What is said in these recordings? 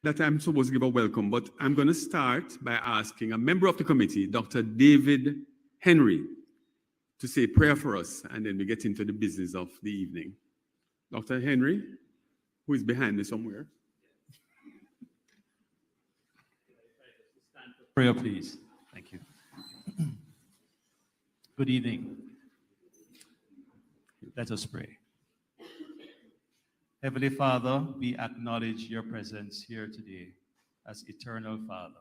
that I'm supposed to give a welcome, but I'm going to start by asking a member of the committee, Dr. David Henry, to say a prayer for us, and then we get into the business of the evening. Dr. Henry, who is behind me somewhere. Prayer, please. Thank you. Good evening. Let us pray. Heavenly Father, we acknowledge your presence here today as Eternal Father.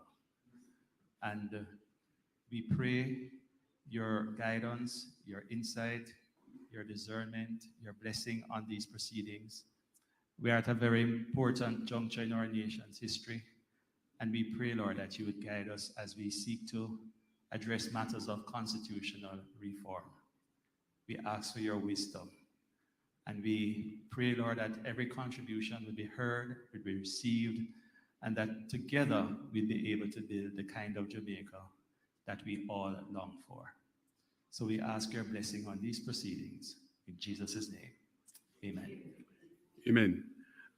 And we pray your guidance, your insight, your discernment, your blessing on these proceedings. We are at a very important juncture in our nation's history. And we pray, Lord, that you would guide us as we seek to address matters of constitutional reform. We ask for your wisdom. And we pray, Lord, that every contribution will be heard, will be received, and that together we'll be able to build the kind of Jamaica that we all long for. So we ask your blessing on these proceedings. In Jesus' name, amen. Amen.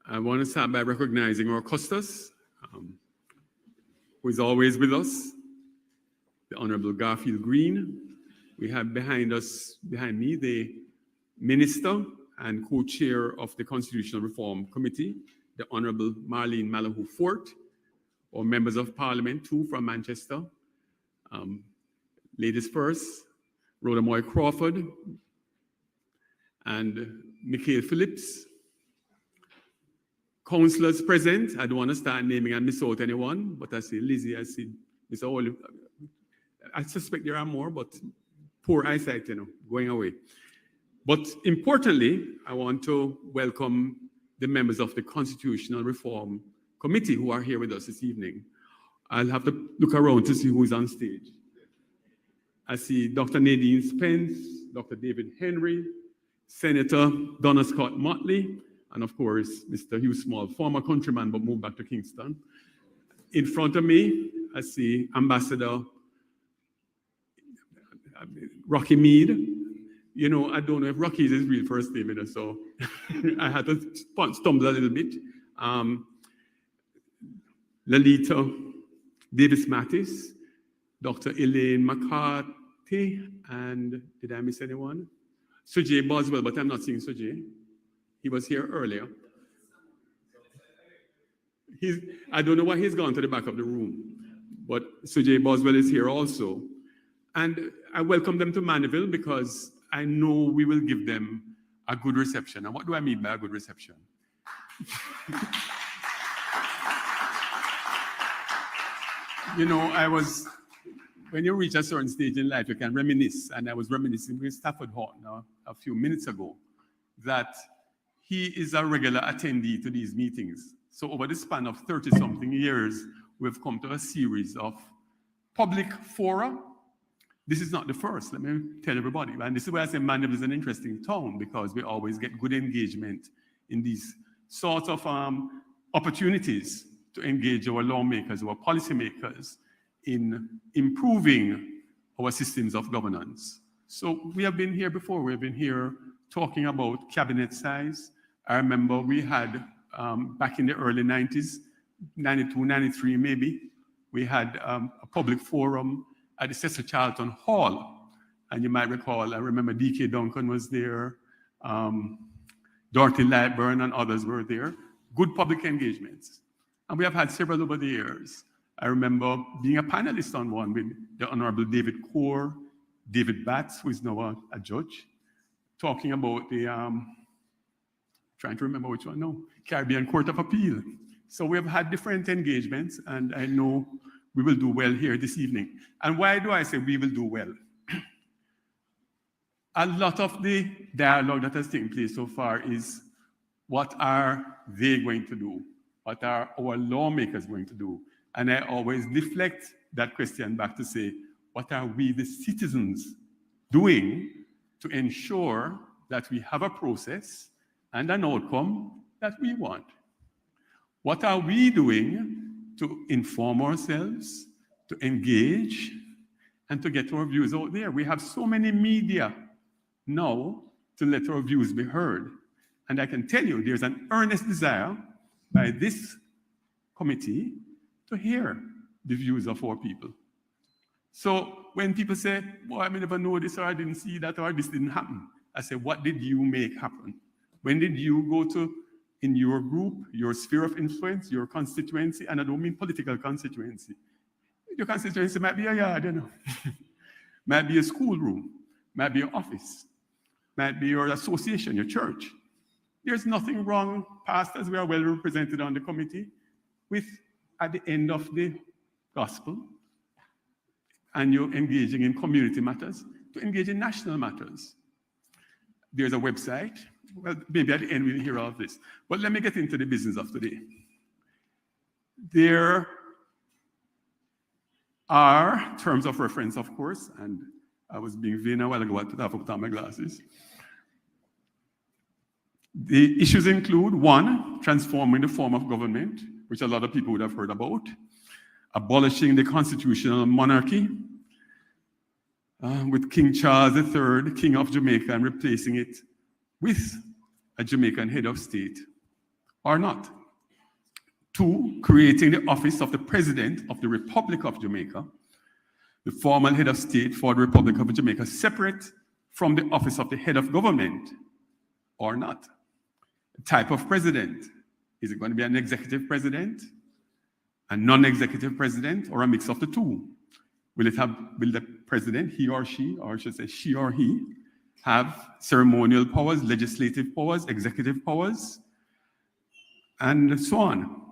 I want to start by recognizing our custos, who is always with us, the Honorable Garfield Green. We have behind me, the Minister and co-chair of the Constitutional Reform Committee, the Honorable Marlene Malahoo Fort, or members of Parliament, two from Manchester. Ladies first, Rhoda Moy Crawford and Mikhail Phillips. Councillors present, I don't want to start naming and miss out anyone, but I see Lizzie, I see Mr. Olive. I suspect there are more, but poor eyesight, going away. But importantly, I want to welcome the members of the Constitutional Reform Committee who are here with us this evening. I'll have to look around to see who is on stage. I see Dr. Nadine Spence, Dr. David Henry, Senator Donna Scott Motley, and of course, Mr. Hugh Small, former countryman, but moved back to Kingston. In front of me, I see Ambassador Rocky Mead. I don't know if Rocky is his real first name, so I had to stumble a little bit. Lalita Davis-Mattis, Dr. Elaine McCarthy, and did I miss anyone? Sujay Boswell, but I'm not seeing Sujay. He was here earlier. I don't know why he's gone to the back of the room, but Sujay Boswell is here also. And I welcome them to Mandeville because I know we will give them a good reception. And what do I mean by a good reception? When you reach a certain stage in life, you can reminisce. And I was reminiscing with Stafford Horton a few minutes ago that he is a regular attendee to these meetings. So over the span of 30-something years, we've come to a series of public fora. This is not the first, let me tell everybody. And this is why I say Mandeville is an interesting town, because we always get good engagement in these sorts of opportunities to engage our lawmakers, our policymakers in improving our systems of governance. So we have been here before. We have been here talking about cabinet size. I remember we had, back in the early 90s, 92, 93 maybe, we had a public forum at the Cecil Charlton Hall. And you might recall, I remember D.K. Duncan was there, Dorothy Lightburn and others were there. Good public engagements. And we have had several over the years. I remember being a panelist on one with the Honorable David Core, David Batts, who is now a judge, talking about the, trying to remember which one now, Caribbean Court of Appeal. So we have had different engagements, and I know we will do well here this evening. And why do I say we will do well? A lot of the dialogue that has taken place so far is, what are they going to do? What are our lawmakers going to do? And I always deflect that question back to say, what are we, the citizens, doing to ensure that we have a process and an outcome that we want? What are we doing to inform ourselves, to engage, and to get our views out there? We have so many media now to let our views be heard. And I can tell you there's an earnest desire by this committee to hear the views of our people. So when people say, well, I never know this, or I didn't see that, or this didn't happen, I say, what did you make happen? When did you go to, in your group, your sphere of influence, your constituency, and I don't mean political constituency. Your constituency might be a yard, you know. Might be a schoolroom, might be your office, might be your association, your church. There's nothing wrong, pastors, we are well represented on the committee, with, at the end of the gospel, and you're engaging in community matters, to engage in national matters. There's a website. Well, maybe at the end we'll hear all of this. But let me get into the business of today. There are terms of reference, of course, and I was being vain a while ago to have to put on my glasses. The issues include, one, transforming the form of government, which a lot of people would have heard about, abolishing the constitutional monarchy, with King Charles III, King of Jamaica, and replacing it with a Jamaican head of state, or not. Two, creating the office of the President of the Republic of Jamaica, the formal head of state for the Republic of Jamaica, separate from the office of the head of government, or not. The type of president. Is it going to be an executive president, a non-executive president, or a mix of the two? Will the president, he or she, or I should say she or he, have ceremonial powers, legislative powers, executive powers, and so on?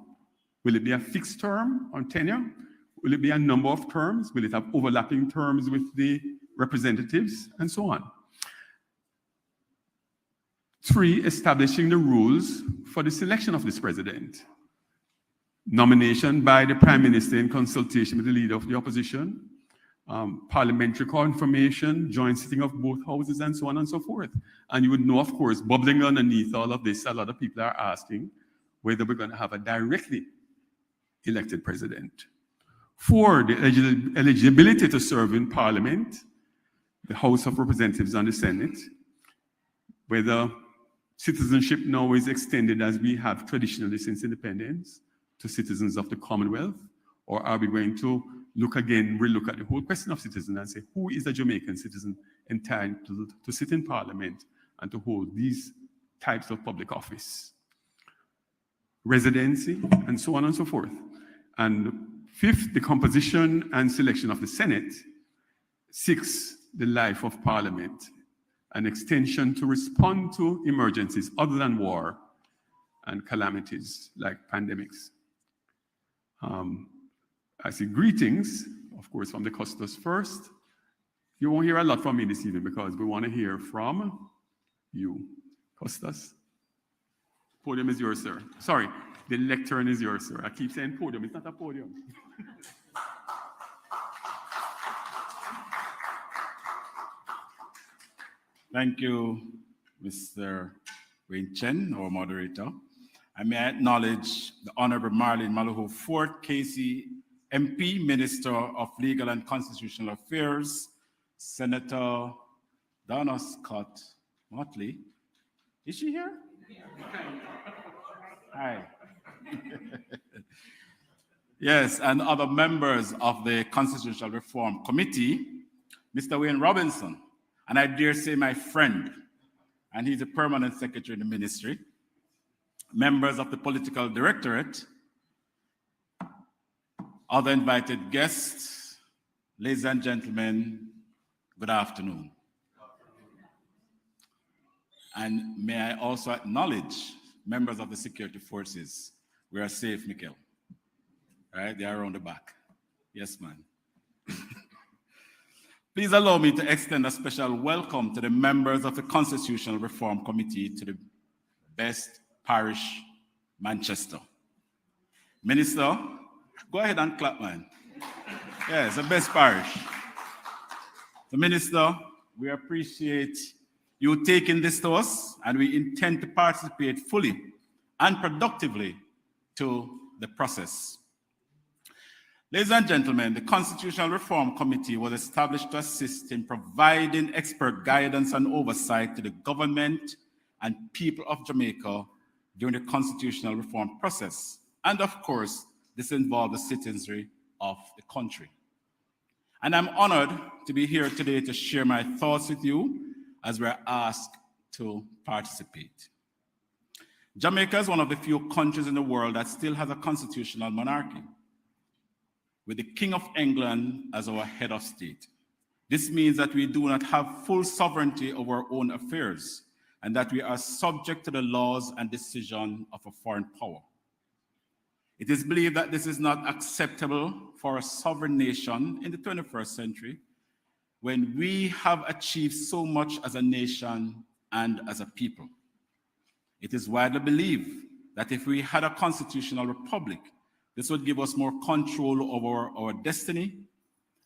Will it be a fixed term or tenure? Will it be a number of terms? Will it have overlapping terms with the representatives, and so on? Three, establishing the rules for the selection of this president. Nomination by the Prime Minister in consultation with the leader of the opposition, parliamentary confirmation, joint sitting of both houses, and so on and so forth. And you would know, of course, bubbling underneath all of this, a lot of people are asking whether we're going to have a directly elected president. Four, the eligibility to serve in Parliament, the House of Representatives and the Senate, whether citizenship now is extended as we have traditionally since independence to citizens of the Commonwealth, or are we going to relook at the whole question of citizen and say, who is a Jamaican citizen entitled to sit in Parliament and to hold these types of public office? Residency, and so on and so forth. And fifth, the composition and selection of the Senate. Six, the life of Parliament, an extension to respond to emergencies other than war and calamities like pandemics. I see greetings, of course, from the Custos first. You won't hear a lot from me this evening because we want to hear from you. Custos. Podium is yours, sir. Sorry, the lectern is yours, sir. I keep saying podium, it's not a podium. Thank you, Mr. Wayne Chen, our moderator. I may acknowledge the Honorable Marlene Maluhu Fort, KC MP, Minister of Legal and Constitutional Affairs, Senator Donna Scott Motley. Is she here? Hi. Yes, and other members of the Constitutional Reform Committee, Mr. Wayne Robinson, and I dare say my friend, and he's a permanent secretary in the ministry, members of the Political Directorate, other invited guests, ladies and gentlemen, good afternoon. And may I also acknowledge members of the security forces. We are safe, Mikkel. Right? They are around the back. Yes, man. Please allow me to extend a special welcome to the members of the Constitutional Reform Committee to the best parish, Manchester. Minister, go ahead and clap, man. Yes, the best parish. The Minister, we appreciate you taking this to us, and we intend to participate fully and productively to the process. Ladies and gentlemen, the Constitutional Reform Committee was established to assist in providing expert guidance and oversight to the government and people of Jamaica during the constitutional reform process, and of course, this involves the citizenry of the country. And I'm honored to be here today to share my thoughts with you as we're asked to participate. Jamaica is one of the few countries in the world that still has a constitutional monarchy, with the King of England as our head of state. This means that we do not have full sovereignty over our own affairs, and that we are subject to the laws and decision of a foreign power. It is believed that this is not acceptable for a sovereign nation in the 21st century, when we have achieved so much as a nation and as a people. It is widely believed that if we had a constitutional republic, this would give us more control over our destiny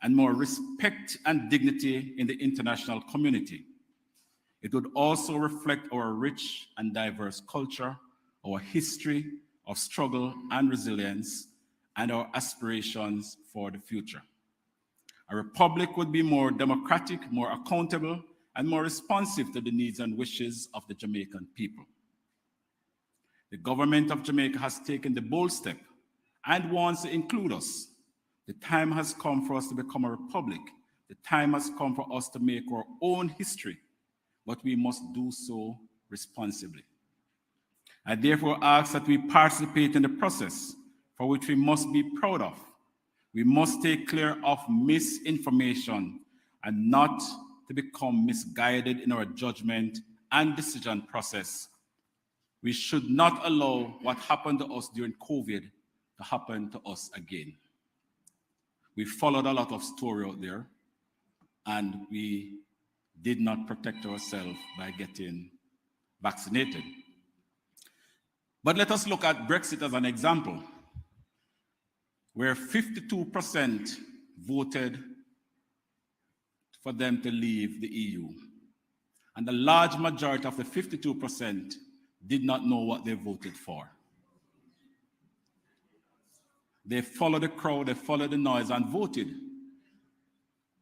and more respect and dignity in the international community. It would also reflect our rich and diverse culture, our history of struggle and resilience, and our aspirations for the future. A republic would be more democratic, more accountable, and more responsive to the needs and wishes of the Jamaican people. The government of Jamaica has taken the bold step and wants to include us. The time has come for us to become a republic. The time has come for us to make our own history, but we must do so responsibly. I therefore ask that we participate in the process, for which we must be proud of. We must stay clear of misinformation and not to become misguided in our judgment and decision process. We should not allow what happened to us during COVID to happen to us again. We followed a lot of story out there, and we did not protect ourselves by getting vaccinated. But let us look at Brexit as an example, where 52% voted for them to leave the EU. And the large majority of the 52% did not know what they voted for. They followed the crowd, they followed the noise and voted,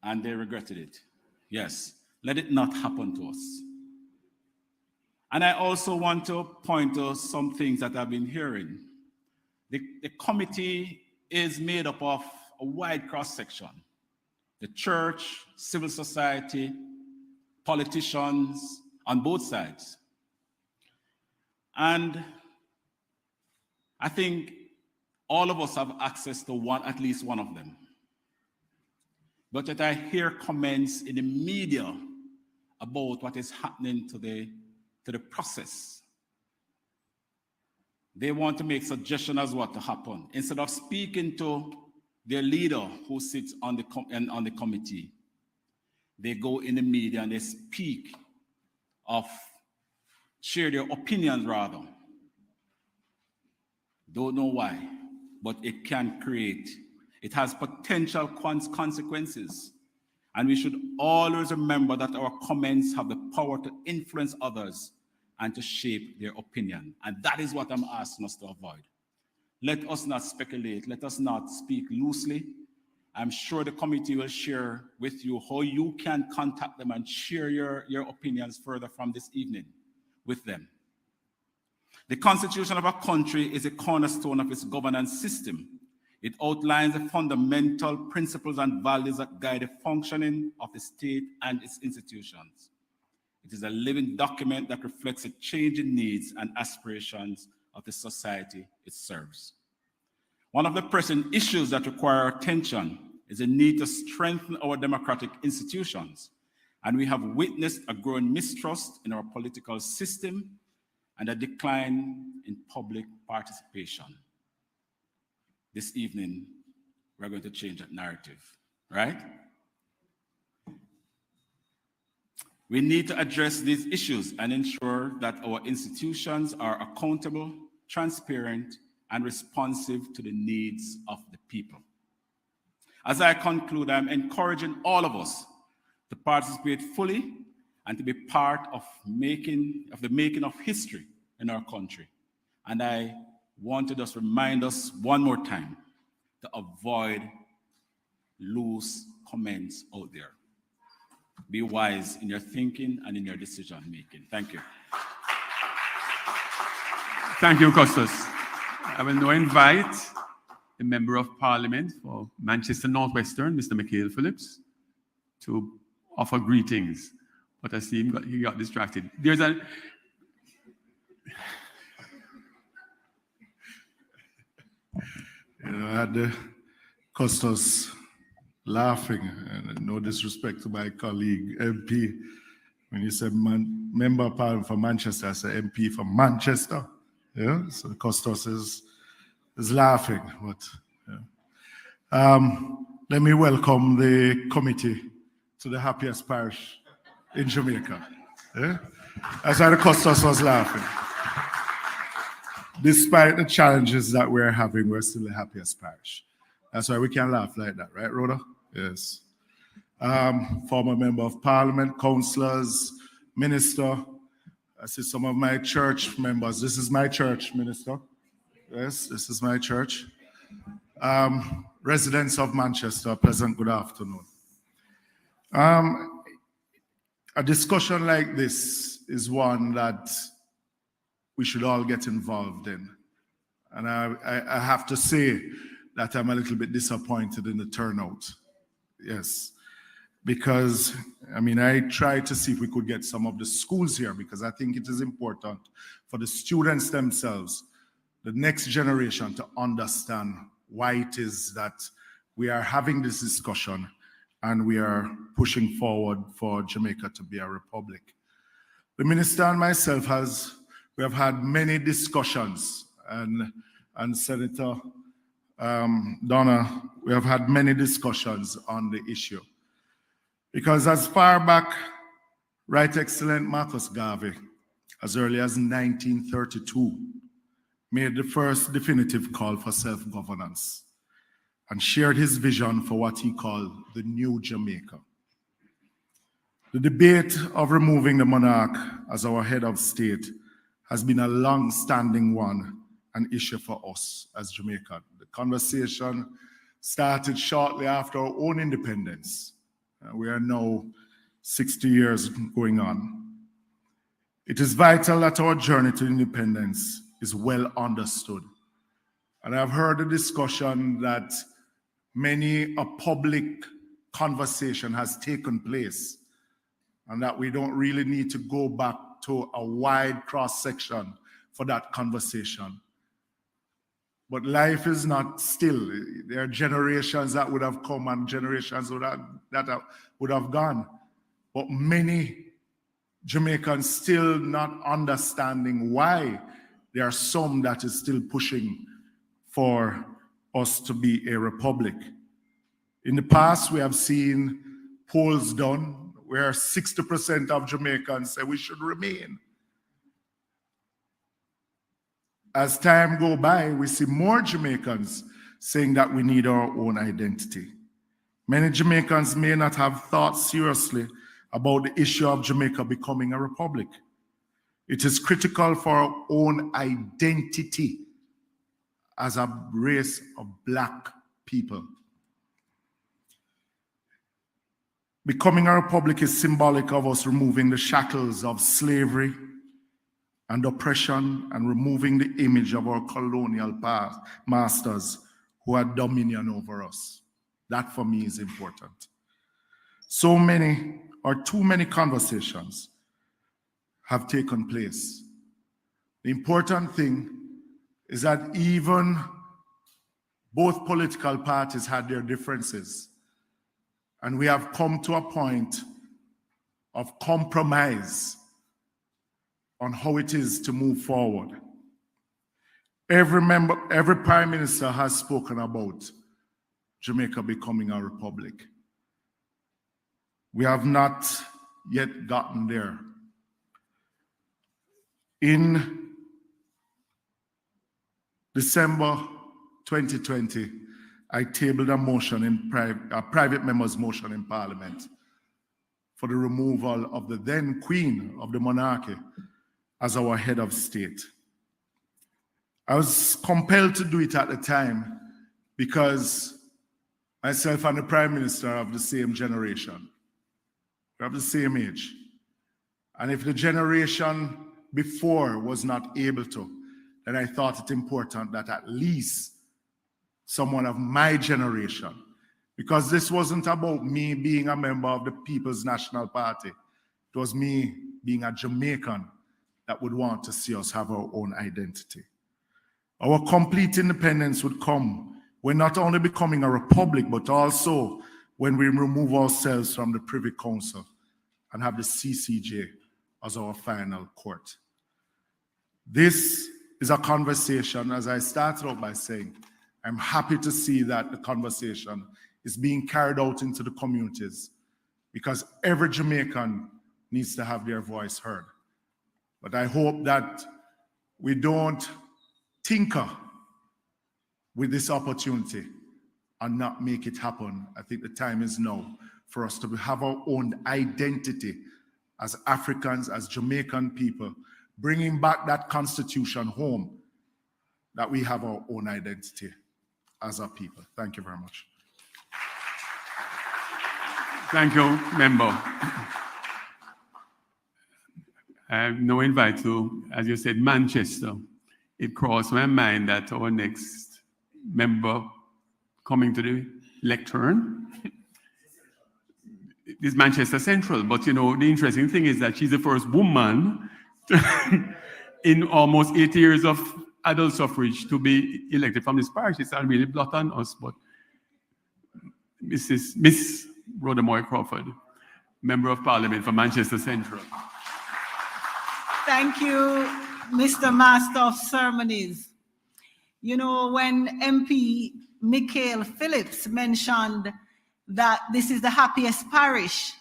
and they regretted it. Yes, let it not happen to us. And I also want to point to some things that I've been hearing. The committee is made up of a wide cross-section. The church, civil society, politicians on both sides. And I think all of us have access to at least one of them. But yet I hear comments in the media about what is happening to the process. They want to make suggestions as what to happen. Instead of speaking to their leader who sits on the committee, they go in the media and they share their opinions rather. Don't know why, but it has potential consequences. And we should always remember that our comments have the power to influence others and to shape their opinion. And that is what I'm asking us to avoid. Let us not speculate. Let us not speak loosely. I'm sure the committee will share with you how you can contact them and share your opinions further from this evening with them. The constitution of a country is a cornerstone of its governance system. It outlines the fundamental principles and values that guide the functioning of the state and its institutions. It is a living document that reflects the changing needs and aspirations of the society it serves. One of the pressing issues that require our attention is the need to strengthen our democratic institutions. And we have witnessed a growing mistrust in our political system and a decline in public participation. This evening, we're going to change that narrative, right? We need to address these issues and ensure that our institutions are accountable, transparent, and responsive to the needs of the people. As I conclude, I'm encouraging all of us to participate fully and to be part of the making of history in our country. And I want to just remind us one more time to avoid loose comments out there. Be wise in your thinking and in your decision making. Thank you. Thank you, Costas. I will now invite the Member of Parliament for Manchester Northwestern, Mr. Mikhail Phillips, to offer greetings. But I see he got distracted. There's a... I had the Custos laughing, and no disrespect to my colleague MP. When you said member of Parliament for Manchester, I said MP for Manchester. Yeah, so Custos is laughing. But yeah. Let me welcome the committee to the happiest parish in Jamaica. Yeah? That's why the Custos was laughing. Despite the challenges that we're having, we're still the happiest parish. That's why we can laugh like that, right, Rhoda? Yes. Former member of parliament, councillors, minister. I see some of my church members. This is my church, minister. Yes, this is my church. Residents of Manchester, pleasant good afternoon. A discussion like this is one that we should all get involved in. And I have to say that I'm a little bit disappointed in the turnout. Yes. Because, I mean, I tried to see if we could get some of the schools here because I think it is important for the students themselves, the next generation, to understand why it is that we are having this discussion and we are pushing forward for Jamaica to be a republic. The minister and myself we have had many discussions, and Senator Donna, we have had many discussions on the issue. Because as far back, Right Excellent Marcus Garvey, as early as 1932, made the first definitive call for self-governance and shared his vision for what he called the new Jamaica. The debate of removing the monarch as our head of state has been a long-standing one, an issue for us as Jamaica. The conversation started shortly after our own independence. We are now 60 years going on. It is vital that our journey to independence is well understood. And I've heard a discussion that many a public conversation has taken place and that we don't really need to go back to a wide cross-section for that conversation. But life is not still. There are generations that would have come and generations that would have gone. But many Jamaicans still not understanding why there are some that is still pushing for us to be a republic. In the past, we have seen polls done where 60% of Jamaicans say we should remain. As time goes by, we see more Jamaicans saying that we need our own identity. Many Jamaicans may not have thought seriously about the issue of Jamaica becoming a republic. It is critical for our own identity as a race of Black people. Becoming a republic is symbolic of us removing the shackles of slavery and oppression and removing the image of our colonial masters who had dominion over us. That for me is important. So many or too many conversations have taken place. The important thing is that even both political parties had their differences, and we have come to a point of compromise on how it is to move forward. Every prime minister has spoken about Jamaica becoming a republic. We have not yet gotten there. In December 2020, I tabled a private member's motion in Parliament for the removal of the then Queen of the monarchy as our head of state. I was compelled to do it at the time because myself and the Prime Minister are of the same generation. We're of the same age. And if the generation before was not able to, then I thought it important that at least someone of my generation, because this wasn't about me being a member of the People's National Party. It was me being a Jamaican that would want to see us have our own identity. Our complete independence would come when not only becoming a republic, but also when we remove ourselves from the Privy Council and have the CCJ as our final court. This is a conversation, as I started out by saying, I'm happy to see that the conversation is being carried out into the communities, because every Jamaican needs to have their voice heard. But I hope that we don't tinker with this opportunity and not make it happen. I think the time is now for us to have our own identity as Africans, as Jamaican people, bringing back that constitution home, that we have our own identity as a people. Thank you very much. Thank you, member. I have no invite to, as you said, Manchester. It crossed my mind that our next member coming to the lectern is Manchester Central. But you know, the interesting thing is that she's the first woman in almost 80 years of adult suffrage to be elected from this parish. It's not really blot on us, but Miss Rhoda Moy Crawford, Member of Parliament for Manchester Central. Thank you, Mr. Master of Ceremonies. You know, when MP Michael Phillips mentioned that this is the happiest parish,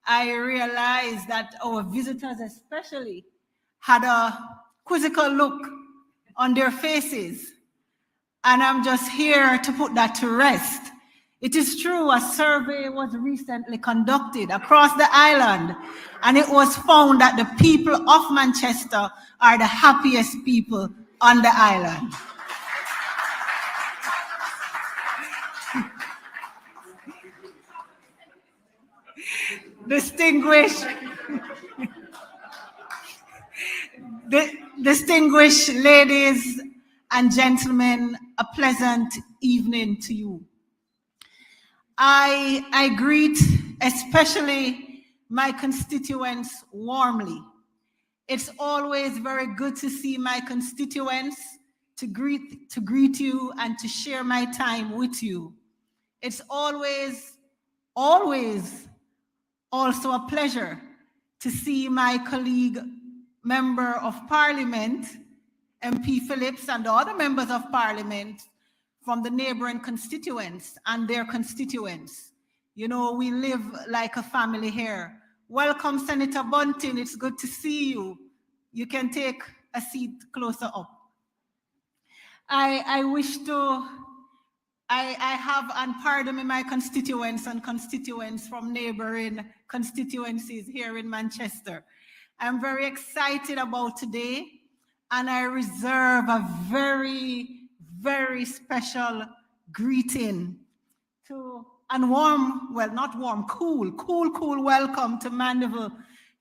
I realized that our visitors especially had a quizzical look on their faces. And I'm just here to put that to rest. It is true, a survey was recently conducted across the island, and it was found that the people of Manchester are the happiest people on the island. Distinguished ladies and gentlemen, a pleasant evening to you. I greet especially my constituents warmly. It's always very good to see my constituents, to greet you and to share my time with you. It's always also a pleasure to see my colleague, Member of Parliament, MP Phillips, and the other members of Parliament from the neighboring constituents and their constituents. You know, we live like a family here. Welcome, Senator Bunting. It's good to see you. You can take a seat closer up. I have, and pardon me, my constituents and constituents from neighboring constituencies here in Manchester. I'm very excited about today, and I reserve a very, very special greeting to, and warm, well, not warm, cool welcome to Mandeville,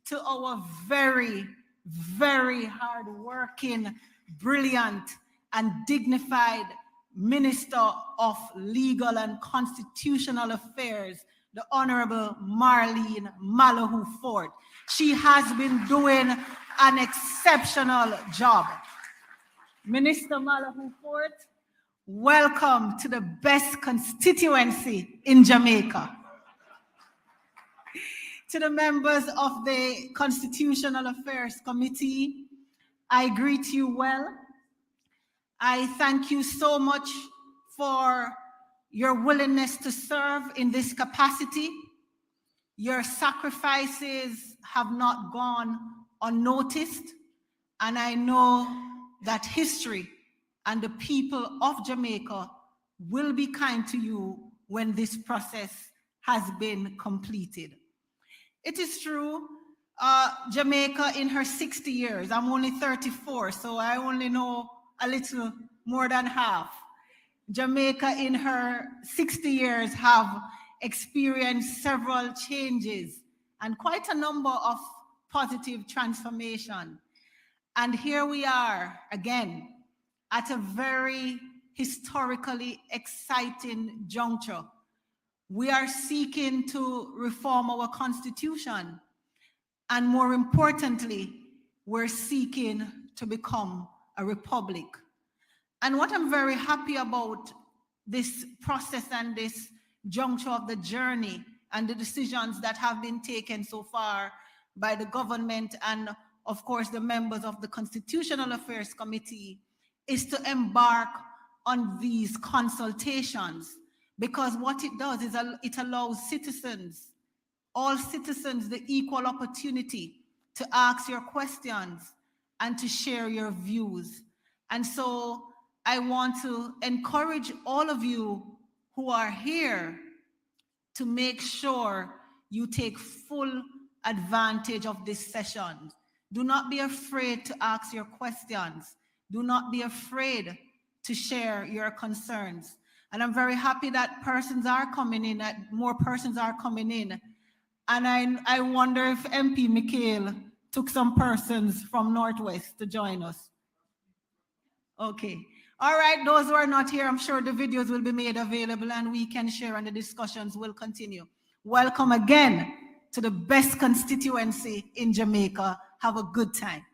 to our very, very hardworking, brilliant, and dignified Minister of Legal and Constitutional Affairs, the Honorable Marlene Malahoo Ford. She has been doing an exceptional job. Minister Malahoo Ford, welcome to the best constituency in Jamaica. To the members of the Constitutional Affairs Committee, I greet you well. I thank you so much for your willingness to serve in this capacity. Your sacrifices have not gone unnoticed, and I know that history and the people of Jamaica will be kind to you when this process has been completed. It is true, Jamaica in her 60 years, I'm only 34, so I only know a little more than half. Jamaica in her 60 years have experienced several changes and quite a number of positive transformation. And here we are again at a very historically exciting juncture. We are seeking to reform our constitution, and more importantly, we're seeking to become a republic. And what I'm very happy about this process and this juncture of the journey and the decisions that have been taken so far by the government and, of course, the members of the Constitutional Affairs Committee is to embark on these consultations, because what it does is it allows citizens, all citizens, the equal opportunity to ask your questions and to share your views. And so I want to encourage all of you who are here to make sure you take full advantage of this session. Do not be afraid to ask your questions. Do not be afraid to share your concerns. And I'm very happy that persons are coming in, that more persons are coming in. And I wonder if MP Mikhail took some persons from Northwest to join us. Okay. All right, those who are not here, I'm sure the videos will be made available and we can share and the discussions will continue. Welcome again to the best constituency in Jamaica. Have a good time.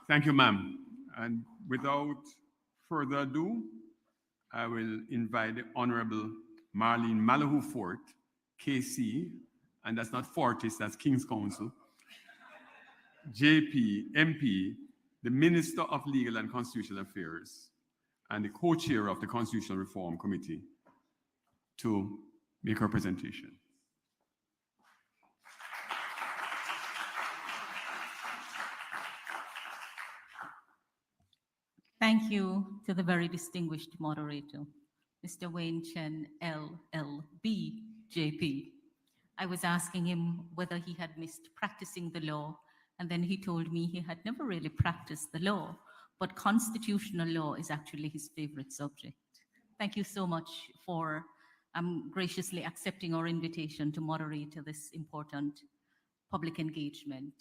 Thank you, ma'am. And without further ado, I will invite the Honorable Marlene Malahoo Fort, KC, and that's not Fortis, that's King's Counsel, JP, MP, the Minister of Legal and Constitutional Affairs, and the co-chair of the Constitutional Reform Committee to make her presentation. Thank you to the very distinguished moderator, Mr. Wayne Chen, LLB, JP. I was asking him whether he had missed practicing the law, and then he told me he had never really practiced the law, but constitutional law is actually his favorite subject. Thank you so much for graciously accepting our invitation to moderate this important public engagement.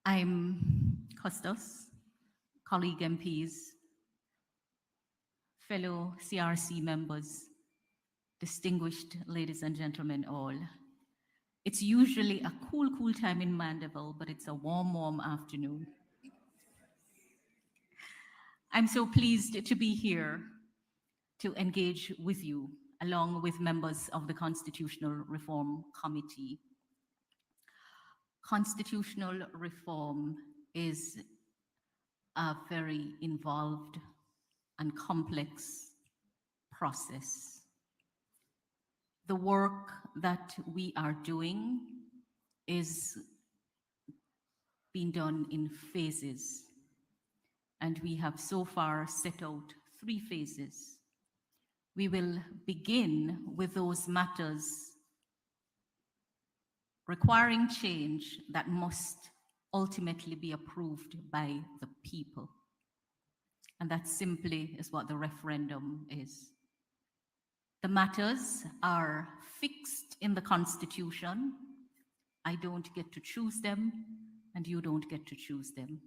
I'm Custos, colleague MPs, fellow CRC members, distinguished ladies and gentlemen all. It's usually a cool time in Mandeville, but it's a warm afternoon. I'm so pleased to be here to engage with you, along with members of the Constitutional Reform Committee. Constitutional reform is a very involved and complex process. The work that we are doing is being done in phases, and we have so far set out 3 phases. We will begin with those matters requiring change that must ultimately be approved by the people. And that simply is what the referendum is. The matters are fixed in the Constitution. I don't get to choose them, and you don't get to choose them.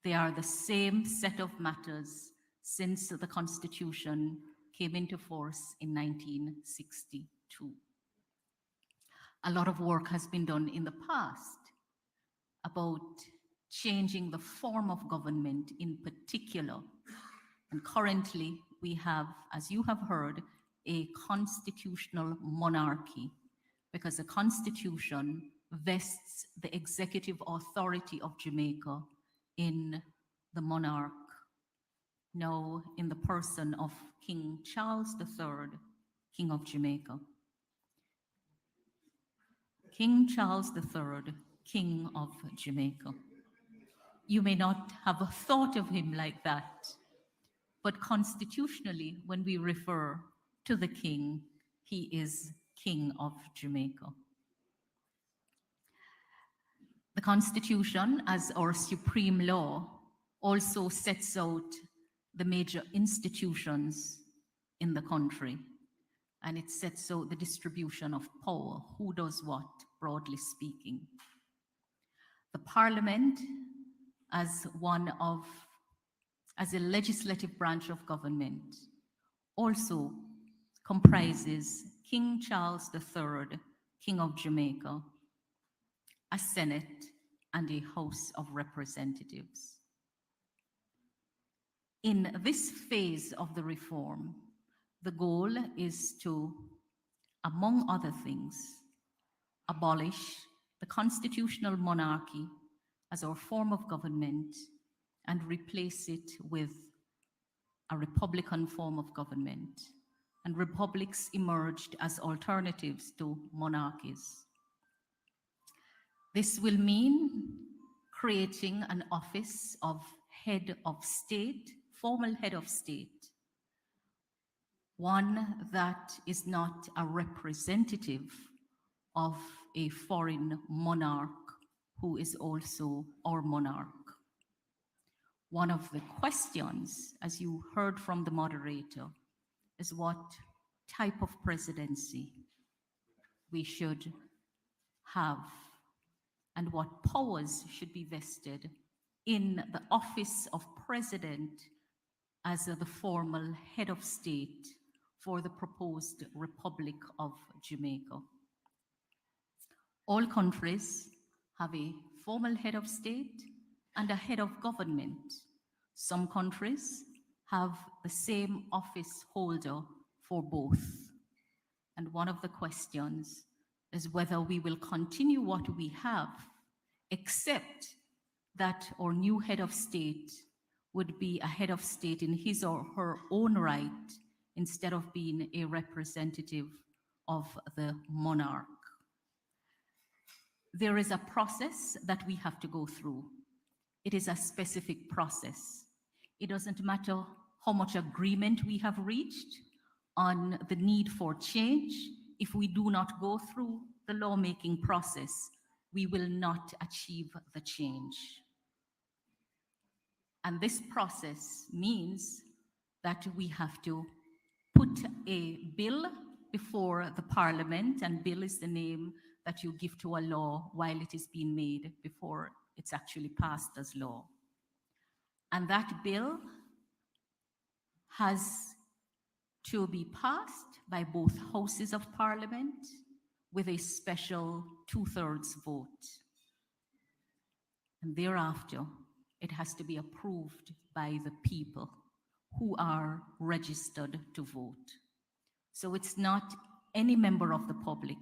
They are the same set of matters since the Constitution came into force in 1962. A lot of work has been done in the past about changing the form of government in particular. And currently we have, as you have heard, a constitutional monarchy, because the Constitution vests the executive authority of Jamaica in the monarch, now in the person of King Charles III, King of Jamaica. King Charles III, King of Jamaica. You may not have thought of him like that, but constitutionally, when we refer to the king, he is King of Jamaica. The Constitution, as our supreme law, also sets out the major institutions in the country, and it sets out the distribution of power, who does what, broadly speaking. The Parliament as a legislative branch of government also comprises King Charles III, King of Jamaica, a Senate, and a House of Representatives. In this phase of the reform, the goal is to, among other things, abolish the constitutional monarchy as our form of government and replace it with a republican form of government. And republics emerged as alternatives to monarchies. This will mean creating an office of head of state, formal head of state, one that is not a representative of a foreign monarch who is also our monarch. One of the questions, as you heard from the moderator, is what type of presidency we should have and what powers should be vested in the office of president as the formal head of state for the proposed Republic of Jamaica. All countries have a formal head of state and a head of government. Some countries have the same office holder for both. And one of the questions is whether we will continue what we have, except that our new head of state would be a head of state in his or her own right, instead of being a representative of the monarch. There is a process that we have to go through. It is a specific process. It doesn't matter how much agreement we have reached on the need for change. If we do not go through the lawmaking process, we will not achieve the change. And this process means that we have to put a bill before the parliament, and bill is the name that you give to a law while it is being made before it's actually passed as law. And that bill has to be passed by both houses of parliament with a special 2/3 vote. And thereafter, it has to be approved by the people who are registered to vote. So it's not any member of the public,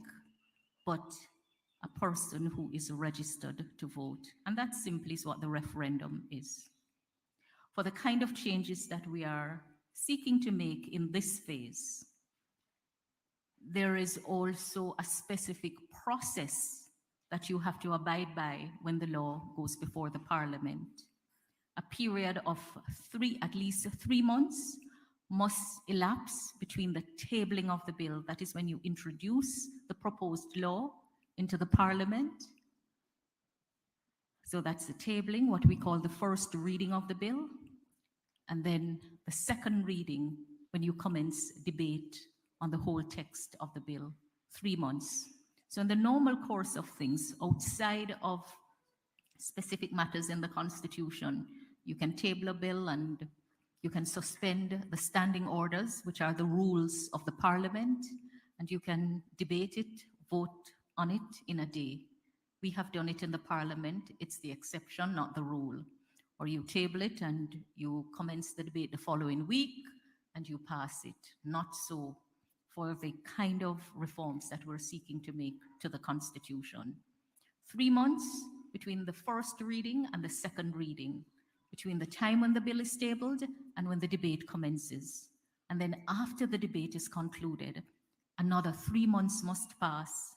but a person who is registered to vote. And that simply is what the referendum is. For the kind of changes that we are seeking to make in this phase, there is also a specific process that you have to abide by when the law goes before the parliament. A period of at least 3 months must elapse between the tabling of the bill, that is when you introduce the proposed law into the parliament. So that's the tabling, what we call the first reading of the bill, and then the second reading when you commence debate on the whole text of the bill, 3 months. So in the normal course of things, outside of specific matters in the Constitution, you can table a bill and you can suspend the standing orders, which are the rules of the parliament, and you can debate it, vote on it in a day. We have done it in the parliament. It's the exception, not the rule. Or you table it and you commence the debate the following week and you pass it. Not so for the kind of reforms that we're seeking to make to the Constitution. 3 months between the first reading and the second reading, between the time when the bill is tabled and when the debate commences. And then after the debate is concluded, another 3 months must pass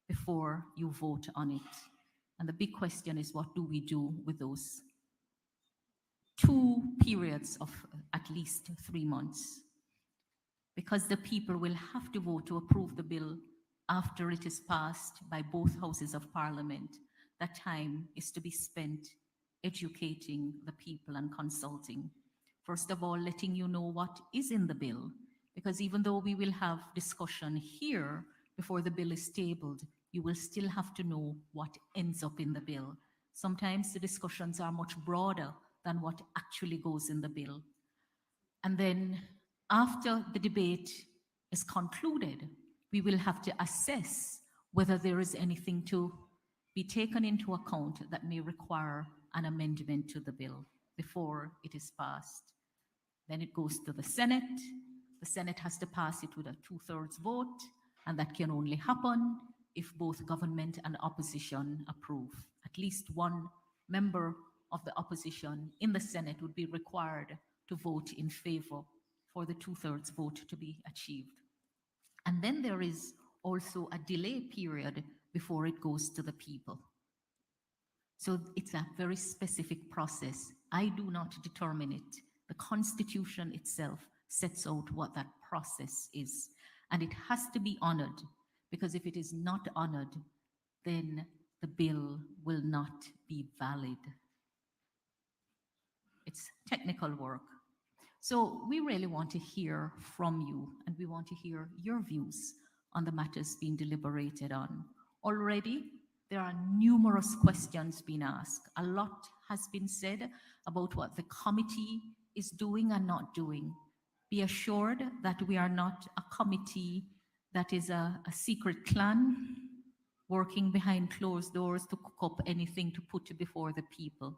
before you vote on it. And the big question is, what do we do with those 2 periods of at least 3 months? Because the people will have to vote to approve the bill after it is passed by both houses of parliament. That time is to be spent educating the people and consulting. First of all, letting you know what is in the bill, because even though we will have discussion here before the bill is tabled, you will still have to know what ends up in the bill. Sometimes the discussions are much broader than what actually goes in the bill. And then after the debate is concluded, we will have to assess whether there is anything to be taken into account that may require an amendment to the bill before it is passed. Then it goes to the Senate. The Senate has to pass it with a 2/3 vote, and that can only happen if both government and opposition approve. At least one member of the opposition in the Senate would be required to vote in favor for the 2/3 vote to be achieved. And then there is also a delay period before it goes to the people. So it's a very specific process. I do not determine it. The Constitution itself sets out what that process is. And it has to be honored, because if it is not honored, then the bill will not be valid. It's technical work. So we really want to hear from you, and we want to hear your views on the matters being deliberated on. Already, there are numerous questions being asked. A lot has been said about what the committee is doing and not doing. Be assured that we are not a committee that is a secret clan working behind closed doors to cook up anything to put before the people.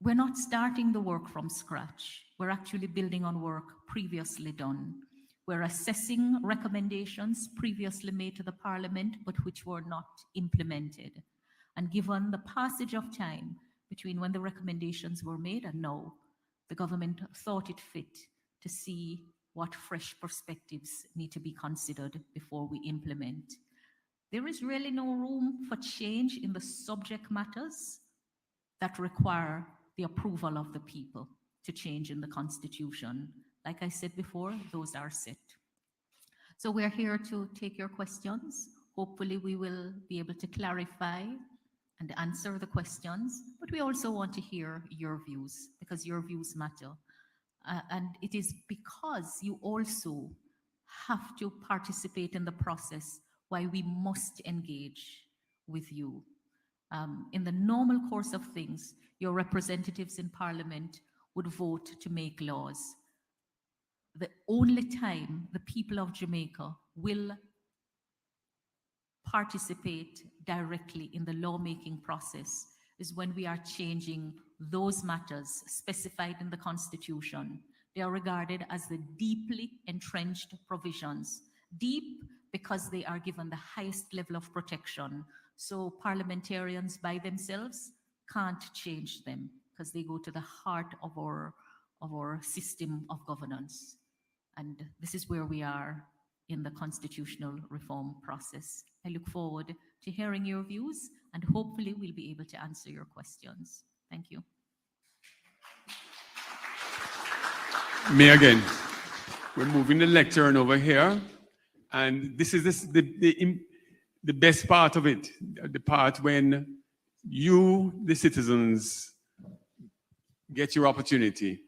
We're not starting the work from scratch. We're actually building on work previously done. We're assessing recommendations previously made to the Parliament, but which were not implemented. And given the passage of time between when the recommendations were made and now, the government thought it fit to see what fresh perspectives need to be considered before we implement. There is really no room for change in the subject matters that require the approval of the people to change in the Constitution. Like I said before, those are set. So we're here to take your questions. Hopefully we will be able to clarify and answer the questions, but we also want to hear your views, because your views matter. And it is because you also have to participate in the process why we must engage with you. In the normal course of things, your representatives in Parliament would vote to make laws. The only time the people of Jamaica will participate directly in the lawmaking process is when we are changing those matters specified in the Constitution. They are regarded as the deeply entrenched provisions. Deep because they are given the highest level of protection. So parliamentarians by themselves can't change them because they go to the heart of our system of governance. And this is where we are in the constitutional reform process. I look forward to hearing your views, and hopefully we'll be able to answer your questions. Thank you. Me again. We're moving the lectern over here, and this is the best part of it, the part when you, the citizens, get your opportunity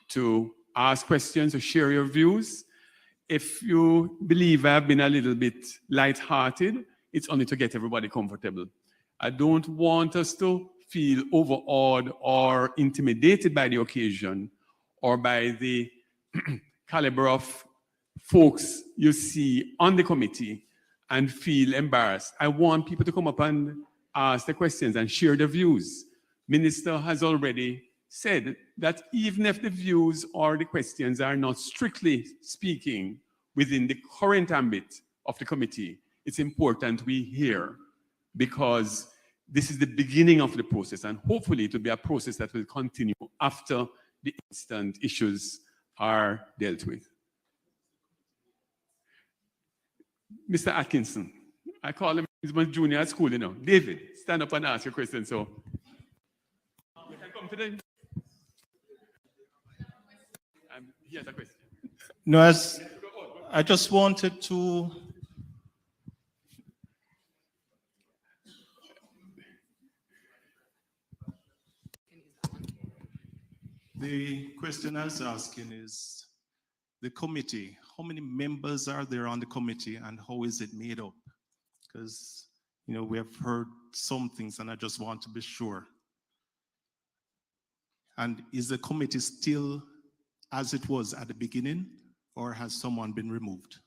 to ask questions, to share your views. If you believe I've been a little bit light-hearted, it's only to get everybody comfortable. I don't want us to feel overawed or intimidated by the occasion or by the caliber of folks you see on the committee and feel embarrassed. I want people to come up and ask the questions and share their views. Minister has already said that even if the views or the questions are not strictly speaking within the current ambit of the committee, it's important we hear, because this is the beginning of the process, and hopefully it will be a process that will continue after the instant issues are dealt with. Mr. Atkinson, I call him, he's my junior at school, you know. David, stand up and ask your question. So you can come to the... he has a question. No, I just wanted to... The question I was asking is, the committee, how many members are there on the committee and how is it made up? Because we have heard some things and I just want to be sure. And is the committee still as it was at the beginning, or has someone been removed?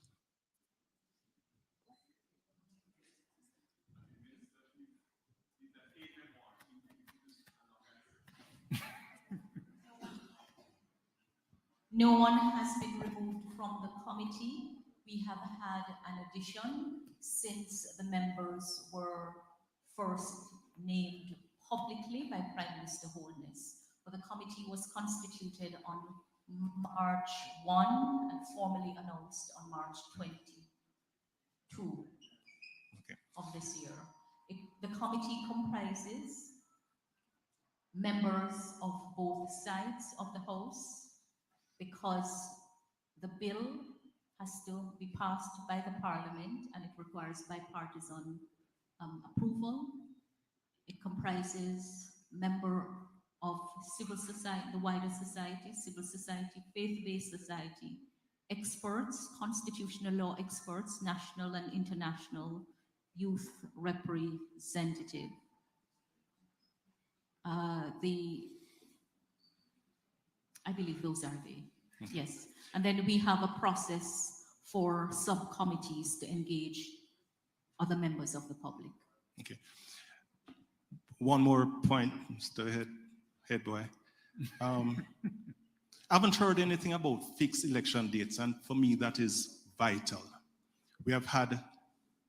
No one has been removed from the committee. We have had an addition since the members were first named publicly by Prime Minister Holness. But the committee was constituted on March 1 and formally announced on March 22 of this year. The committee comprises members of both sides of the House, because the bill has to be passed by the Parliament and it requires bipartisan approval. It comprises member of civil society, the wider society, civil society, faith-based society, experts, constitutional law experts, national and international youth representative. I believe those are yes. And then we have a process for subcommittees to engage other members of the public. Okay. One more point, Mr. Head Boy. I haven't heard anything about fixed election dates, and for me that is vital. We have had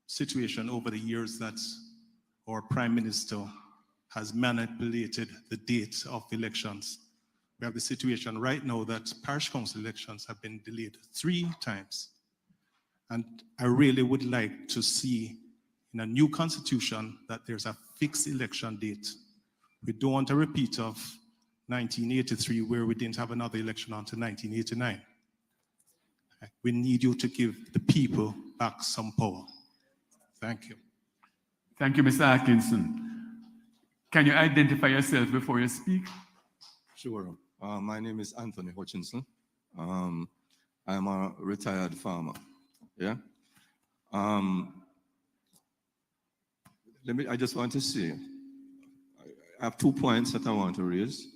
situation over the years that our Prime Minister has manipulated the date of elections. We have the situation right now that parish council elections have been delayed 3 times. And I really would like to see in a new constitution that there's a fixed election date. We don't want a repeat of 1983 where we didn't have another election until 1989. We need you to give the people back some power. Thank you. Thank you, Mr. Atkinson. Can you identify yourself before you speak? Sure. My name is Anthony Hutchinson. I'm a retired farmer. Yeah. I just want to say, I have 2 points that I want to raise,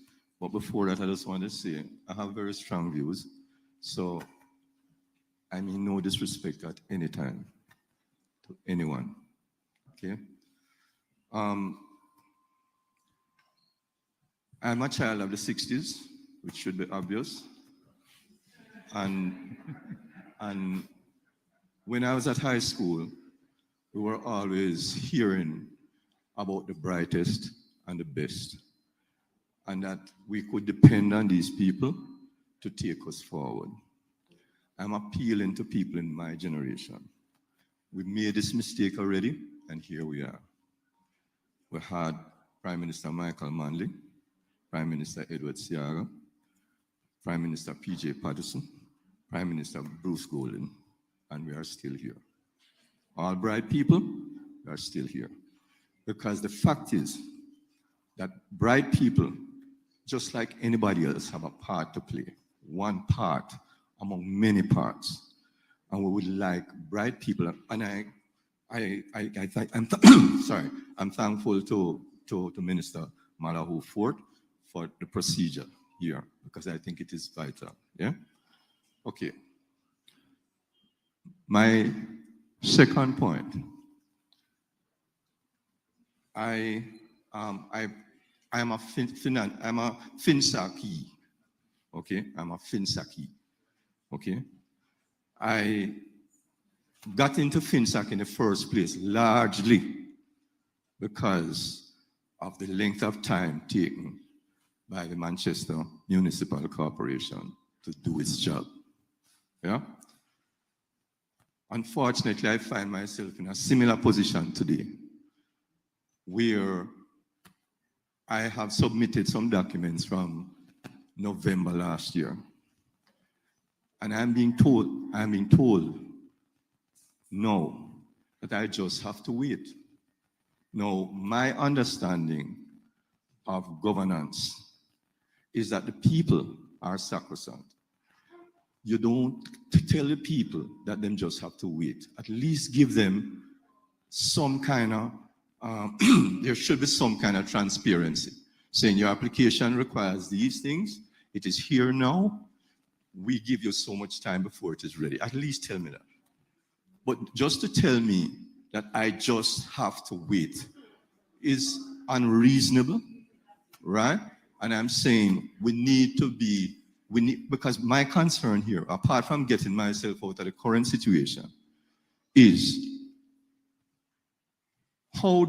but before that, I just want to say, I have very strong views. So I mean no disrespect at any time to anyone. Okay. I'm a child of the 60s, which should be obvious. And when I was at high school, we were always hearing about the brightest and the best, and that we could depend on these people to take us forward. I'm appealing to people in my generation. We made this mistake already, and here we are. We had Prime Minister Michael Manley, Prime Minister Edward Seaga, Prime Minister P.J. Patterson, Prime Minister Bruce Golding, and we are still here. All bright people, we are still here. Because the fact is that bright people, just like anybody else, have a part to play. One part among many parts. And we would like bright people, and I'm thankful to Minister Malahu Ford for the procedure here, because I think it is vital. Yeah? Okay. My second point, I'm a Finsaki. Okay, I'm a Finsaki. Okay, I got into Finsac in the first place largely because of the length of time taken by the Manchester Municipal Corporation to do its job. Yeah. Unfortunately, I find myself in a similar position today, where I have submitted some documents from November last year. And I'm being told no, that I just have to wait. No, my understanding of governance is that the people are sacrosanct. You don't tell the people that them just have to wait. At least give them some kind of, there should be some kind of transparency, saying your application requires these things, it is here now, we give you so much time before it is ready. At least tell me that. But just to tell me that I just have to wait is unreasonable, right? And I'm saying we need, because my concern here, apart from getting myself out of the current situation, is how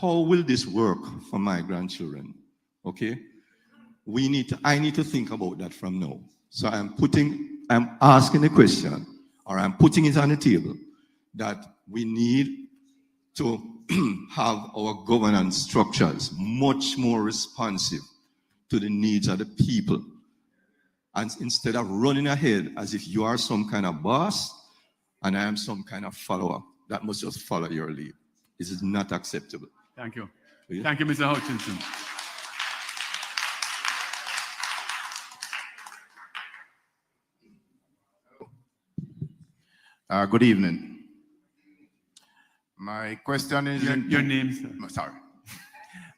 will this work for my grandchildren? Okay? I need to think about that from now. So I'm asking the question, or I'm putting it on the table, that we need to have our governance structures much more responsive to the needs of the people. And instead of running ahead as if you are some kind of boss and I am some kind of follower that must just follow your lead. This is not acceptable. Thank you. Yeah. Thank you, Mr. Hutchinson. Good evening. My question is... Your name, sir? Sorry.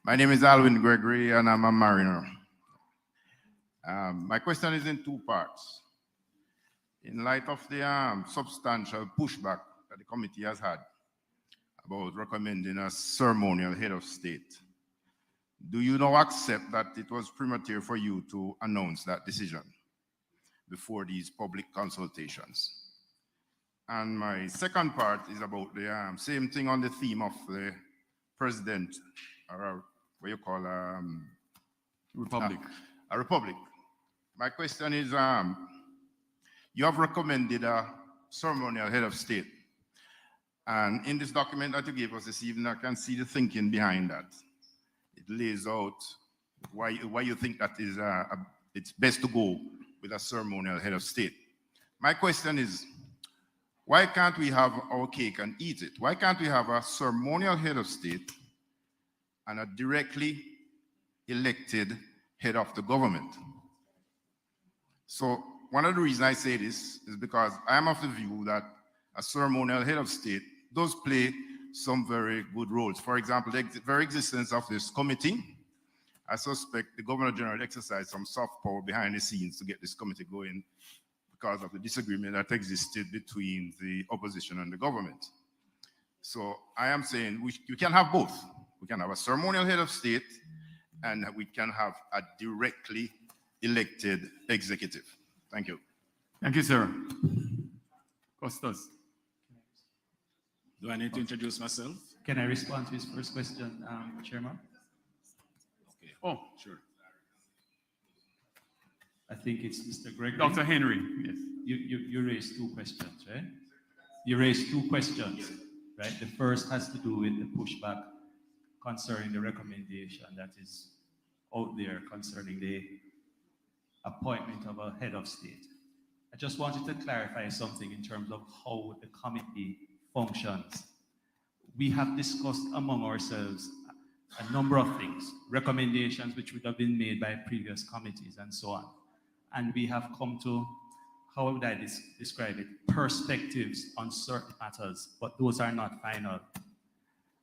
My name is Alwyn Gregory, and I'm a mariner. My question is in two parts. In light of the substantial pushback that the committee has had about recommending a ceremonial head of state, do you now accept that it was premature for you to announce that decision before these public consultations? And my second part is about the same thing on the theme of the president, or what you call Republic. A republic. My question is, you have recommended a ceremonial head of state. And in this document that you gave us this evening, I can see the thinking behind that. It lays out why you think that is it's best to go with a ceremonial head of state. My question is, why can't we have our cake and eat it? Why can't we have a ceremonial head of state and a directly elected head of the government? So one of the reasons I say this is because I am of the view that a ceremonial head of state does play some very good roles. For example, the very existence of this committee, I suspect the Governor General exercised some soft power behind the scenes to get this committee going because of the disagreement that existed between the opposition and the government. So I am saying we can have both. We can have a ceremonial head of state and we can have a directly elected executive. Thank you. Thank you, sir. Costas. Do I need to introduce myself? Can I respond to his first question, Chairman? Okay. Oh, Sure. I think it's Mr. Gregory. Dr. Henry, yes. You raised two questions, right? You raised two questions, right? The first has to do with the pushback concerning the recommendation that is out there concerning the appointment of a head of state. I just wanted to clarify something in terms of how the committee functions. We have discussed among ourselves a number of things, recommendations which would have been made by previous committees and so on. And we have come to, how would I describe it, perspectives on certain matters, but those are not final.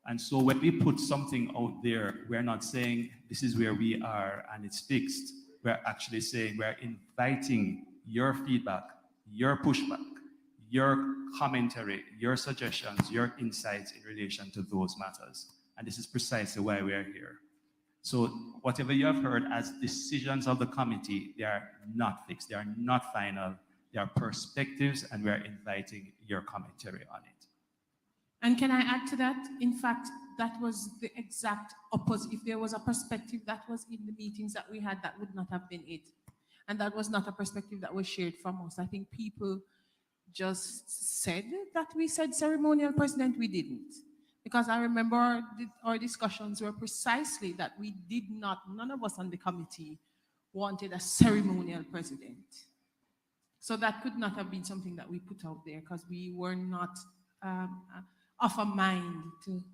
And so when we put something out there, we're not saying this is where we are and it's fixed. We're actually saying we're inviting your feedback, your pushback, your commentary, your suggestions, your insights in relation to those matters. And this is precisely why we are here. So whatever you have heard as decisions of the committee, they are not fixed, they are not final, they are perspectives, and we are inviting your commentary on it. And can I add to that? In fact, that was the exact opposite. If there was a perspective that was in the meetings that we had, that would not have been it. And that was not a perspective that was shared from us. I think people just said that we said ceremonial president, we didn't. Because I remember our discussions were precisely that we did not, none of us on the committee wanted a ceremonial president. So that could not have been something that we put out there because we were not of a mind to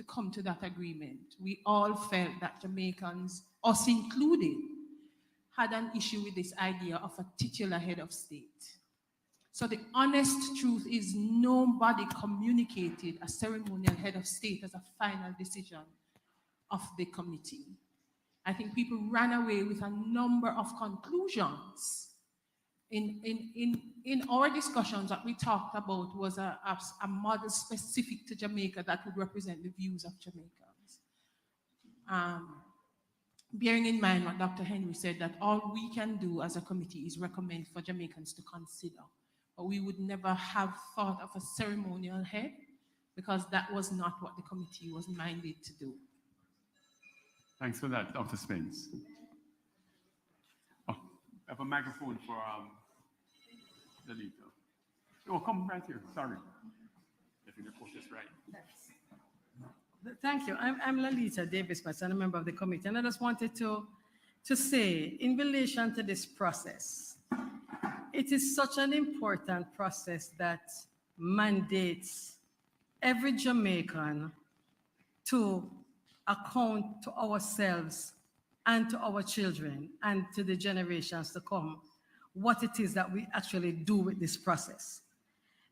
come to that agreement. We all felt that Jamaicans, us included, had an issue with this idea of a titular head of state. So the honest truth is nobody communicated a ceremonial head of state as a final decision of the committee. I think people ran away with a number of conclusions. In our discussions, what we talked about was a model specific to Jamaica that would represent the views of Jamaicans. Bearing in mind what Dr. Henry said, that all we can do as a committee is recommend for Jamaicans to consider. But we would never have thought of a ceremonial head because that was not what the committee was minded to do. Thanks for that, Dr. Spence. Oh, I have a microphone for the leader. Oh, come right here. Sorry. If you put this right. Thank you. I'm Lalita Davis, I'm a member of the committee, and I just wanted to say, in relation to this process, it is such an important process that mandates every Jamaican to account to ourselves and to our children and to the generations to come what it is that we actually do with this process.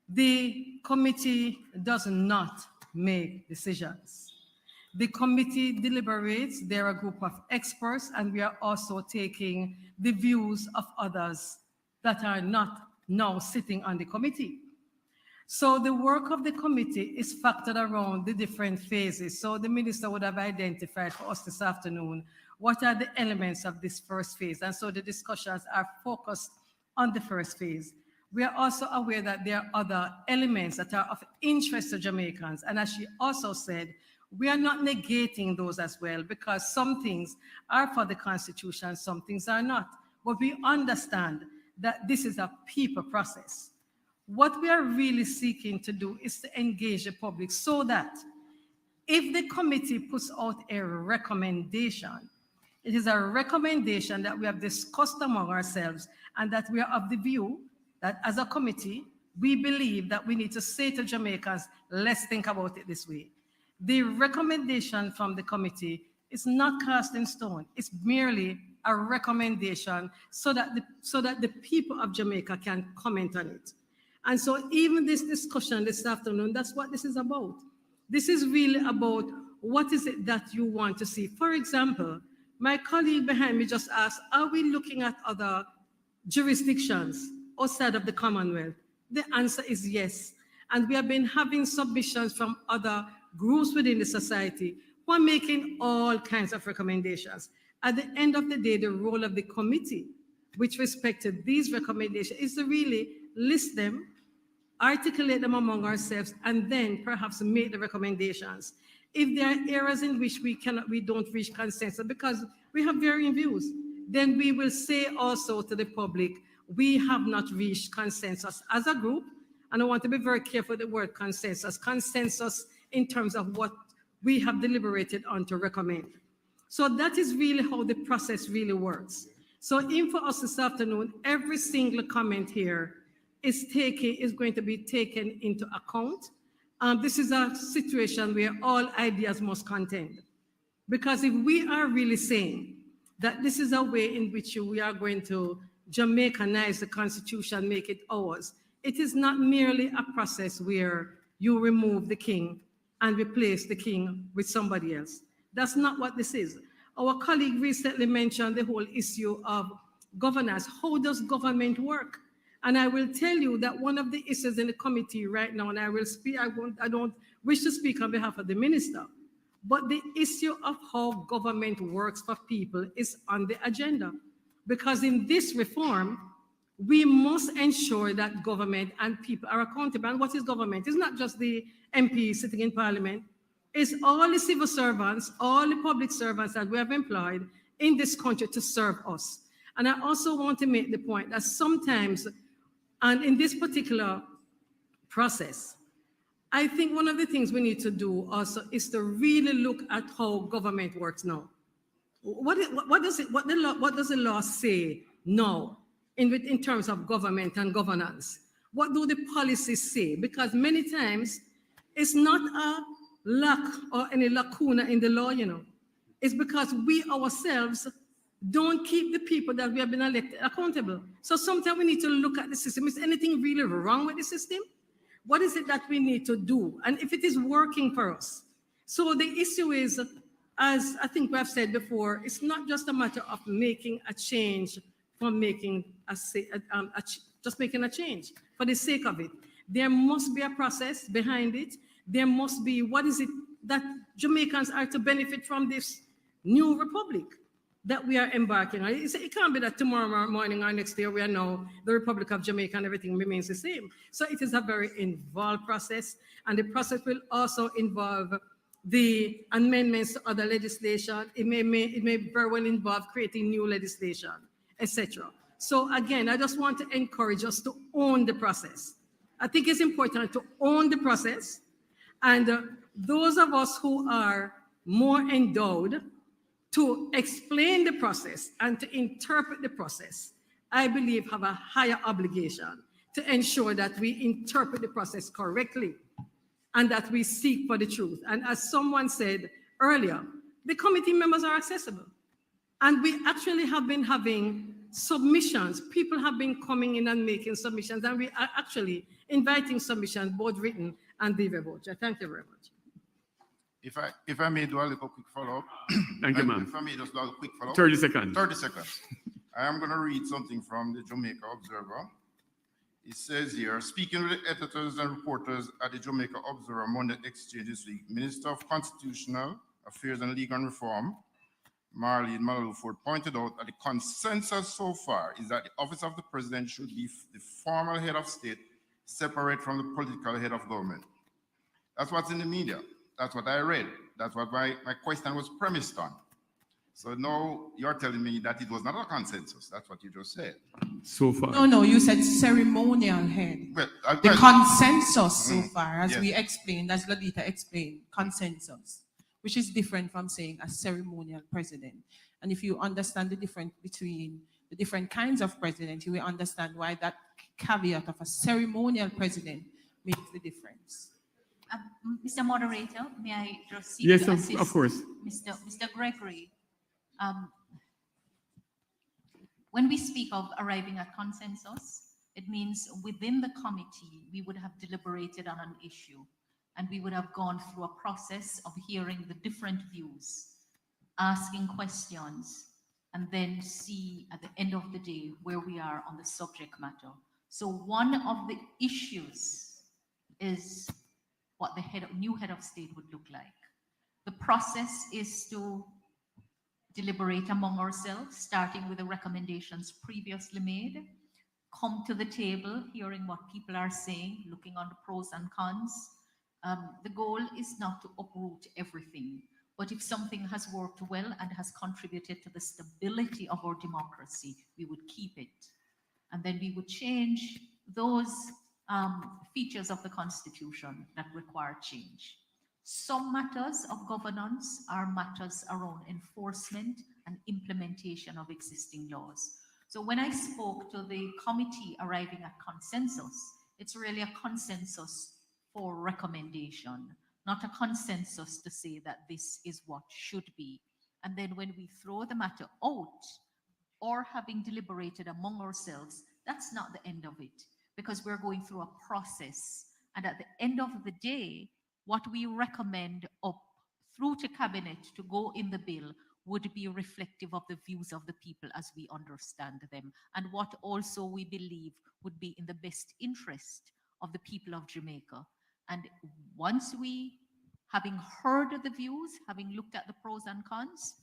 The committee does not make decisions. The committee deliberates. They're a group of experts, and we are also taking the views of others that are not now sitting on the committee. So the work of the committee is factored around the different phases. So the minister would have identified for us this afternoon what are the elements of this first phase. And so the discussions are focused on the first phase. We are also aware that there are other elements that are of interest to Jamaicans. And as she also said, we are not negating those as well, because some things are for the Constitution, some things are not. But we understand that this is a people process. What we are really seeking to do is to engage the public so that if the committee puts out a recommendation, it is a recommendation that we have discussed among ourselves and that we are of the view that as a committee, we believe that we need to say to Jamaicans, let's think about it this way. The recommendation from the committee is not cast in stone. It's merely a recommendation so that the people of Jamaica can comment on it. And so even this discussion this afternoon, that's what this is about. This is really about what is it that you want to see. For example, my colleague behind me just asked, are we looking at other jurisdictions outside of the Commonwealth? The answer is yes. And we have been having submissions from other groups within the society who are making all kinds of recommendations. At the end of the day, the role of the committee, with respect to these recommendations, is to really list them, articulate them among ourselves, and then perhaps make the recommendations. If there are areas in which we don't reach consensus because we have varying views, then we will say also to the public, we have not reached consensus as a group. And I want to be very careful with the word consensus. Consensus in terms of what we have deliberated on to recommend. So that is really how the process really works. So in for us this afternoon, every single comment here is going to be taken into account. This is a situation where all ideas must contend. Because if we are really saying that this is a way in which we are going to Jamaicanize the Constitution, make it ours, it is not merely a process where you remove the king and replace the king with somebody else. That's not what this is. Our colleague recently mentioned the whole issue of governance. How does government work? And I will tell you that one of the issues in the committee right now, and I will speak, I don't wish to speak on behalf of the minister, but the issue of how government works for people is on the agenda. Because in this reform, we must ensure that government and people are accountable. And what is government? It's not just the MPs sitting in parliament. It's all the civil servants, all the public servants that we have employed in this country to serve us. And I also want to make the point that sometimes, and in this particular process, I think one of the things we need to do also is to really look at how government works now. What does the law say now in terms of government and governance? What do the policies say? Because many times it's not a lack or any lacuna in the law, you know. It's because we ourselves don't keep the people that we have been elected accountable. So sometimes we need to look at the system. Is anything really wrong with the system? What is it that we need to do? And if it is working for us. So the issue is, as I think we have said before, it's not just a matter of making a change for making just making a change for the sake of it. There must be a process behind it. There must be, what is it that Jamaicans are to benefit from this new republic that we are embarking on? It can't be that tomorrow morning or next year we are now the Republic of Jamaica and everything remains the same. So it is a very involved process, and the process will also involve the amendments to other legislation. It may very well involve creating new legislation, etc. So again, I just want to encourage us to own the process. I think it's important to own the process, and those of us who are more endowed to explain the process and to interpret the process, I believe have a higher obligation to ensure that we interpret the process correctly and that we seek for the truth. And as someone said earlier, the committee members are accessible. And we actually have been having submissions. People have been coming in and making submissions, and we are actually inviting submissions, both written and the verbal. Thank you very much. If I may do a little quick follow-up. Thank you, ma'am. If I may just do a quick follow-up. 30 seconds. 30 seconds. I am going to read something from the Jamaica Observer. It says here, speaking with the editors and reporters at the Jamaica Observer Monday exchange this week, Minister of Constitutional Affairs and Legal and Reform, Marlene Malaluford, pointed out that the consensus so far is that the office of the president should be the formal head of state, separate from the political head of government. That's what's in the media. That's what I read. That's what my question was premised on. So now you're telling me that it was not a consensus. That's what you just said. So far. No, you said ceremonial head. Well, The consensus so far, as yes. we explained, as Ladita explained, consensus, which is different from saying a ceremonial president. And if you understand the difference between the different kinds of president, you will understand why that caveat of a ceremonial president makes the difference. Mr. Moderator, may I just seek Yes, to of assist course. Mr. Gregory? When we speak of arriving at consensus, it means within the committee, we would have deliberated on an issue, and we would have gone through a process of hearing the different views, asking questions, and then see at the end of the day where we are on the subject matter. So one of the issues is what the new head of state would look like. The process is to deliberate among ourselves, starting with the recommendations previously made, come to the table, hearing what people are saying, looking on the pros and cons. The goal is not to uproot everything, but if something has worked well and has contributed to the stability of our democracy, we would keep it. And then we would change those features of the Constitution that require change. Some matters of governance are matters around enforcement and implementation of existing laws. So when I spoke to the committee arriving at consensus, it's really a consensus for recommendation, not a consensus to say that this is what should be. And then when we throw the matter out, or having deliberated among ourselves, that's not the end of it, because we're going through a process. And at the end of the day, what we recommend up through to cabinet to go in the bill would be reflective of the views of the people as we understand them, and what also we believe would be in the best interest of the people of Jamaica. And once we, having heard the views, having looked at the pros and cons,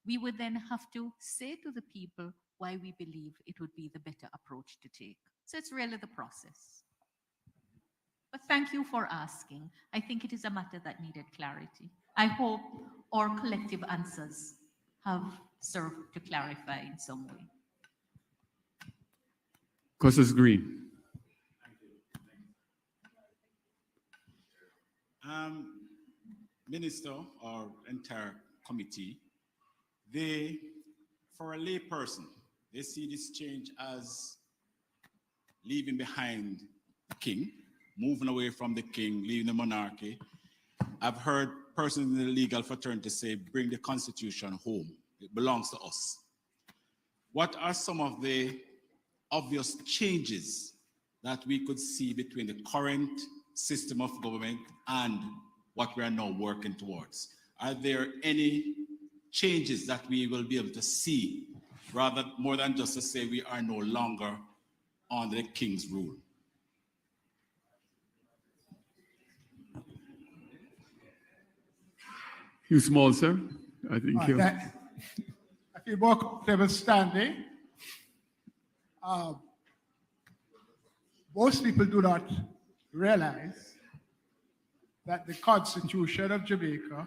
we would then have to say to the people why we believe it would be the better approach to take. So it's really the process. But thank you for asking. I think it is a matter that needed clarity. I hope our collective answers have served to clarify in some way. Costas Green. Minister or entire committee, they, for a lay person, they see this change as leaving behind the king, moving away from the king, leaving the monarchy. I've heard persons in the legal fraternity say, bring the Constitution home. It belongs to us. what are some of the obvious changes that we could see between the current system of government and what we are now working towards? Are there any changes that we will be able to see, rather more than just to say we are no longer under the king's rule? You small, sir. I think you. I feel more comfortable standing. Most people do not realize that the Constitution of Jamaica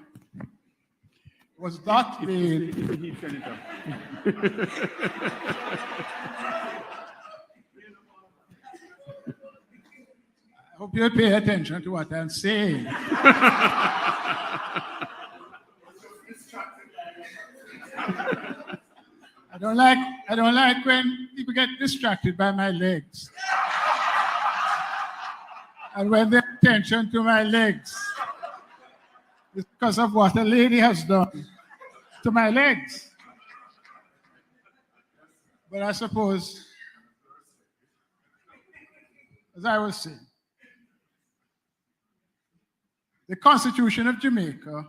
was not made. I hope you pay attention to what I'm saying. I don't like when people get distracted by my legs. And when they pay attention to my legs, it's because of what a lady has done to my legs. But I suppose, as I was saying, the Constitution of Jamaica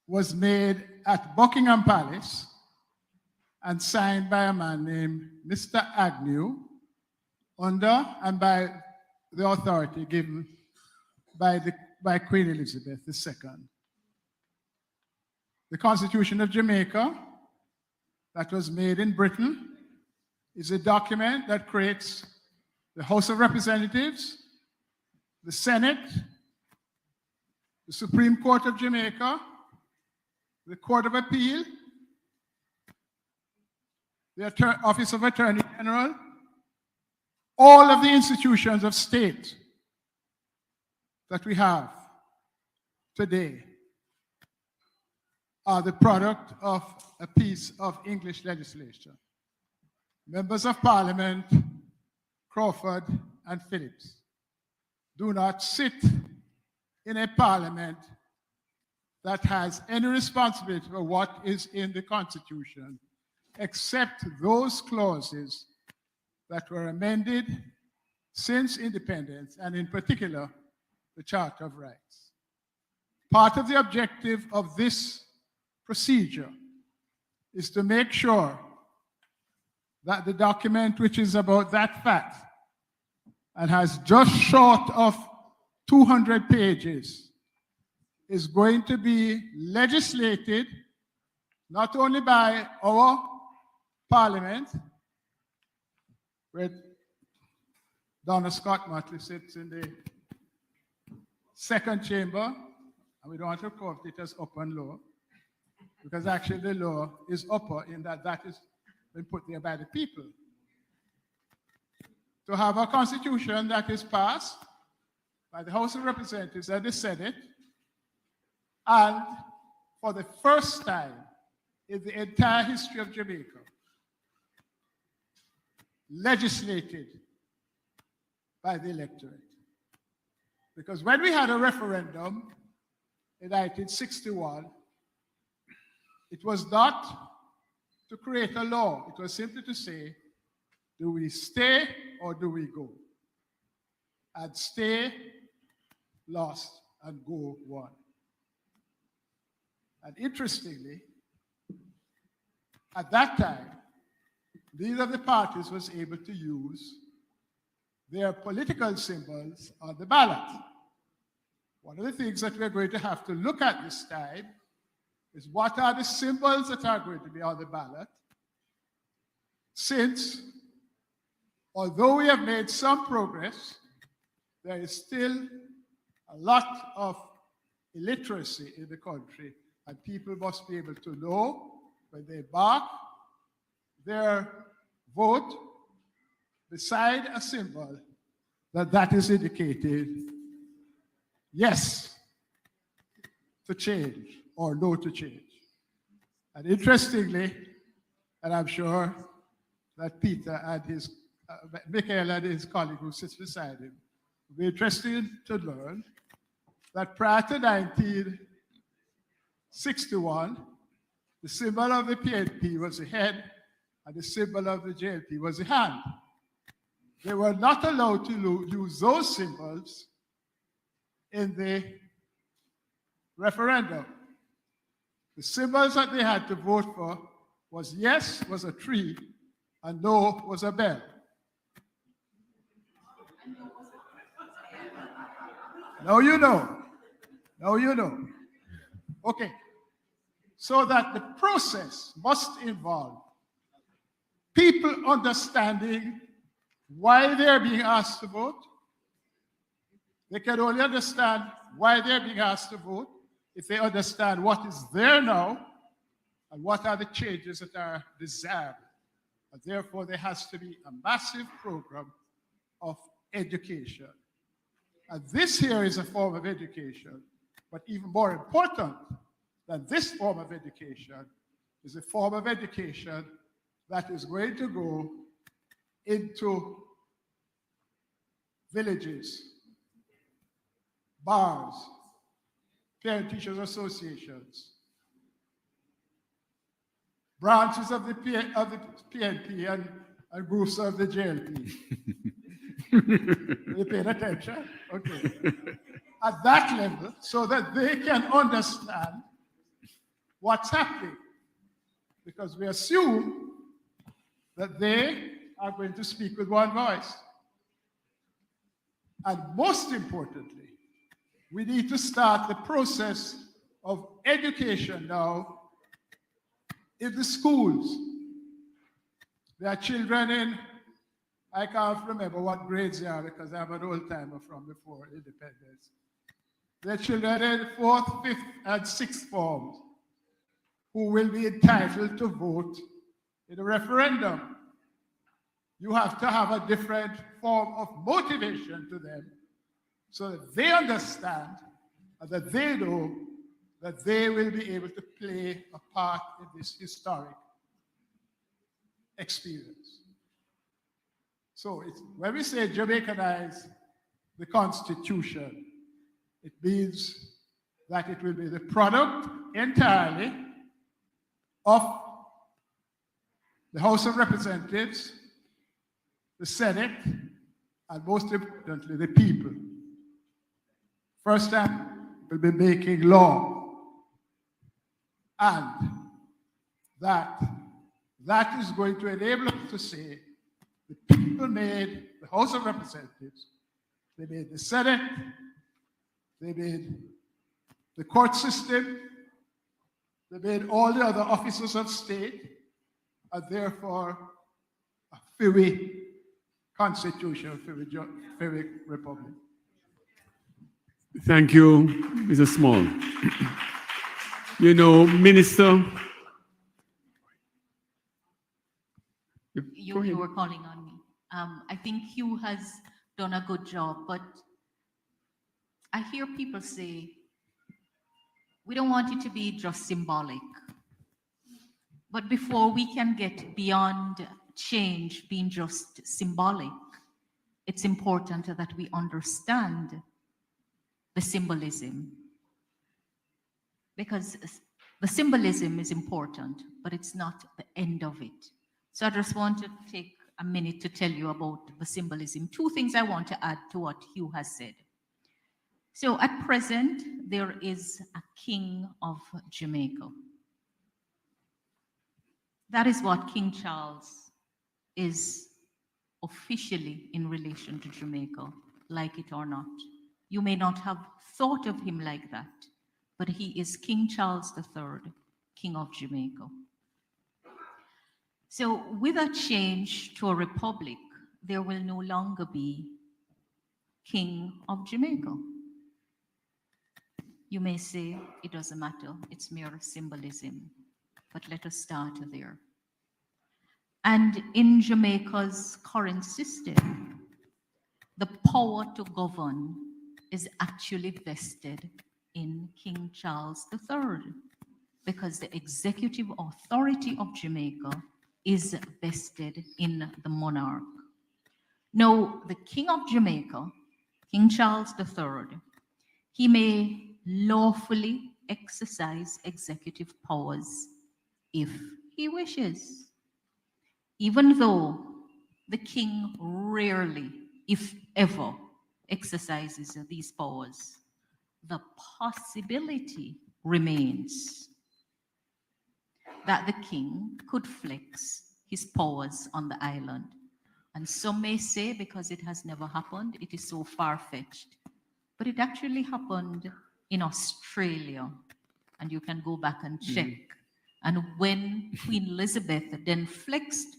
was made at Buckingham Palace and signed by a man named Mr. Agnew under and by the authority given by Queen Elizabeth II. The Constitution of Jamaica that was made in Britain is a document that creates the House of Representatives, the Senate, the Supreme Court of Jamaica, the Court of Appeal, the Office of Attorney General, all of the institutions of state that we have today are the product of a piece of English legislation. Members of Parliament, Crawford and Phillips, do not sit in a parliament that has any responsibility for what is in the Constitution, except those clauses that were amended since independence, and in particular, the Charter of Rights. Part of the objective of this procedure is to make sure that the document, which is about that fact and has just short of 200 pages, is going to be legislated not only by our Parliament, where Donna Scott Motley sits in the second chamber, and we don't want to quote it as upper and lower, because actually the law is upper in that that is been put there by the people. To have a constitution that is passed by the House of Representatives and the Senate, and for the first time in the entire history of Jamaica, legislated by the electorate. Because when we had a referendum in 1961, it was not to create a law. It was simply to say, do we stay or do we go? And stay lost and go won. And interestingly, at that time, neither of the parties was able to use their political symbols on the ballot. One of the things that we're going to have to look at this time is what are the symbols that are going to be on the ballot, since although we have made some progress, there is still a lot of illiteracy in the country, and people must be able to know when they mark their vote beside a symbol that that is indicated yes to change or no to change. And interestingly, and I'm sure that Peter and his, Michael and his colleague who sits beside him will be interested to learn that prior to 1961, The symbol of the PNP was the head, and the symbol of the JLP was the hand. They were not allowed to use those symbols in the referendum. The symbols that they had to vote for was yes was a tree and no was a bell. Now you know. Now you know. Okay. So that the process must involve people understanding why they're being asked to vote. They can only understand why they're being asked to vote if they understand what is there now and what are the changes that are desired. And therefore, there has to be a massive program of education. And this here is a form of education, but even more important than this form of education is a form of education that is going to go into villages, bars, parent-teachers associations, branches of the PNP and groups of the JLP. You paying attention? Okay. At that level, so that they can understand what's happening. Because we assume that they are going to speak with one voice. And most importantly, we need to start the process of education now in the schools. There are children in, I can't remember what grades they are because I'm an old timer from before independence. There are children in 4th, 5th, and 6th forms who will be entitled to vote in a referendum. You have to have a different form of motivation to them so that they understand and that they know that they will be able to play a part in this historic experience. So when we say Jamaicanize the Constitution, it means that it will be the product entirely of the House of Representatives, the Senate, and most importantly, the people. First time, we'll be making law. And that is going to enable us to say the people made the House of Representatives, they made the Senate, they made the court system, they made all the other officers of state, and therefore a free constitution, free republic. Thank you, Mr. Small. You know, Minister. You were calling on me. I think Hugh has done a good job, but I hear people say, we don't want it to be just symbolic. But before we can get beyond change being just symbolic, it's important that we understand the symbolism. Because the symbolism is important, but it's not the end of it. So I just want to take a minute to tell you about the symbolism. Two things I want to add to what Hugh has said. So at present, there is a king of Jamaica. That is what King Charles is officially in relation to Jamaica, like it or not. You may not have thought of him like that, but he is King Charles III, King of Jamaica. So with a change to a republic, there will no longer be King of Jamaica. You may say it doesn't matter, it's mere symbolism, but let us start there. And in Jamaica's current system, the power to govern is actually vested in King Charles III, because the executive authority of Jamaica is vested in the monarch. Now, the King of Jamaica, King Charles III, he may lawfully exercise executive powers if he wishes. Even though the king rarely, if ever, exercises these powers, the possibility remains that the king could flex his powers on the island. And some may say, because it has never happened, it is so far-fetched. But it actually happened in Australia, and you can go back and check. And when Queen Elizabeth then flexed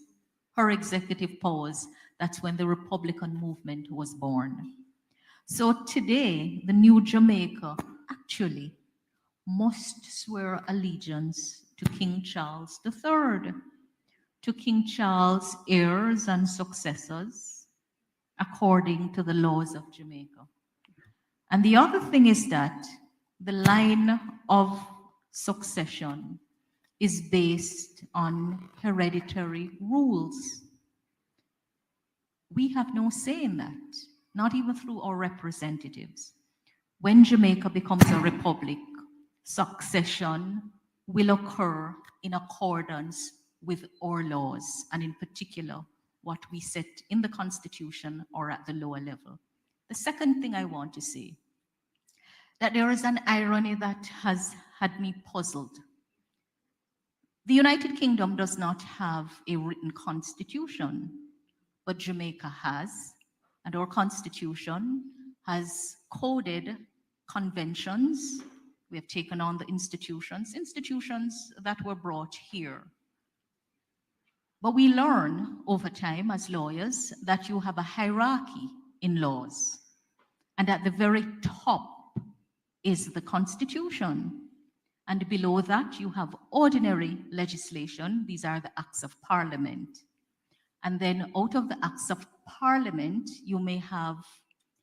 her executive powers, that's when the Republican movement was born. So today, the new Jamaica actually must swear allegiance to King Charles III, to King Charles' heirs and successors, according to the laws of Jamaica. And the other thing is that the line of succession is based on hereditary rules. We have no say in that, not even through our representatives. When Jamaica becomes a republic, succession will occur in accordance with our laws, and in particular, what we set in the Constitution or at the lower level. The second thing I want to say, that there is an irony that has had me puzzled. The United Kingdom does not have a written constitution, but Jamaica has, and our constitution has coded conventions. We have taken on the institutions that were brought here. But we learn over time as lawyers that you have a hierarchy in laws. And at the very top is the Constitution. And below that, you have ordinary legislation. These are the Acts of Parliament. And then out of the Acts of Parliament, you may have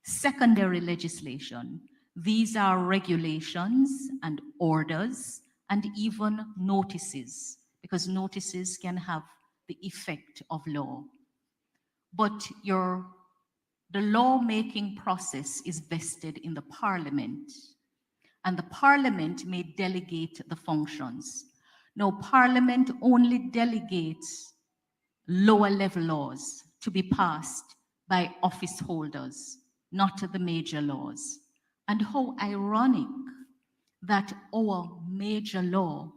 secondary legislation. These are regulations and orders and even notices, because notices can have the effect of law. But the lawmaking process is vested in the Parliament, and the Parliament may delegate the functions. Now, Parliament only delegates lower level laws to be passed by office holders, not the major laws. And how ironic that our major law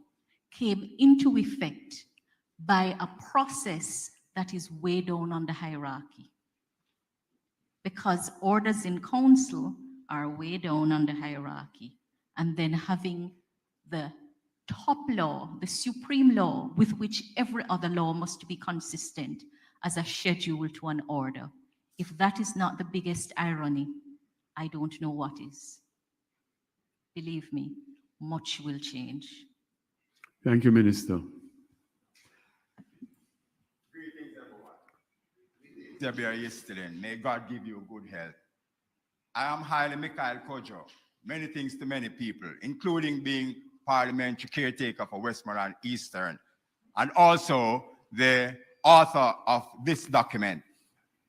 came into effect by a process that is way down on the hierarchy. Because orders in council are way down on the hierarchy. And then having the top law, the supreme law, with which every other law must be consistent as a schedule to an order. If that is not the biggest irony, I don't know what is. Believe me, much will change. Thank you, Minister. Greetings, everyone. Yesterday, may God give you good health. I am highly Mikhail Kojo, many things to many people, including being parliamentary caretaker for Westmoreland Eastern, and also the author of this document.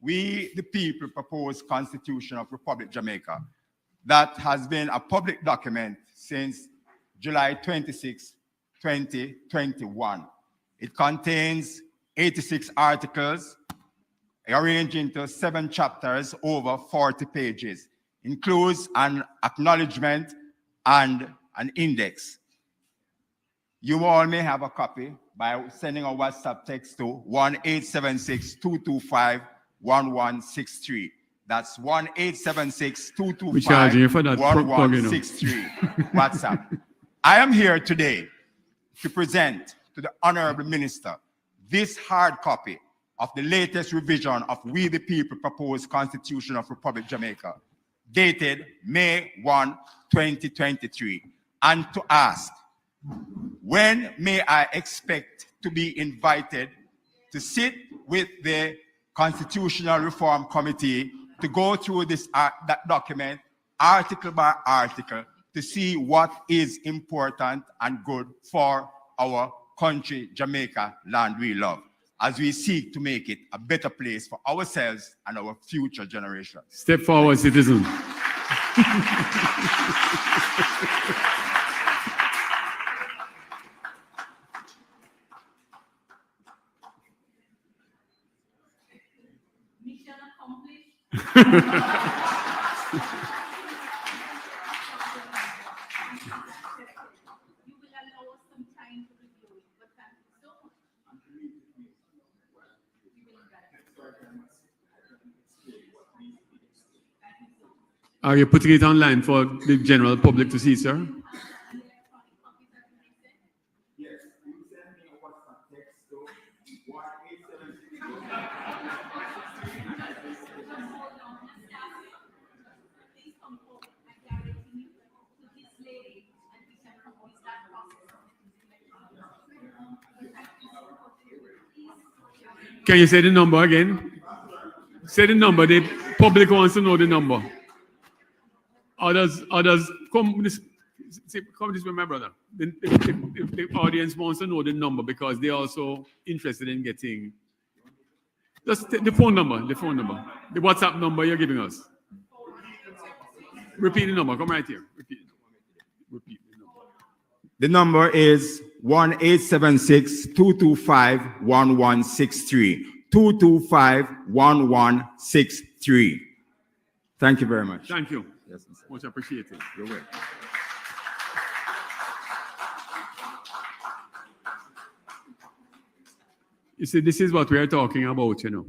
We, the people, propose Constitution of Republic Jamaica. That has been a public document since July 26, 2021. It contains 86 articles, arranged into 7 chapters over 40 pages, includes an acknowledgement and an index. You all may have a copy by sending a WhatsApp text to 1-876-225-1163. That's 1-876-225-1163. WhatsApp. I am here today to present to the Honorable Minister this hard copy of the latest revision of We the People proposed Constitution of Republic Jamaica, dated May 1, 2023, and to ask, when may I expect to be invited to sit with the Constitutional Reform Committee to go through that document, article by article, to see what is important and good for our country, Jamaica, land we love, as we seek to make it a better place for ourselves and our future generations. Step forward, citizen. Are you putting it online for the general public to see, sir? Can you say the number again? Say the number. The public wants to know the number. Others, come this with my brother. The audience wants to know the number because they're also interested in getting just the phone number, the WhatsApp number you're giving us. Repeat the number. Come right here. Repeat the number. The number is 1-876-225-1163. 225-1163. Thank you very much. Thank you. Yes, much appreciated. You're welcome. You see, this is what we are talking about, you know.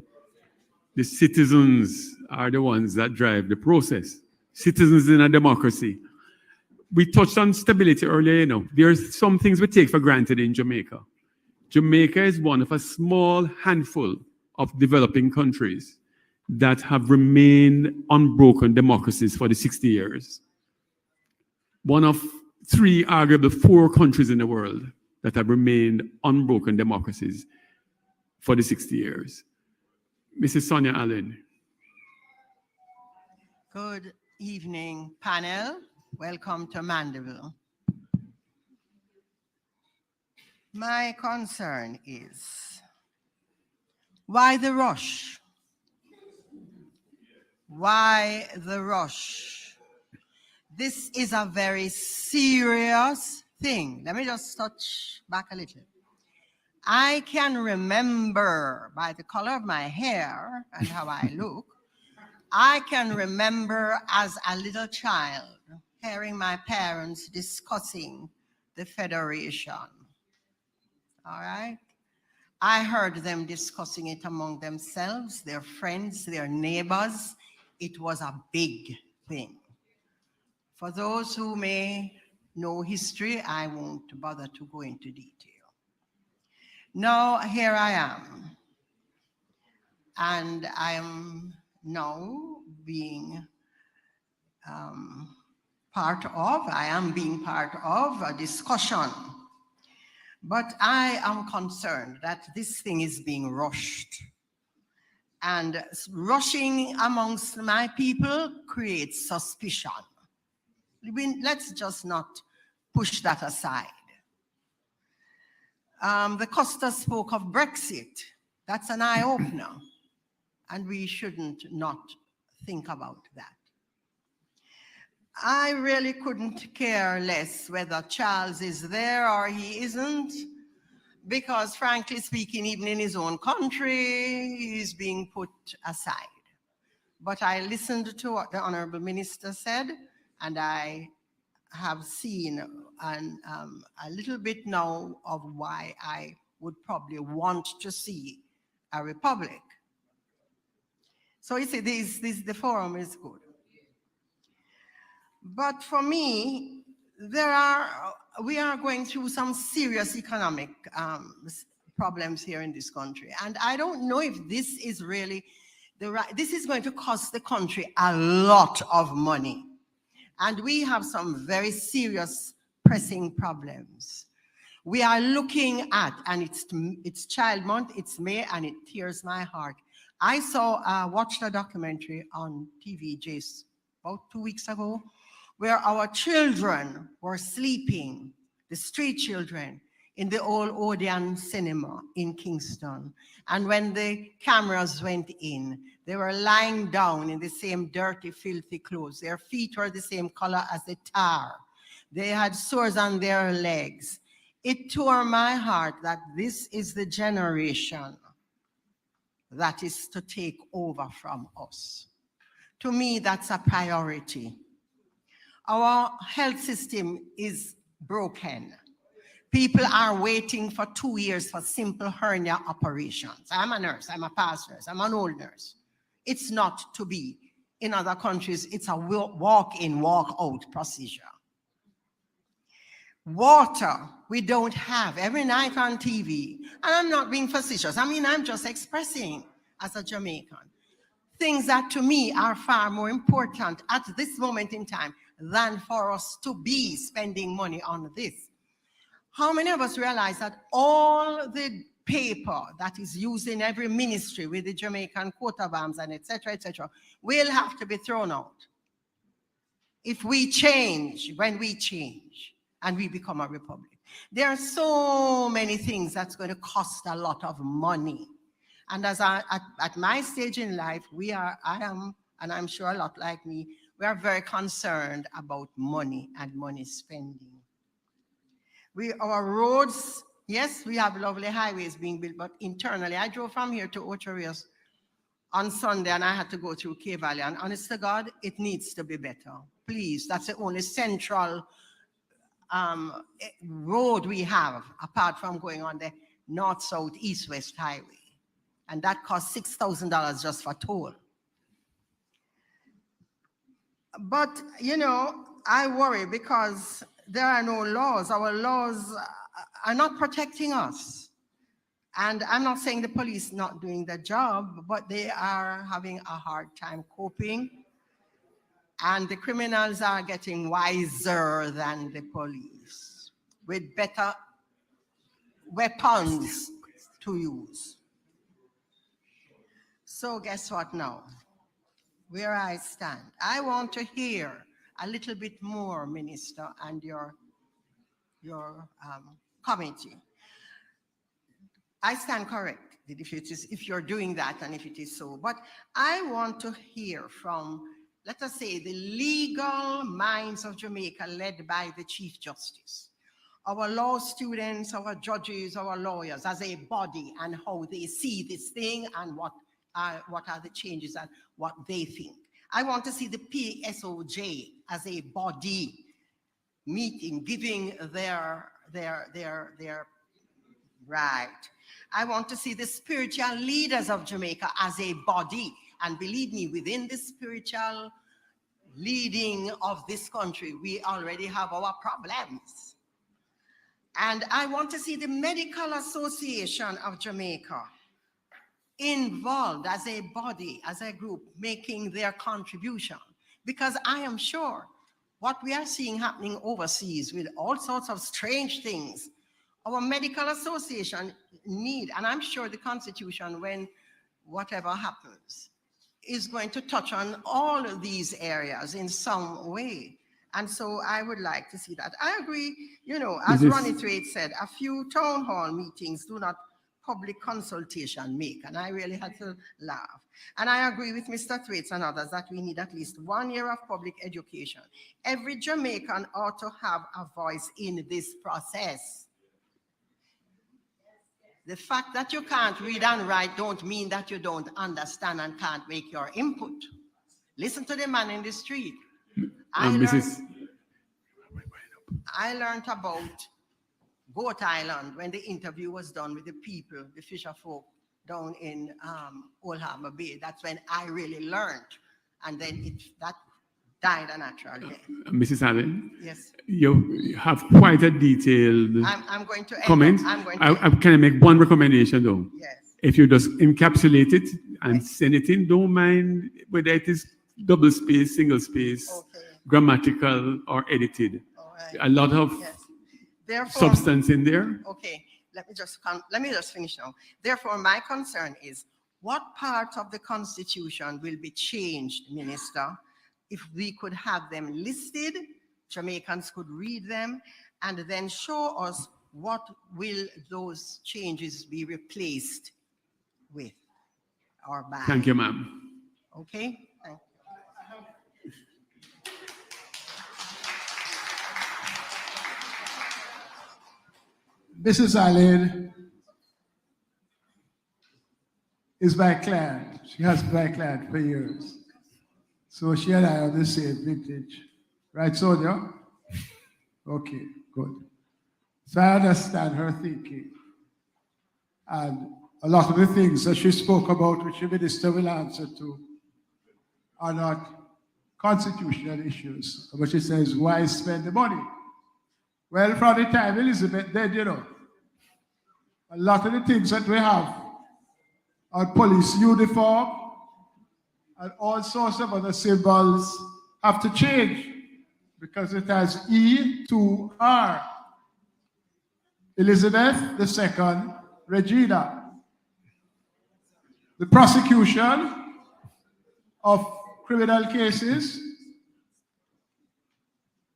The citizens are the ones that drive the process. Citizens in a democracy. We touched on stability earlier, you know. There are some things we take for granted in Jamaica. Jamaica is one of a small handful of developing countries that have remained unbroken democracies for the 60 years. One of 3, arguably 4 countries in the world that have remained unbroken democracies for the 60 years. Mrs. Sonia Allen. Good evening, panel. Welcome to Mandeville. My concern is, why the rush? Why the rush? This is a very serious thing. Let me just touch back a little. I can remember by the color of my hair and how I look, I can remember as a little child hearing my parents discussing the Federation. All right? I heard them discussing it among themselves, their friends, their neighbors. It was a big thing. For those who may know history, I won't bother to go into detail. Now, here I am. And I am now being part of a discussion. But I am concerned that this thing is being rushed. And rushing amongst my people creates suspicion. Let's just not push that aside. The Costa spoke of Brexit. That's an eye-opener. And we shouldn't not think about that. I really couldn't care less whether Charles is there or he isn't, because frankly speaking, even in his own country, he's being put aside. But I listened to what the Honorable Minister said, and I have seen a little bit now of why I would probably want to see a republic. So you see, the forum is good. But for me, we are going through some serious economic problems here in this country. And I don't know if this is really this is going to cost the country a lot of money. And we have some very serious pressing problems. We are looking at, and it's Child Month, it's May, and it tears my heart. I watched a documentary on TV just about 2 weeks ago, where our children were sleeping, the street children, in the old Odeon cinema in Kingston. And when the cameras went in, they were lying down in the same dirty, filthy clothes. Their feet were the same color as the tar. They had sores on their legs. It tore my heart that this is the generation that is to take over from us. To me, that's a priority. Our health system is broken. People are waiting for 2 years for simple hernia operations. I'm a nurse, I'm a past nurse, I'm an old nurse. It's not to be. In other countries, it's a walk-in, walk-out procedure. Water, we don't have. Every night on TV, and I'm not being facetious, I mean, I'm just expressing as a Jamaican. Things that to me are far more important at this moment in time than for us to be spending money on this. How many of us realize that all the paper that is used in every ministry with the Jamaican coat of arms and et cetera, will have to be thrown out if we change, when we change and we become a republic? There are so many things that's going to cost a lot of money. And as at my stage in life, I am, and I'm sure a lot like me, we are very concerned about money and money spending. Our roads, yes, we have lovely highways being built, but internally, I drove from here to Ocho Rios on Sunday and I had to go through K Valley, and honest to God, it needs to be better. Please, that's the only central road we have, apart from going on the north, south, east, west highway. And that costs $6,000 just for toll. But, you know, I worry because there are no laws. Our laws are not protecting us. And I'm not saying the police not doing their job, but they are having a hard time coping. And the criminals are getting wiser than the police with better weapons to use. So guess what now? Where I stand, I want to hear a little bit more, Minister, and your committee. I stand corrected if you're doing that and if it is so. But I want to hear from, let us say, the legal minds of Jamaica led by the Chief Justice, our law students, our judges, our lawyers as a body, and how they see this thing and what are the changes and what they think. I want to see the PSOJ as a body meeting, giving their right. I want to see the spiritual leaders of Jamaica as a body. And believe me, within the spiritual leading of this country, we already have our problems. And I want to see the Medical Association of Jamaica involved as a body, as a group, making their contribution. Because I am sure what we are seeing happening overseas with all sorts of strange things, our medical association need, and I'm sure the Constitution, when whatever happens, is going to touch on all of these areas in some way. And so I would like to see that. I agree, you know, as Ronnie Thwaite said, a few town hall meetings do not public consultation make, and I really had to laugh. And I agree with Mr. Thwaites and others that we need at least 1 year of public education. Every Jamaican ought to have a voice in this process. The fact that you can't read and write don't mean that you don't understand and can't make your input. Listen to the man in the street. I learned about Goat Island when the interview was done with the people, the fisher folk down in Old Harbour Bay. That's when I really learned. And then that died a natural death. Mrs. Allen? Yes. You have quite a detailed I'm going to comment. Can I make one recommendation though? Yes. If you just encapsulate it and send it in, don't mind whether it is double space, single space, grammatical or edited. Right. A lot of substance in there. Okay, let me just finish now. Therefore, my concern is what part of the Constitution will be changed, Minister? If we could have them listed, Jamaicans could read them, and then show us what will those changes be replaced with or by. Thank you, ma'am. Okay, thank you. Mrs. Allen, is my client. She has been my client for years. So she and I are the same vintage. Right, Sonia? Okay, good. So I understand her thinking. And a lot of the things that she spoke about, which the minister will answer to, are not constitutional issues. But she says, why spend the money? Well, from the time Elizabeth died, you know, a lot of the things that we have on police uniform and all sorts of other symbols have to change because it has E to R. Elizabeth II, Regina. The prosecution of criminal cases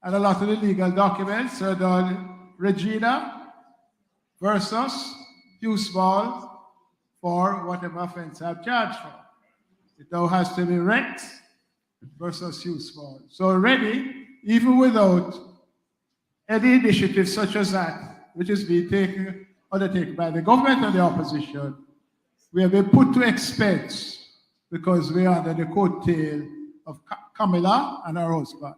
and a lot of the legal documents are done Regina versus Hugh Small for whatever offense I'm charged for. It now has to be Rex versus Hugh Small. So already, even without any initiative such as that, which is being undertaken by the government and the opposition, we have been put to expense because we are under the coattail of Camilla and her husband.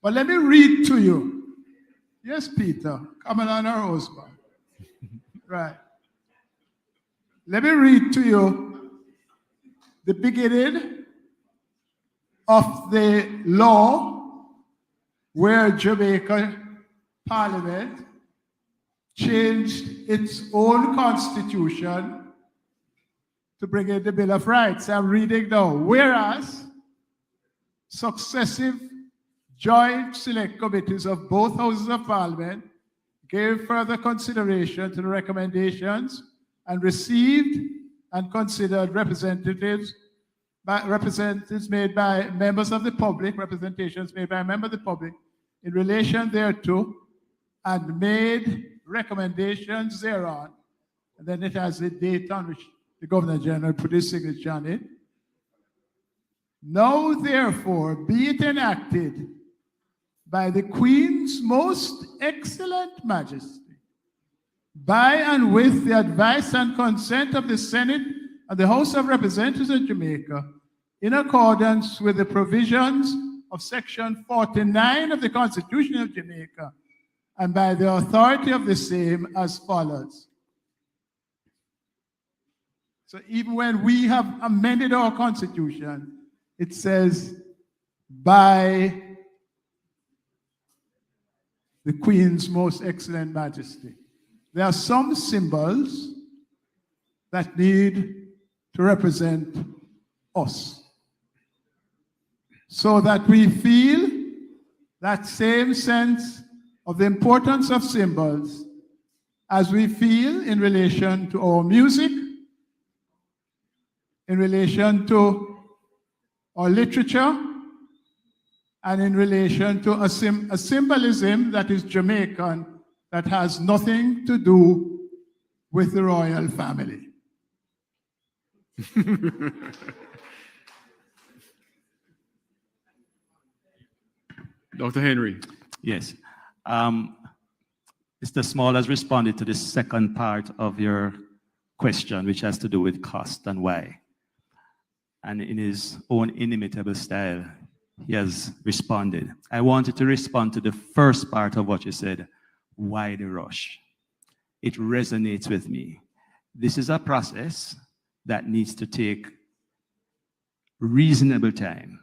But let me read to you. Yes, Peter, Camilla and her husband. Right. Let me read to you the beginning of the law where Jamaica Parliament changed its own constitution to bring in the Bill of Rights. I'm reading now. Whereas successive joint select committees of both houses of Parliament gave further consideration to the recommendations and received and considered representations made by members of the public, representations made by members of the public in relation thereto, and made recommendations thereon. And then it has a date on which the Governor General put his signature on it. Now, therefore, be it enacted by the Queen's most excellent Majesty, by and with the advice and consent of the Senate and the House of Representatives of Jamaica, in accordance with the provisions of Section 49 of the Constitution of Jamaica, and by the authority of the same as follows. So even when we have amended our Constitution, it says, by the Queen's most excellent Majesty. There are some symbols that need to represent us, so that we feel that same sense of the importance of symbols as we feel in relation to our music, in relation to our literature, and in relation to a symbolism that is Jamaican, that has nothing to do with the royal family. Dr. Henry. Yes. Mr. Small has responded to the second part of your question, which has to do with cost and why. And in his own inimitable style, he has responded. I wanted to respond to the first part of what you said. Why the rush? It resonates with me. This is a process that needs to take reasonable time.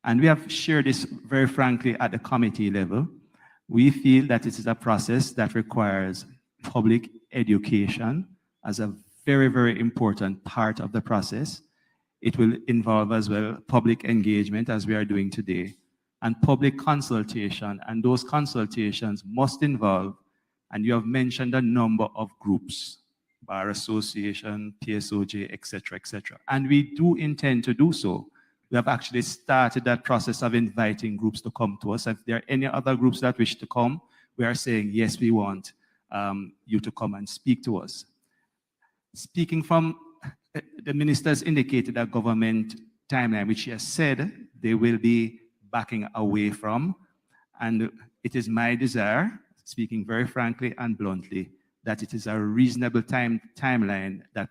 And we have shared this very frankly at the committee level. We feel that it is a process that requires public education as a very, very important part of the process. It will involve as well public engagement, as we are doing today, and public consultation. And those consultations must involve, and you have mentioned a number of groups, Bar Association, PSOJ, etc., etc. And we do intend to do so. We have actually started that process of inviting groups to come to us. If there are any other groups that wish to come, we are saying, yes, we want you to come and speak to us. Speaking from, the ministers indicated a government timeline, which he has said they will be backing away from. And it is my desire, speaking very frankly and bluntly, that it is a reasonable timeline that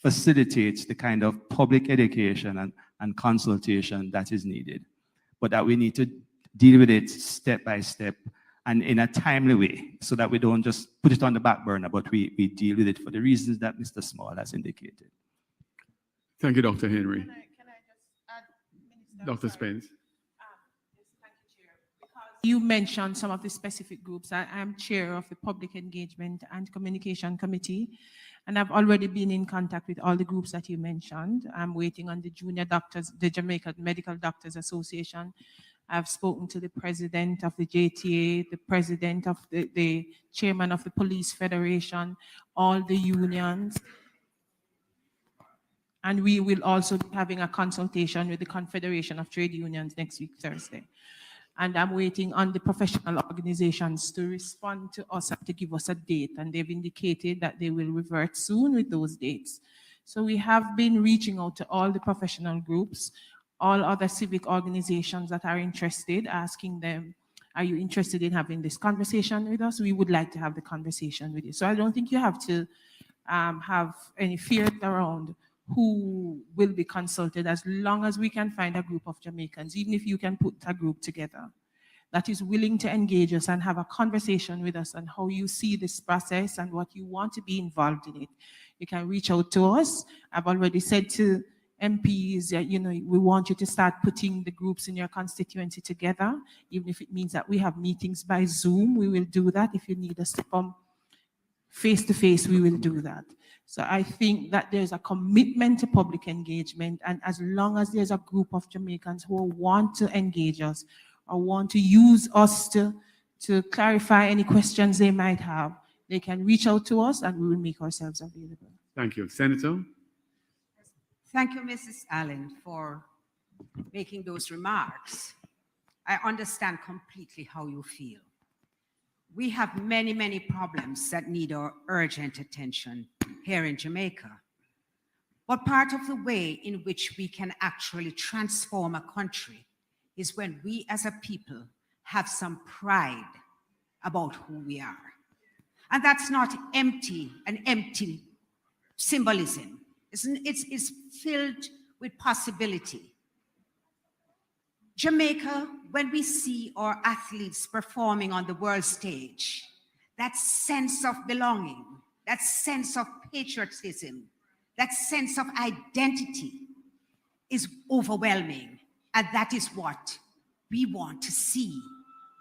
facilitates the kind of public education and consultation that is needed, but that we need to deal with it step by step and in a timely way so that we don't just put it on the back burner, but we deal with it for the reasons that Mr. Small has indicated. Thank you, Dr. Henry. Can I just add, Minister? Dr. Sorry. Spence. Yes, thank you, Chair. Because you mentioned some of the specific groups. I am chair of the Public Engagement and Communication Committee, and I've already been in contact with all the groups that you mentioned. I'm waiting on the junior doctors, the Jamaica Medical Doctors Association. I've spoken to the president of the JTA, the president of the chairman of the Police Federation, all the unions. And we will also be having a consultation with the Confederation of Trade Unions next week, Thursday. And I'm waiting on the professional organizations to respond to us and to give us a date. And they've indicated that they will revert soon with those dates. So we have been reaching out to all the professional groups, all other civic organizations that are interested, asking them, are you interested in having this conversation with us? We would like to have the conversation with you. So I don't think you have to have any fear around who will be consulted, as long as we can find a group of Jamaicans, even if you can put a group together that is willing to engage us and have a conversation with us on how you see this process and what you want to be involved in it. You can reach out to us. I've already said to MPs that, you know, we want you to start putting the groups in your constituency together, even if it means that we have meetings by Zoom, we will do that. If you need us to come face-to-face, we will do that. So I think that there's a commitment to public engagement, and as long as there's a group of Jamaicans who want to engage us or want to use us to clarify any questions they might have, they can reach out to us and we will make ourselves available. Thank you. Senator? Thank you, Mrs. Allen, for making those remarks. I understand completely how you feel. We have many, many problems that need our urgent attention here in Jamaica. But part of the way in which we can actually transform a country is when we as a people have some pride about who we are. And that's not empty symbolism. It's filled with possibility. Jamaica, when we see our athletes performing on the world stage, that sense of belonging, that sense of patriotism, that sense of identity is overwhelming. And that is what we want to see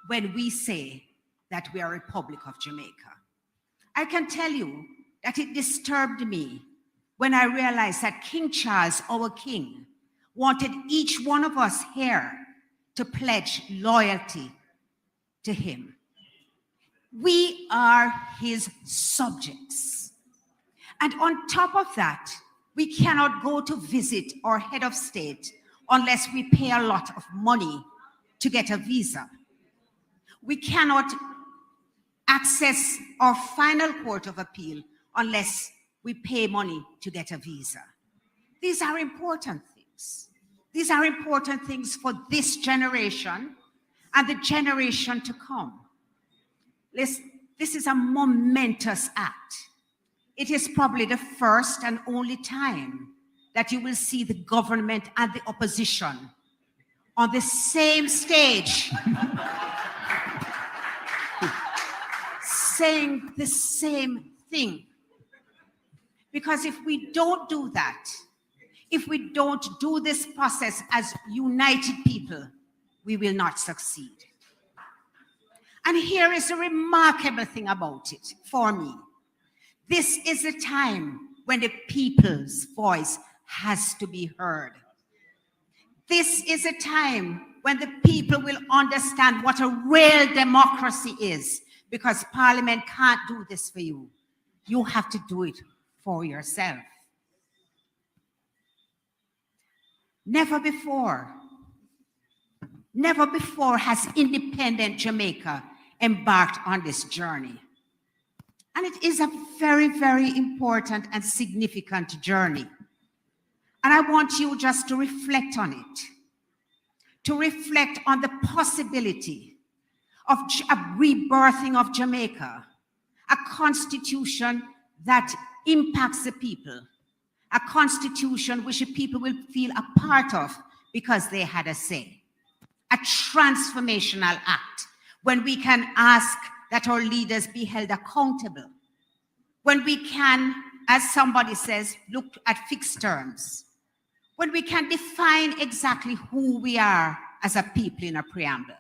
when we say that we are a Republic of Jamaica. I can tell you that it disturbed me when I realized that King Charles, our king, wanted each one of us here to pledge loyalty to him. We are his subjects. And on top of that, we cannot go to visit our head of state unless we pay a lot of money to get a visa. We cannot access our final court of appeal unless we pay money to get a visa. These are important things. These are important things for this generation and the generation to come. This is a momentous act. It is probably the first and only time that you will see the government and the opposition on the same stage saying the same thing. Because if we don't do that, if we don't do this process as united people, we will not succeed. And here is a remarkable thing about it for me. This is a time when the people's voice has to be heard. This is a time when the people will understand what a real democracy is, because Parliament can't do this for you. You have to do it for yourself. Never before has independent Jamaica embarked on this journey. And it is a very, very important and significant journey. And I want you just to reflect on it, to reflect on the possibility of a rebirthing of Jamaica, a constitution that impacts the people, a constitution which the people will feel a part of because they had a say. A transformational act when we can ask that our leaders be held accountable. When we can, as somebody says, look at fixed terms. When we can define exactly who we are as a people in a preamble.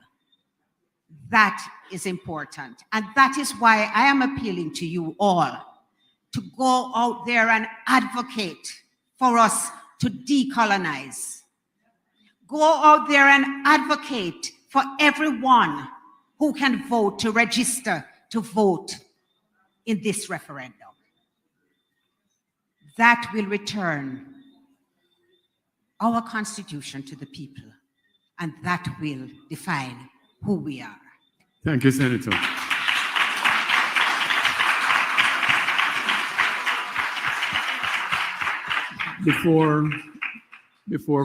That is important. And that is why I am appealing to you all to go out there and advocate for us to decolonize. Go out there and advocate for everyone who can vote to register to vote in this referendum. That will return our constitution to the people, and that will define who we are. Thank you, Senator. Before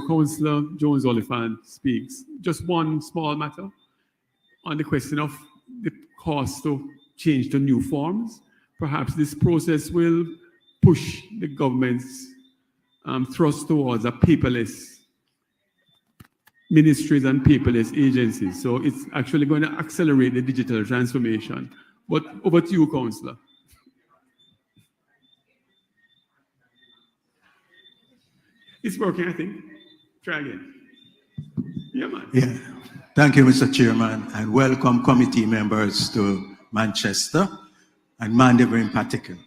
Councillor Jones-Oliphant speaks, just one small matter on the question of the cost to change to new forms. Perhaps this process will push the government's thrust towards a paperless ministries and paperless agencies. So it's actually going to accelerate the digital transformation. But over to you, Councillor. It's working, I think. Try again. Yeah, man. Yeah. Thank you, Mr. Chairman, and welcome committee members to Manchester and Mandeville in particular.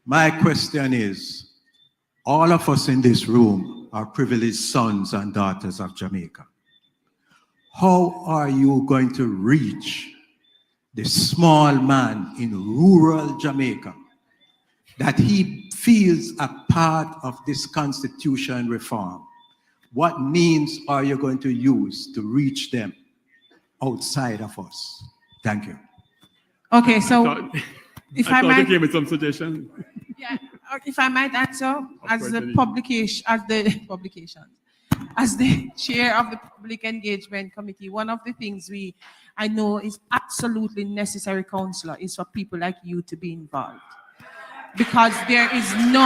My question is, all of us in this room are privileged sons and daughters of Jamaica. How are you going to reach the small man in rural Jamaica that he feels a part of this constitution reform? What means are you going to use to reach them outside of us? Thank you. Okay, so if I might, you came with some suggestion. yeah, if I might answer, as the chair of the Public Engagement Committee, one of the things I know is absolutely necessary, Councillor, is for people like you to be involved. Because there is no,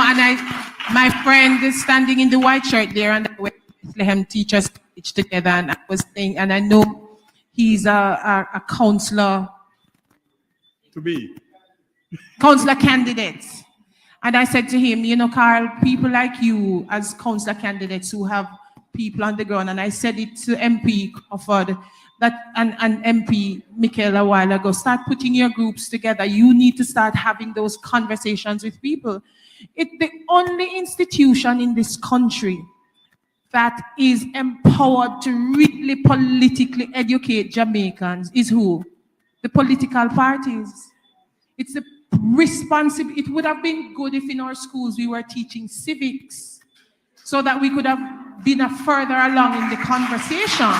my friend is standing in the white shirt there, and the Bethlehem teachers speech together, and I was saying, and I know he's a councillor. To be. Councillor candidates. And I said to him, you know, Carl, people like you as councillor candidates who have people on the ground, and I said it to MP Crawford, that and MP Michael a while ago, start putting your groups together. You need to start having those conversations with people. It's the only institution in this country that is empowered to really politically educate Jamaicans is who? The political parties. It's the responsibility. It would have been good if in our schools we were teaching civics so that we could have been further along in the conversation.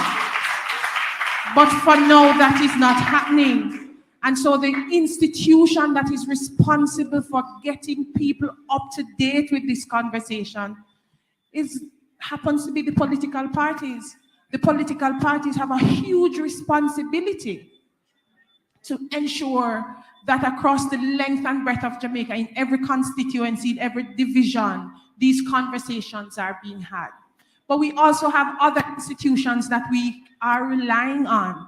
But for now, that is not happening. And so the institution that is responsible for getting people up to date with this conversation happens to be the political parties. The political parties have a huge responsibility to ensure that across the length and breadth of Jamaica, in every constituency, in every division, these conversations are being had. But we also have other institutions that we are relying on.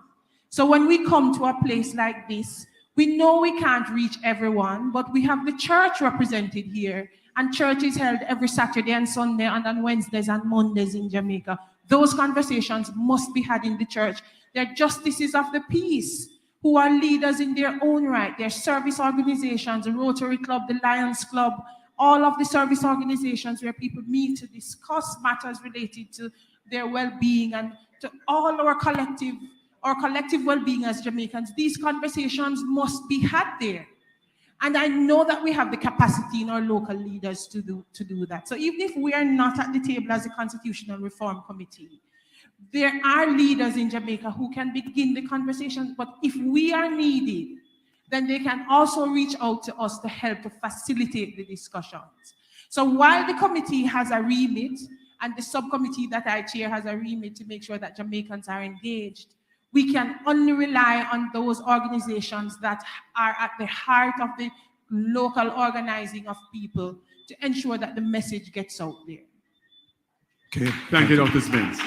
So when we come to a place like this, we know we can't reach everyone, but we have the church represented here, and church is held every Saturday and Sunday and on Wednesdays and Mondays in Jamaica. Those conversations must be had in the church. They're justices of the peace who are leaders in their own right. They're service organizations, the Rotary Club, the Lions Club, all of the service organizations where people meet to discuss matters related to their well-being and to all our collective well-being as Jamaicans. These conversations must be had there. And I know that we have the capacity in our local leaders to do that. So even if we are not at the table as a Constitutional Reform Committee, there are leaders in Jamaica who can begin the conversations, but if we are needed, then they can also reach out to us to help to facilitate the discussions. So while the committee has a remit, and the subcommittee that I chair has a remit to make sure that Jamaicans are engaged, we can only rely on those organizations that are at the heart of the local organizing of people to ensure that the message gets out there. Okay. Thank you, Dr. Spence.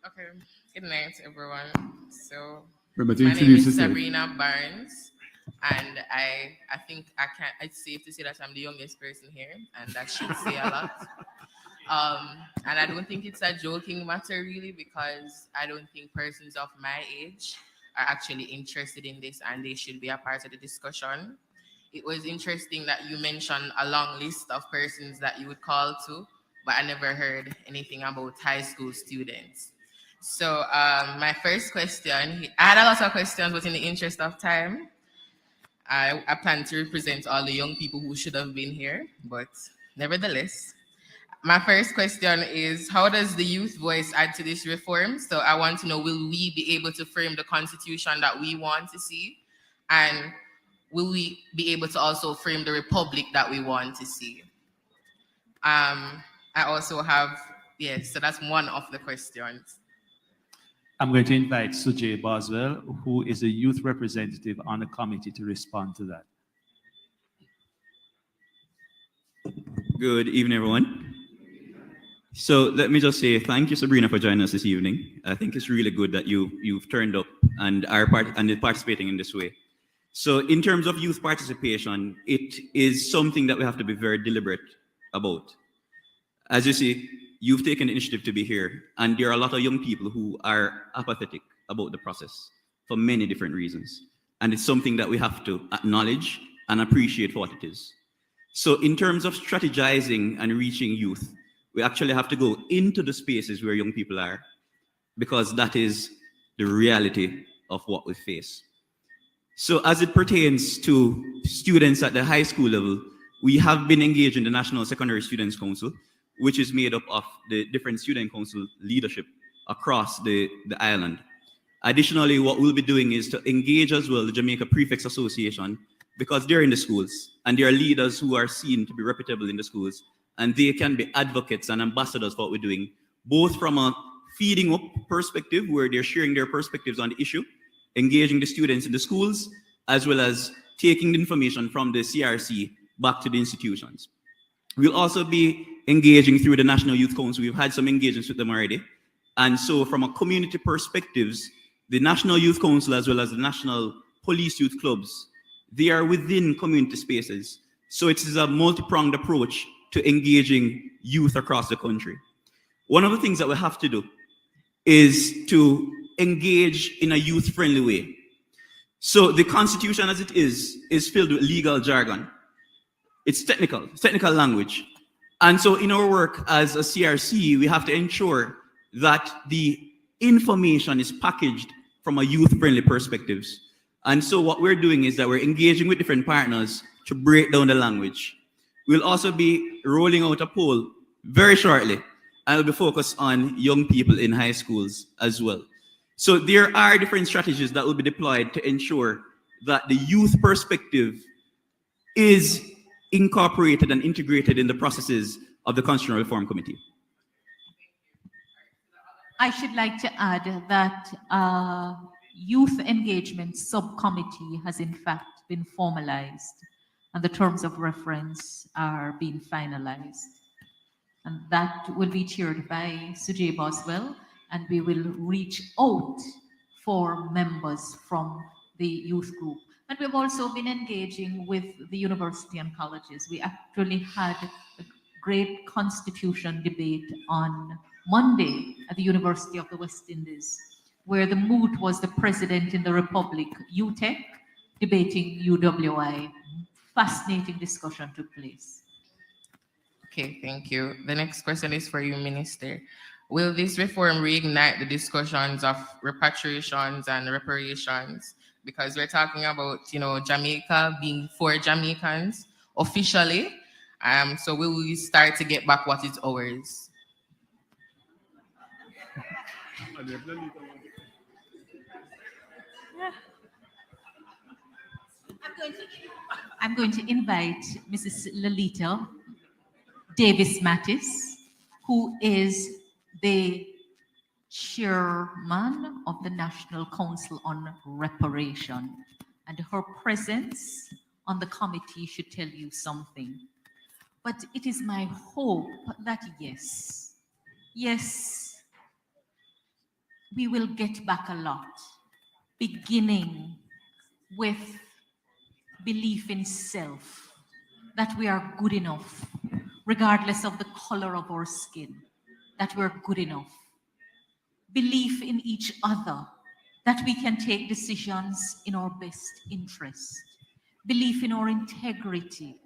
Okay, good night, everyone. So, Remember to my name introduce is yourself. Sabrina Barnes, and I think it's safe to say that I'm the youngest person here, and that should say a lot. And I don't think it's a joking matter, really, because I don't think persons of my age are actually interested in this, and they should be a part of the discussion. It was interesting that you mentioned a long list of persons that you would call to, but I never heard anything about high school students. So my first question, I had a lot of questions, but in the interest of time, I plan to represent all the young people who should have been here, but nevertheless, my first question is, how does the youth voice add to this reform? So I want to know, will we be able to frame the constitution that we want to see? And will we be able to also frame the republic that we want to see? I also have, yes, so that's one of the questions. I'm going to invite Sujay Boswell, who is a youth representative on the committee, to respond to that. Good evening, everyone. So let me just say thank you, Sabrina, for joining us this evening. I think it's really good that you've turned up and are participating in this way. So in terms of youth participation, it is something that we have to be very deliberate about. As you see, you've taken the initiative to be here, and there are a lot of young people who are apathetic about the process for many different reasons. And it's something that we have to acknowledge and appreciate for what it is. So in terms of strategizing and reaching youth, we actually have to go into the spaces where young people are, because that is the reality of what we face. So as it pertains to students at the high school level, we have been engaged in the National Secondary Students Council, which is made up of the different student council leadership across the island. Additionally, what we'll be doing is to engage as well the Jamaica Prefects Association, because they're in the schools and there are leaders who are seen to be reputable in the schools, and they can be advocates and ambassadors for what we're doing, both from a feeding up perspective where they're sharing their perspectives on the issue, engaging the students in the schools, as well as taking the information from the CRC back to the institutions. We'll also be engaging through the National Youth Council. We've had some engagements with them already. And so from a community perspectives, the National Youth Council as well as the National Police Youth Clubs, they are within community spaces. So it is a multi-pronged approach to engaging youth across the country. One of the things that we have to do is to engage in a youth-friendly way. So the Constitution as it is filled with legal jargon. It's technical language. And so in our work as a CRC, we have to ensure that the information is packaged from a youth-friendly perspectives. And so what we're doing is that we're engaging with different partners to break down the language. We'll also be rolling out a poll very shortly, and it'll be focused on young people in high schools as well. So there are different strategies that will be deployed to ensure that the youth perspective is incorporated and integrated in the processes of the Constitutional Reform Committee. I should like to add that youth engagement subcommittee has in fact been formalized, and the terms of reference are being finalized. And that will be chaired by Sujay Boswell, and we will reach out for members from the youth group. And we've also been engaging with the university and colleges. We actually had a great constitution debate on Monday at the University of the West Indies, where the moot was the president in the Republic, UTEC, debating UWI. Fascinating discussion took place. Okay, thank you. The next question is for you, Minister. Will this reform reignite the discussions of repatriations and reparations? Because we're talking about, Jamaica being for Jamaicans officially. So will we start to get back what is ours? I'm going to invite Mrs. Lolita Davis-Mattis, who is the chairman of the National Council on Reparation. and her presence on the committee should tell you something. But it is my hope that yes, we will get back a lot, beginning with belief in self, that we are good enough, regardless of the color of our skin, that we're good enough. Belief in each other, that we can take decisions in our best interest. Belief in our integrity,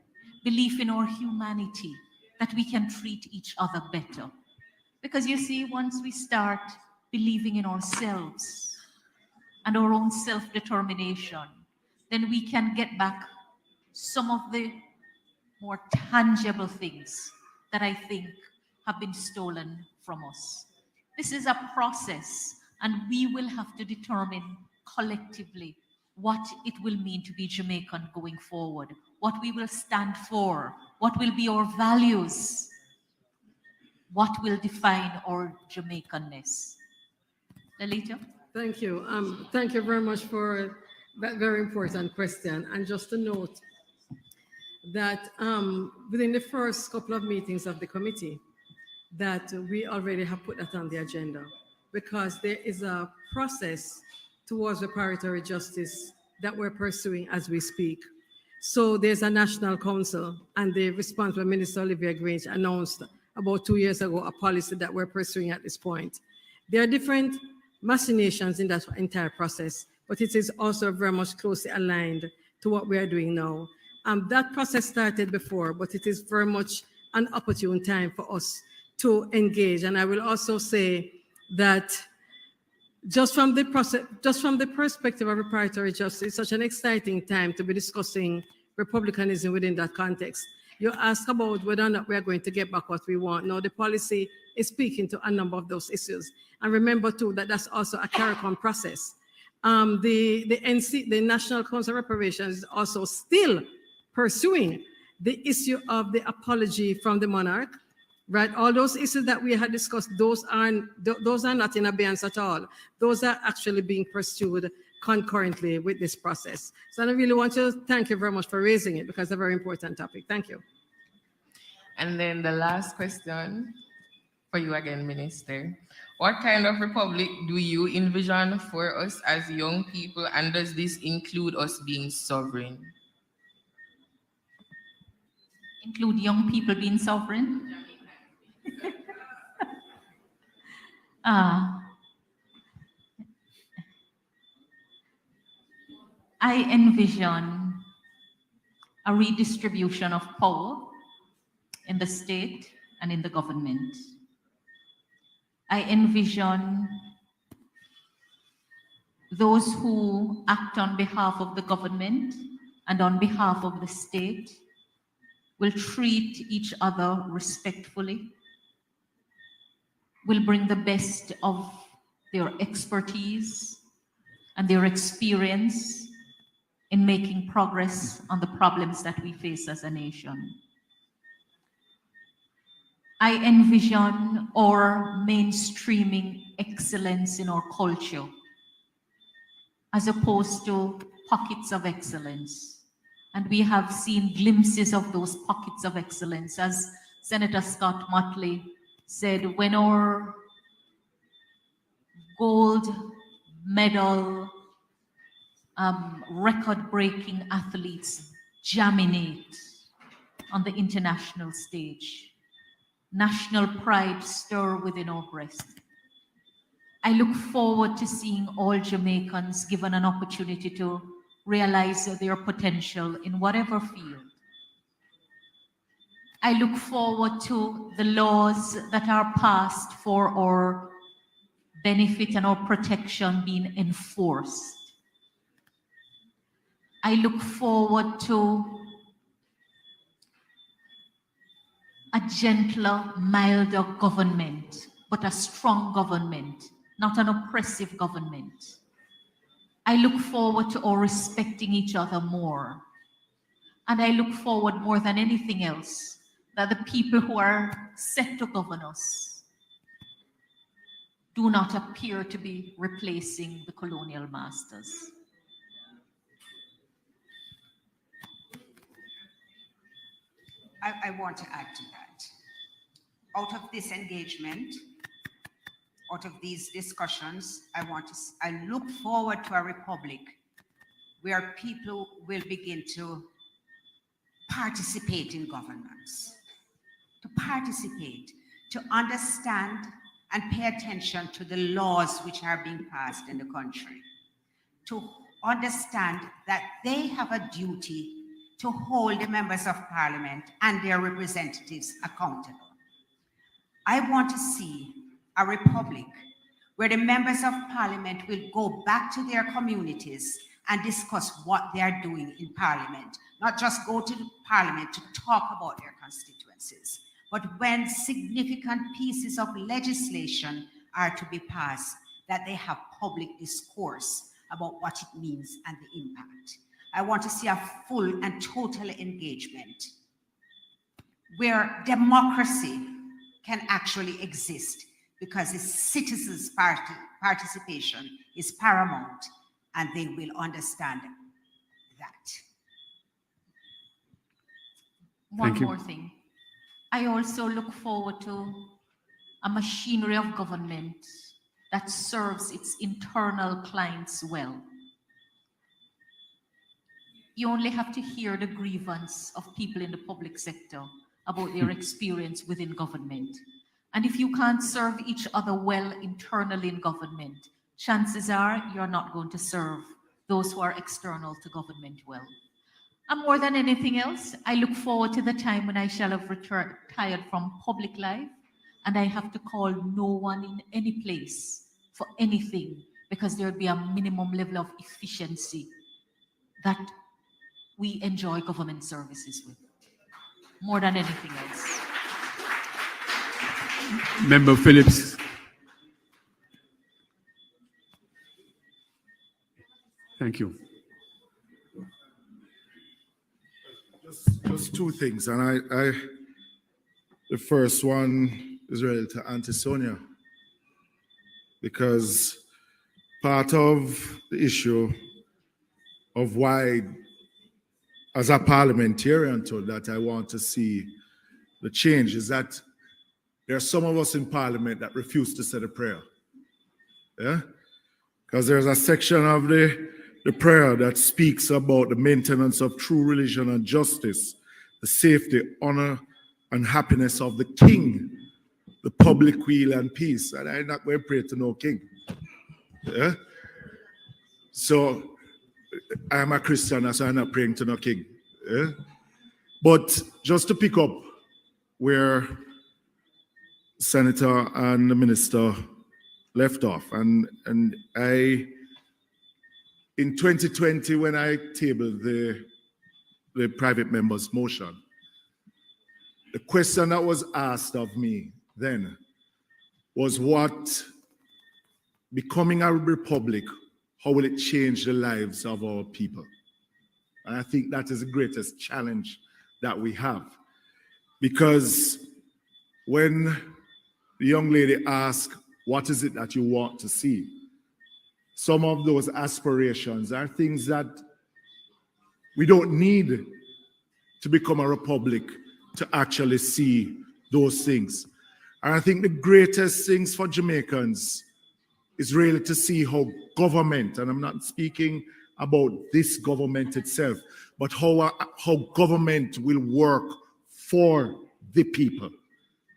belief in our humanity, that we can treat each other better. Because you see, once we start believing in ourselves and our own self-determination, then we can get back some of the more tangible things that I think have been stolen from us. This is a process, and we will have to determine collectively what it will mean to be Jamaican going forward, what we will stand for, what will be our values, what will define our Jamaicanness. Lalita? Thank you. Thank you very much for that very important question. And just to note that within the first couple of meetings of the committee, that we already have put that on the agenda, because there is a process towards reparatory justice that we're pursuing as we speak. So there's a national council, and the responsible Minister Olivia Grange announced about 2 years ago a policy that we're pursuing at this point. There are different machinations in that entire process, but it is also very much closely aligned to what we are doing now. That process started before, but it is very much an opportune time for us to engage. And I will also say that just from the perspective of reparatory justice, it's such an exciting time to be discussing republicanism within that context. You ask about whether or not we are going to get back what we want. No, the policy is speaking to a number of those issues. And remember too that that's also a CARICOM process. The National Council of Reparations is also still pursuing the issue of the apology from the monarch. Right, all those issues that we had discussed, those are not in abeyance at all. Those are actually being pursued concurrently with this process. So I really want to thank you very much for raising it, because it's a very important topic. Thank you. And then the last question for you again, Minister. What kind of republic do you envision for us as young people, and does this include us being sovereign? Include young people being sovereign? I envision a redistribution of power in the state and in the government. I envision those who act on behalf of the government and on behalf of the state will treat each other respectfully, will bring the best of their expertise and their experience in making progress on the problems that we face as a nation. I envision our mainstreaming excellence in our culture, as opposed to pockets of excellence. And we have seen glimpses of those pockets of excellence. As Senator Scott Motley said, when our gold medal record-breaking athletes germinate on the international stage, national pride stir within our breast. I look forward to seeing all Jamaicans given an opportunity to realize their potential in whatever field. I look forward to the laws that are passed for our benefit and our protection being enforced. I look forward to a gentler, milder government, but a strong government, not an oppressive government. I look forward to our respecting each other more. And I look forward more than anything else that the people who are set to govern us do not appear to be replacing the colonial masters. I want to add to that. Out of this engagement, out of these discussions, I look forward to a republic where people will begin to participate in governance, to participate, to understand and pay attention to the laws which are being passed in the country, to understand that they have a duty to hold the members of parliament and their representatives accountable. I want to see a republic where the members of parliament will go back to their communities and discuss what they are doing in parliament, not just go to parliament to talk about their constituencies, but when significant pieces of legislation are to be passed, that they have public discourse about what it means and the impact. I want to see a full and total engagement where democracy can actually exist because the citizens' participation is paramount and they will understand that. One more thing. I also look forward to a machinery of government that serves its internal clients well. You only have to hear the grievance of people in the public sector about their experience within government. And if you can't serve each other well internally in government, chances are you're not going to serve those who are external to government well. And more than anything else, I look forward to the time when I shall have retired from public life and I have to call no one in any place for anything because there would be a minimum level of efficiency that we enjoy government services with, more than anything else. Member Phillips. Thank you. Just two things, and the first one is related to Auntie Sonia, because part of the issue of why, as a parliamentarian, too, that I want to see the change is that there are some of us in parliament that refuse to say the prayer. Yeah? Because there's a section of the prayer that speaks about the maintenance of true religion and justice, the safety, honor, and happiness of the king, the public weal and peace. And I'm not going to pray to no king. Yeah? So I'm a Christian, so I'm not praying to no king. Yeah? But just to pick up where Senator and the Minister left off, and I, in 2020, when I tabled the private member's motion, the question that was asked of me then was what becoming a republic, how will it change the lives of our people? And I think that is the greatest challenge that we have. Because when the young lady asked, what is it that you want to see? Some of those aspirations are things that we don't need to become a republic to actually see those things. And I think the greatest things for Jamaicans is really to see how government, and I'm not speaking about this government itself, but how government will work for the people.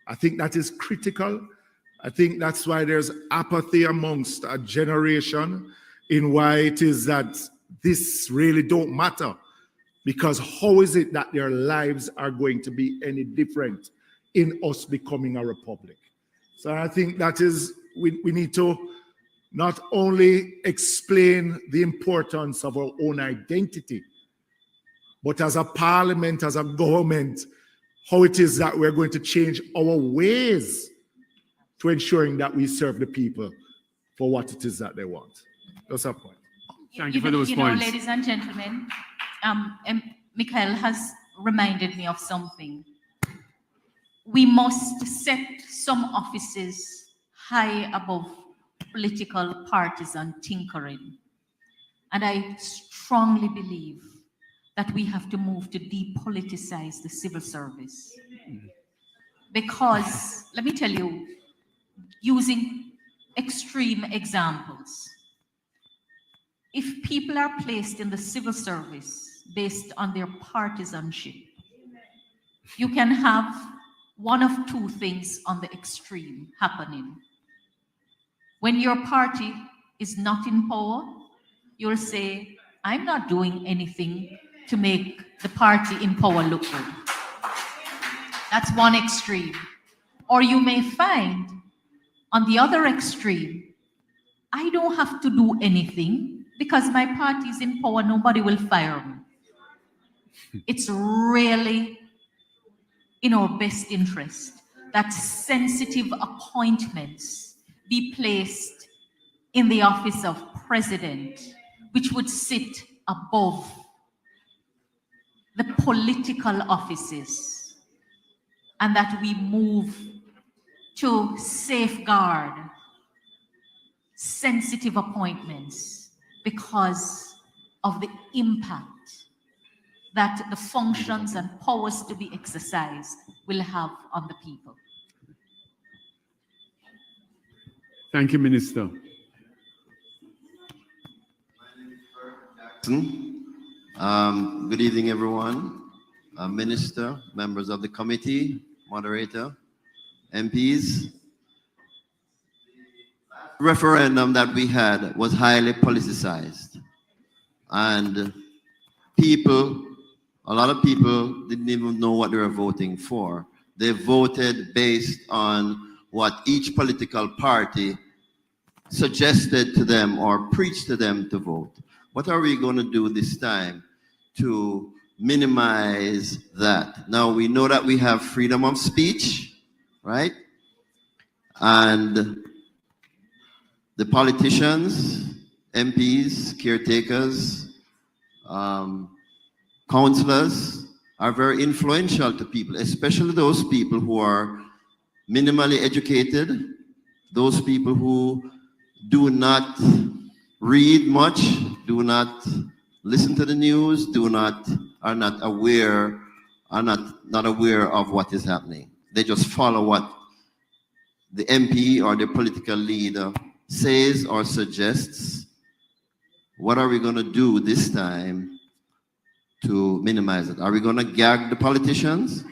I think that is critical. I think that's why there's apathy amongst a generation in why it is that this really don't matter. Because how is it that their lives are going to be any different in us becoming a republic? So I think that is, we need to not only explain the importance of our own identity, but as a parliament, as a government, how it is that we're going to change our ways to ensuring that we serve the people for what it is that they want. That's a point. Thank you for those points. Ladies and gentlemen, Michael has reminded me of something. We must set some offices high above political partisan tinkering. And I strongly believe that we have to move to depoliticize the civil service. Because, let me tell you, using extreme examples, if people are placed in the civil service based on their partisanship, you can have one of two things on the extreme happening. When your party is not in power, you'll say, I'm not doing anything to make the party in power look good. That's one extreme. Or you may find on the other extreme, I don't have to do anything because my party is in power, nobody will fire me. It's really in our best interest that sensitive appointments be placed in the office of president, which would sit above the political offices, and that we move to safeguard sensitive appointments because of the impact that the functions and powers to be exercised will have on the people. Thank you, Minister. Good evening, everyone. Minister, members of the committee, moderator, MPs. Referendum that we had was highly politicized, and a lot of people didn't even know what they were voting for. They voted based on what each political party suggested to them or preached to them to vote. What are we going to do this time to minimize that? Now, we know that we have freedom of speech, right? And the politicians, MPs, caretakers, councillors are very influential to people, especially those people who are minimally educated, those people who do not read much, do not listen to the news, are not aware of what is happening. They just follow what the MP or the political leader says or suggests. What are we going to do this time to minimize it? Are we going to gag the politicians?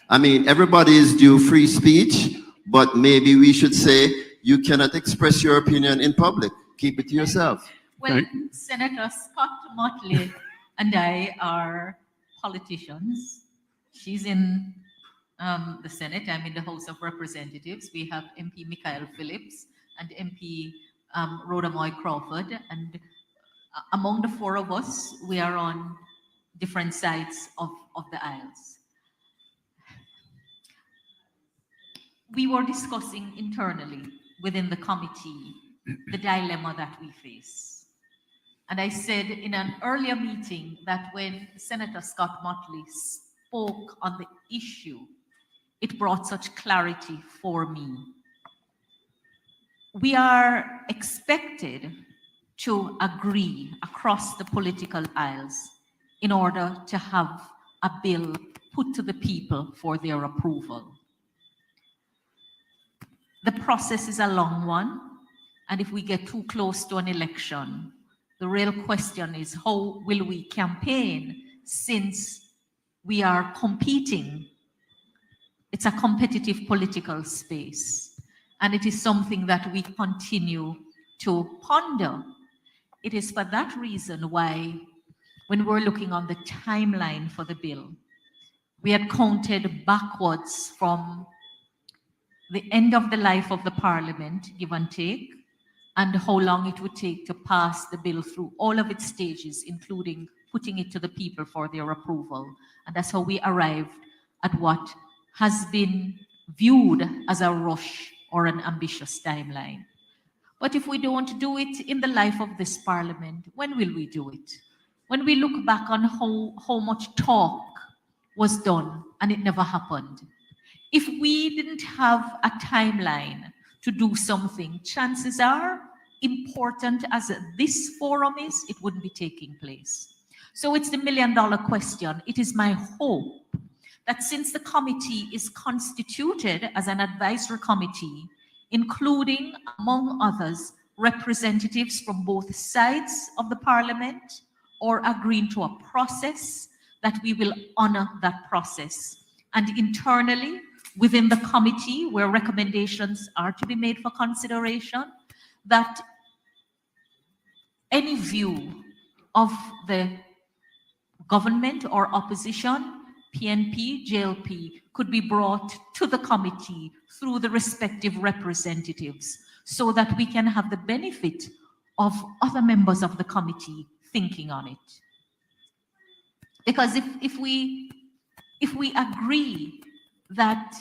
I mean, everybody is due free speech, but maybe we should say you cannot express your opinion in public. Keep it to yourself. Well, Senator Scott Motley and I are politicians. She's in the Senate. I'm in the House of Representatives. We have MP Michael Phillips and MP Rhoda Moy Crawford. And among the four of us, we are on different sides of the aisles. We were discussing internally within the committee the dilemma that we face. And I said in an earlier meeting that when Senator Scott Motley spoke on the issue, it brought such clarity for me. We are expected to agree across the political aisles in order to have a bill put to the people for their approval. The process is a long one, and if we get too close to an election, the real question is how will we campaign since we are competing? It's a competitive political space, and it is something that we continue to ponder. It is for that reason why, when we're looking on the timeline for the bill, we had counted backwards from the end of the life of the parliament, give and take, and how long it would take to pass the bill through all of its stages, including putting it to the people for their approval. And that's how we arrived at what has been viewed as a rush or an ambitious timeline. But if we don't do it in the life of this parliament, when will we do it? When we look back on how much talk was done and it never happened. If we didn't have a timeline to do something, chances are, important as this forum is, it wouldn't be taking place. So it's the million-dollar question. It is my hope that since the committee is constituted as an advisory committee, including, among others, representatives from both sides of the parliament, or agreeing to a process, that we will honor that process. And internally, within the committee, where recommendations are to be made for consideration, that any view of the government or opposition, PNP, JLP, could be brought to the committee through the respective representatives so that we can have the benefit of other members of the committee thinking on it. Because if we agree that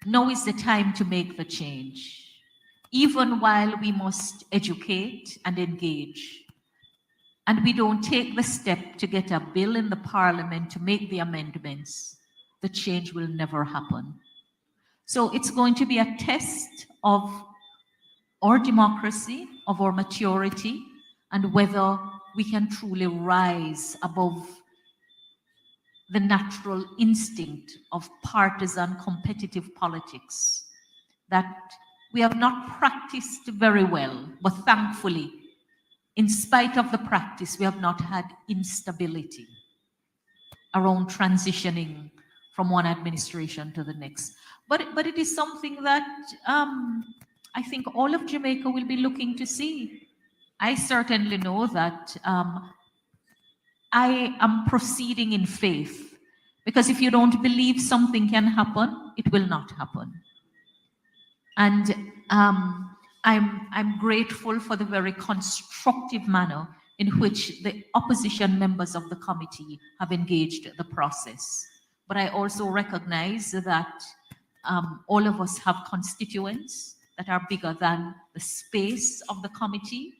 now is the time to make the change, even while we must educate and engage, and we don't take the step to get a bill in the parliament to make the amendments, the change will never happen. So it's going to be a test of our democracy, of our maturity, and whether we can truly rise above the natural instinct of partisan competitive politics that we have not practiced very well, but thankfully, in spite of the practice, we have not had instability around transitioning from one administration to the next. But it is something that I think all of Jamaica will be looking to see. I certainly know that I am proceeding in faith, because if you don't believe something can happen, it will not happen. And I'm grateful for the very constructive manner in which the opposition members of the committee have engaged the process. But I also recognize that all of us have constituents that are bigger than the space of the committee,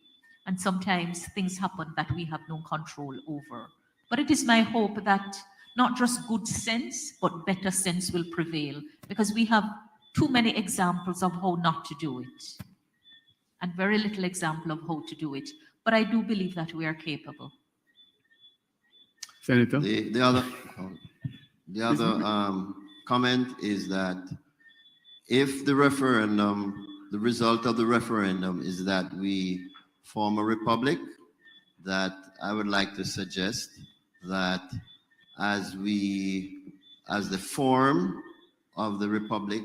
and sometimes things happen that we have no control over. But it is my hope that not just good sense, but better sense will prevail, because we have too many examples of how not to do it, and very little example of how to do it. But I do believe that we are capable. Senator? The other comment is that if the referendum, the result of the referendum is that we form a republic, that I would like to suggest that as the form of the republic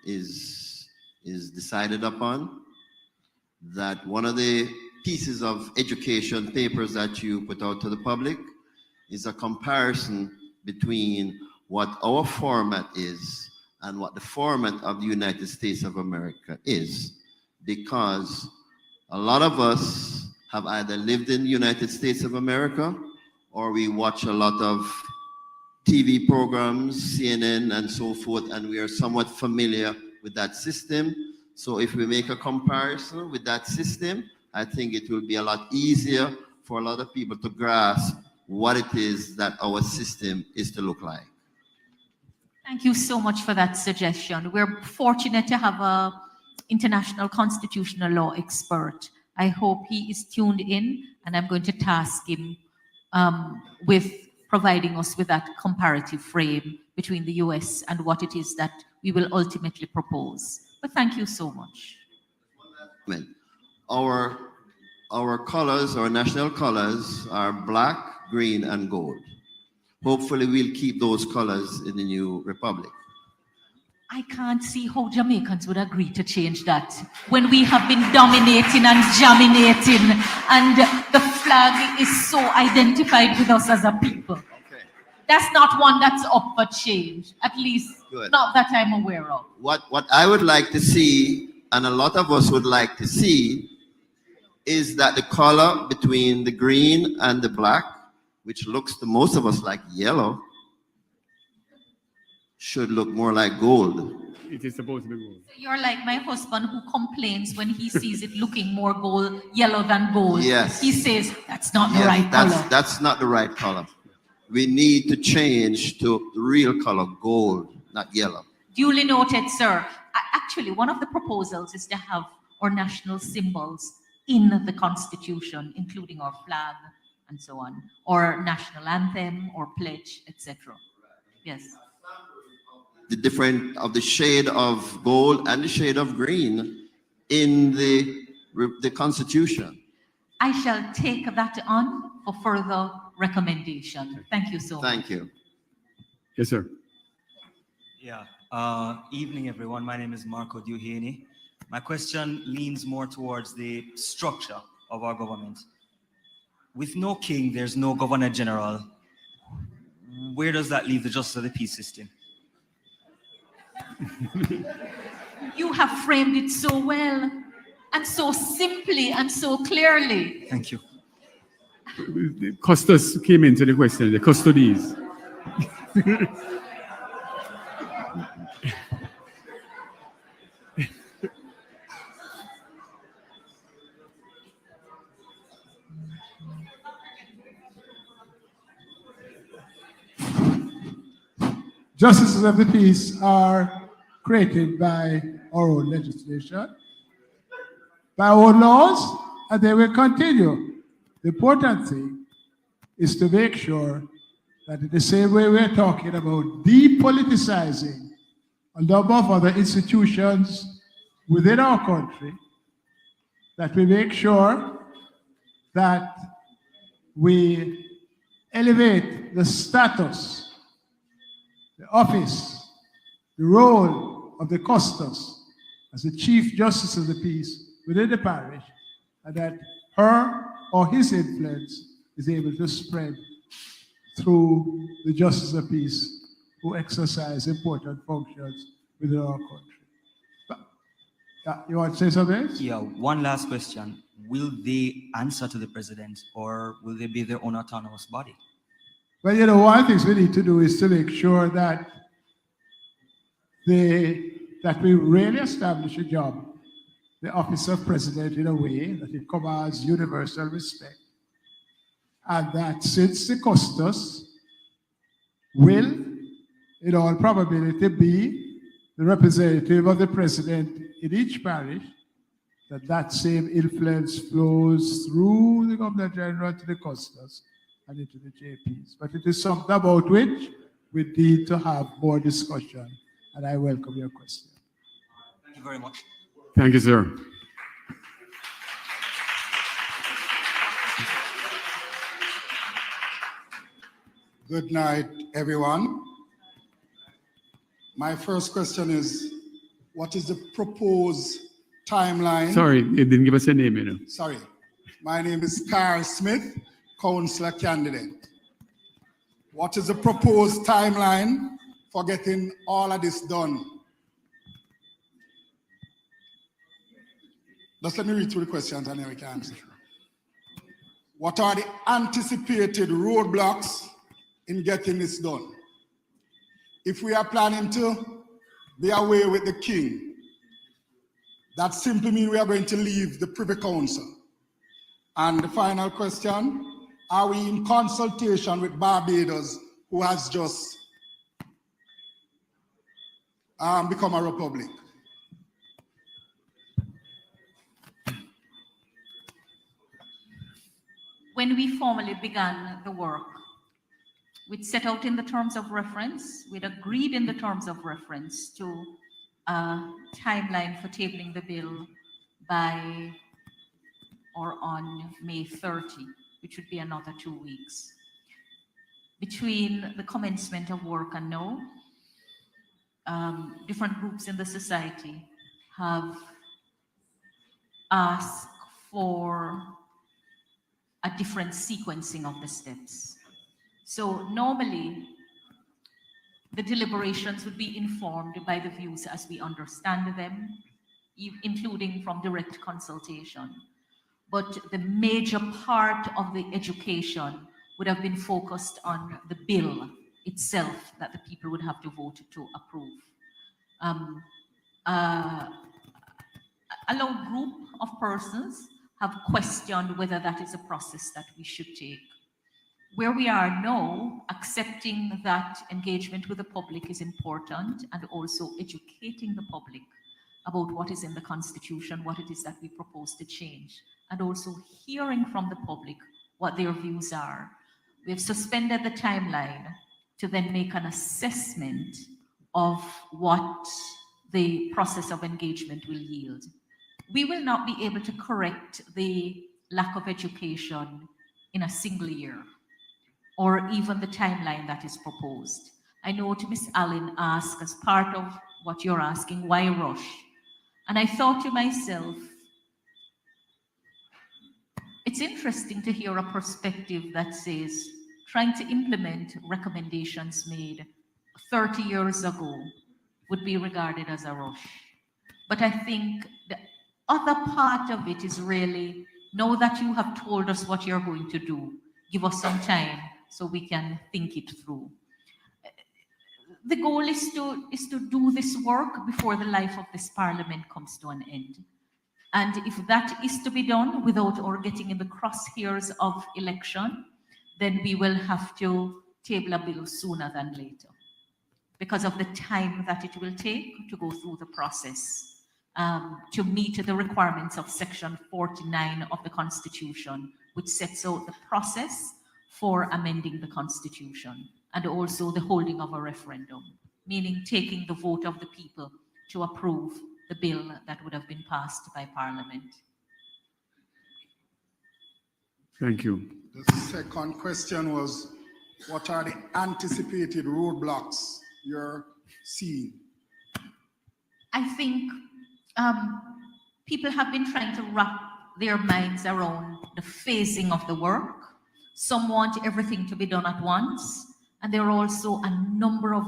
is decided upon, that one of the pieces of education papers that you put out to the public is a comparison between what our format is and what the format of the United States of America is. Because a lot of us have either lived in the United States of America, or we watch a lot of TV programs, CNN and so forth, and we are somewhat familiar with that system. So if we make a comparison with that system, I think it will be a lot easier for a lot of people to grasp what it is that our system is to look like. Thank you so much for that suggestion. We're fortunate to have an international constitutional law expert. I hope he is tuned in, and I'm going to task him with providing us with that comparative frame between the US and what it is that we will ultimately propose. But thank you so much. Our colors, our national colors are black, green, and gold. Hopefully we'll keep those colors in the new republic. I can't see how Jamaicans would agree to change that when we have been dominating and dominating, and the flag is so identified with us as a people. Okay. That's not one that's up for change, at least not that I'm aware of. What I would like to see, and a lot of us would like to see, is that the color between the green and the black, which looks to most of us like yellow, should look more like gold. It is supposed to be gold. You're like my husband, who complains when he sees it looking more gold, yellow than gold. Yes. He says, that's not the right color. That's not the right color. We need to change to the real color, gold, not yellow. Duly noted, sir. Actually, one of the proposals is to have our national symbols in the Constitution, including our flag and so on, or national anthem, or pledge, etc. Yes. The different of the shade of gold and the shade of green in the Constitution. I shall take that on for further recommendation. Thank you so much. Thank you. Yes, sir. Yeah. Evening, everyone. My name is Marco Duhaney. My question leans more towards the structure of our government. With no king, there's no governor general. Where does that leave the justice of the peace system? You have framed it so well, and so simply, and so clearly. Thank you. The Custos came into the question, the custodies. Justices of the peace are created by our own legislation, by our own laws, and they will continue. The important thing is to make sure that in the same way we're talking about depoliticizing a number of other institutions within our country, that we make sure that we elevate the status, the office, the role of the custos as the Chief Justice of the Peace within the parish, and that her or his influence is able to spread through the Justice of Peace who exercise important functions within our country. You want to say something else? Yeah, one last question. Will they answer to the president, or will they be their own autonomous body? Well, you know, one of the things we need to do is to make sure that we really establish a job, the office of president, in a way that it commands universal respect. And that since the custos will, in all probability, be the representative of the president in each parish, that same influence flows through the Governor General to the custos and into the JPs. But it is something about which we need to have more discussion, and I welcome your question. Thank you very much. Thank you, sir. Good night, everyone. My first question is, what is the proposed timeline? Sorry, it didn't give us a name, you know. Sorry. My name is Carl Smith, councillor candidate. What is the proposed timeline for getting all of this done? Just let me read through the questions and then we can answer. What are the anticipated roadblocks in getting this done? If we are planning to be away with the king, that simply means we are going to leave the Privy Council. And the final question, are we in consultation with Barbados, who has just become a republic? When we formally began the work, we'd set out in the terms of reference, we'd agreed in the terms of reference to a timeline for tabling the bill by or on May 30, which would be another 2 weeks. Between the commencement of work and now, different groups in the society have asked for a different sequencing of the steps. So normally, the deliberations would be informed by the views as we understand them, including from direct consultation. But the major part of the education would have been focused on the bill itself that the people would have to vote to approve. A long group of persons have questioned whether that is a process that we should take. Where we are now, accepting that engagement with the public is important, and also educating the public about what is in the Constitution, what it is that we propose to change, and also hearing from the public what their views are. We've suspended the timeline to then make an assessment of what the process of engagement will yield. We will not be able to correct the lack of education in a single year, or even the timeline that is proposed. I know to Ms. Allen asked, as part of what you're asking, why rush? And I thought to myself, it's interesting to hear a perspective that says trying to implement recommendations made 30 years ago would be regarded as a rush. But I think the other part of it is really, know that you have told us what you're going to do. Give us some time so we can think it through. The goal is to do this work before the life of this parliament comes to an end. And if that is to be done without our getting in the crosshairs of election, then we will have to table a bill sooner than later, because of the time that it will take to go through the process to meet the requirements of Section 49 of the Constitution, which sets out the process for amending the Constitution, and also the holding of a referendum, meaning taking the vote of the people to approve the bill that would have been passed by Parliament. Thank you. The second question was, what are the anticipated roadblocks you're seeing? I think people have been trying to wrap their minds around the phasing of the work. Some want everything to be done at once, and there are also a number of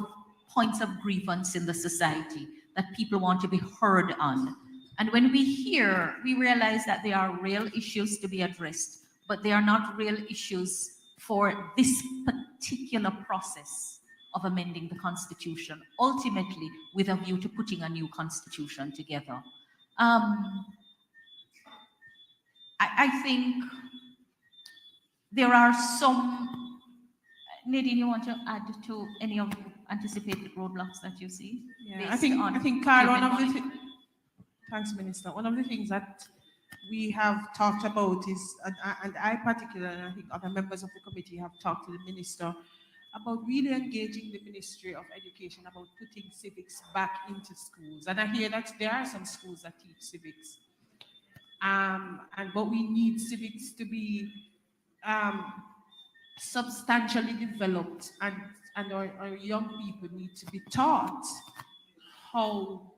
points of grievance in the society that people want to be heard on. And when we hear, we realize that there are real issues to be addressed, but they are not real issues for this particular process of amending the Constitution, ultimately with a view to putting a new Constitution together. I think there are some, Nadine, you want to add to any of the anticipated roadblocks that you see? Yeah, I think, Carl, one of the thanks, Minister. One of the things that we have talked about is, and I particularly, and I think other members of the committee have talked to the Minister about really engaging the Ministry of Education about putting civics back into schools. And I hear that there are some schools that teach civics. But we need civics to be substantially developed, and our young people need to be taught how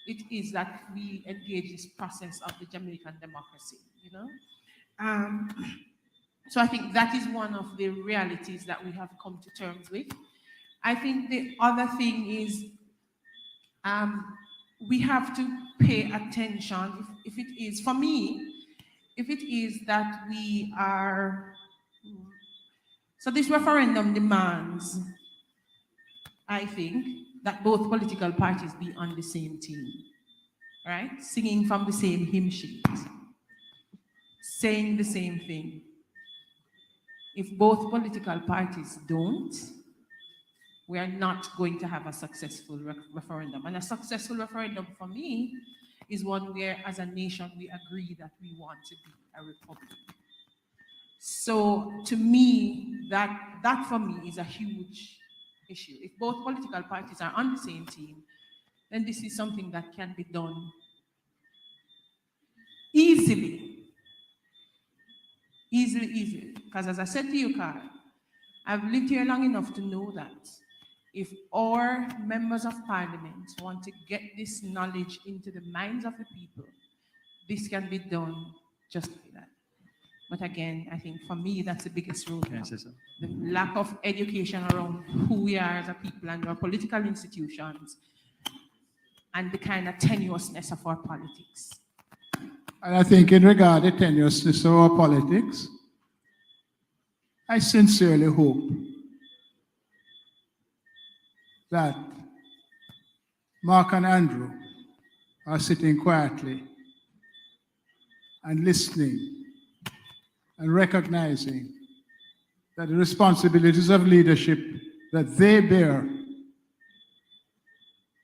it is that we engage this process of the Jamaican democracy, you know? So I think that is one of the realities that we have come to terms with. I think the other thing is we have to pay attention, if it is, for me, if it is that we are, so this referendum demands, I think, that both political parties be on the same team, right? Singing from the same hymn sheet, saying the same thing. If both political parties don't, we are not going to have a successful referendum. And a successful referendum for me is one where, as a nation, we agree that we want to be a republic. So to me, that for me is a huge issue. If both political parties are on the same team, then this is something that can be done easily. Easily. Because as I said to you, Carl, I've lived here long enough to know that if our members of parliament want to get this knowledge into the minds of the people, this can be done just like that. But again, I think for me, that's the biggest roadblock. The lack of education around who we are as a people and our political institutions, and the kind of tenuousness of our politics. And I think in regard to tenuousness of our politics, I sincerely hope that Mark and Andrew are sitting quietly and listening and recognizing that the responsibilities of leadership that they bear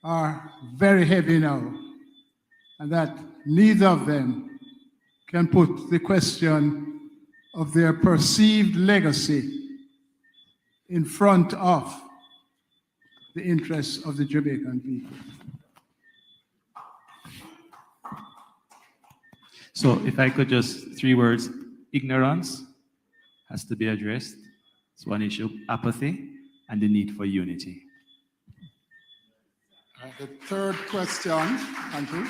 are very heavy now, and that neither of them can put the question of their perceived legacy in front of the interests of the Jamaican people. So if I could just, 3 words, ignorance has to be addressed. It's one issue, apathy, and the need for unity. The third question, thank you.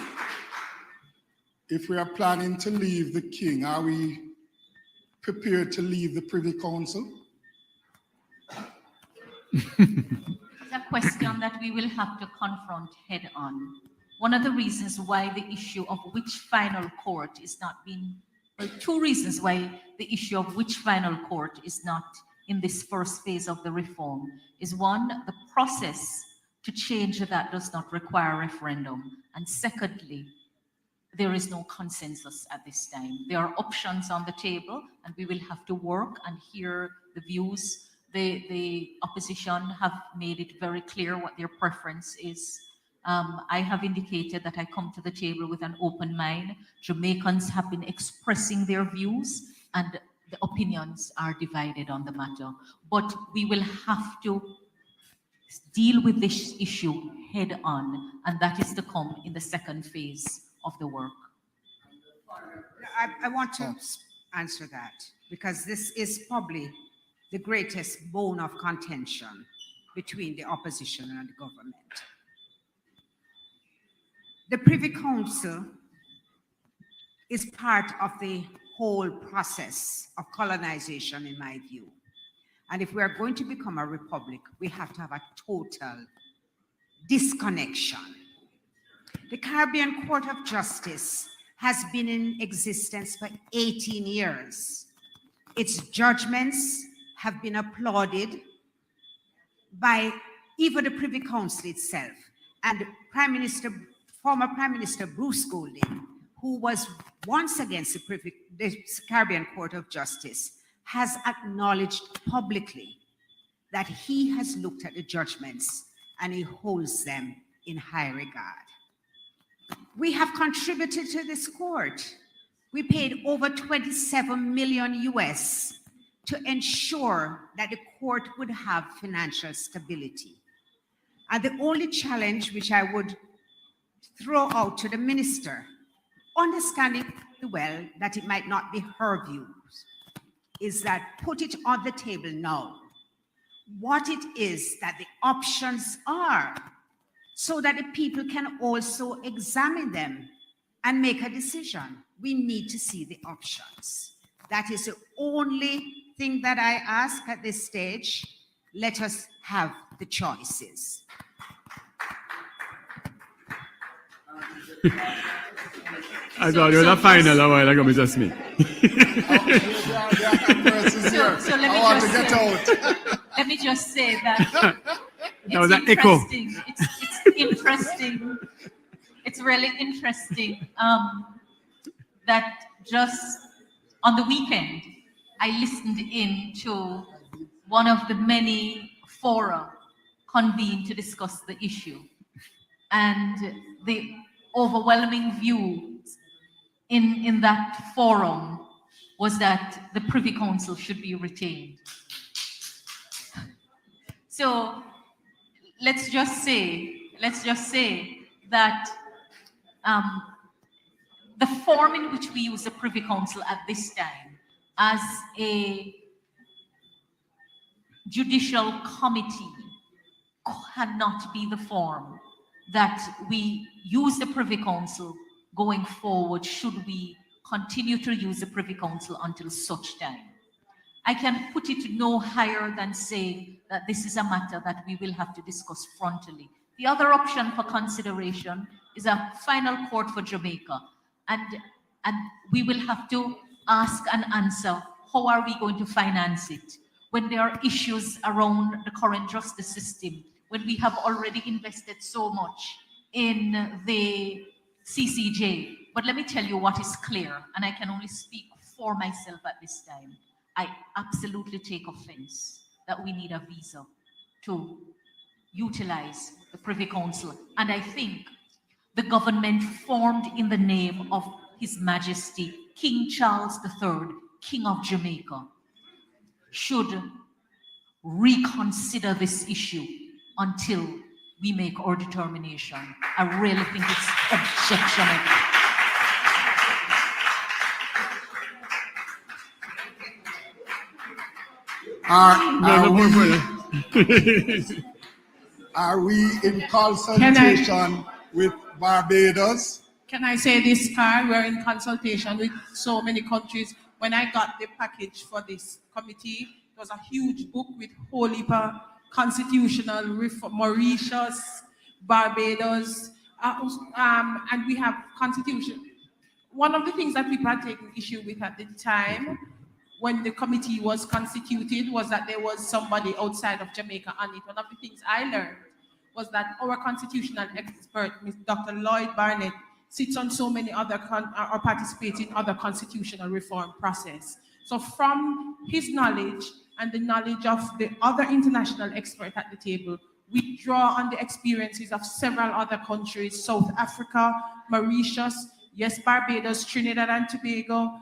If we are planning to leave the king, are we prepared to leave the Privy Council? It's a question that we will have to confront head on. One of the reasons why the issue of which final court is not being, well, 2 reasons why the issue of which final court is not in this first phase of the reform is, 1, the process to change that does not require a referendum. And secondly, there is no consensus at this time. There are options on the table, and we will have to work and hear the views. The opposition have made it very clear what their preference is. I have indicated that I come to the table with an open mind. Jamaicans have been expressing their views, and the opinions are divided on the matter. But we will have to deal with this issue head on, and that is to come in the second phase of the work. I want to answer that, because this is probably the greatest bone of contention between the opposition and the government. The Privy Council is part of the whole process of colonization, in my view. And if we are going to become a republic, we have to have a total disconnection. The Caribbean Court of Justice has been in existence for 18 years. Its judgments have been applauded by even the Privy Council itself. And former Prime Minister Bruce Golding, who was once against the Caribbean Court of Justice, has acknowledged publicly that he has looked at the judgments and he holds them in high regard. We have contributed to this court. We paid over 27 million US to ensure that the court would have financial stability. And the only challenge which I would throw out to the minister, understanding well that it might not be her views, is that put it on the table now, what it is that the options are, so that the people can also examine them and make a decision. We need to see the options. That is the only thing that I ask at this stage. Let us have the choices. I thought you were the final a while ago, Mr. Smith. So let me just say that that was an echo. It's interesting. It's really interesting that just on the weekend, I listened in to one of the many fora convened to discuss the issue. And the overwhelming view in that forum was that the Privy Council should be retained. So let's just say that the form in which we use the Privy Council at this time as a judicial committee cannot be the form that we use the Privy Council going forward, should we continue to use the Privy Council until such time. I can put it no higher than saying that this is a matter that we will have to discuss frontally. The other option for consideration is a final court for Jamaica. And we will have to ask and answer, how are we going to finance it when there are issues around the current justice system, when we have already invested so much in the CCJ. But let me tell you what is clear, and I can only speak for myself at this time. I absolutely take offense that we need a visa to utilize the Privy Council. And I think the government formed in the name of His Majesty King Charles III King of Jamaica should reconsider this issue until we make our determination. I really think it's objectionable. Are we in consultation with Barbados? Can I say this, Carl? We're in consultation with so many countries. When I got the package for this committee, it was a huge book with whole heap of constitutional reform, Mauritius, Barbados, and we have constitution. One of the things that people had taken issue with at the time when the committee was constituted was that there was somebody outside of Jamaica on it. One of the things I learned was that our constitutional expert, Dr. Lloyd Barnett, sits on so many other, or participates in other constitutional reform process. So from his knowledge and the knowledge of the other international experts at the table, we draw on the experiences of several other countries, South Africa, Mauritius, yes, Barbados, Trinidad and Tobago,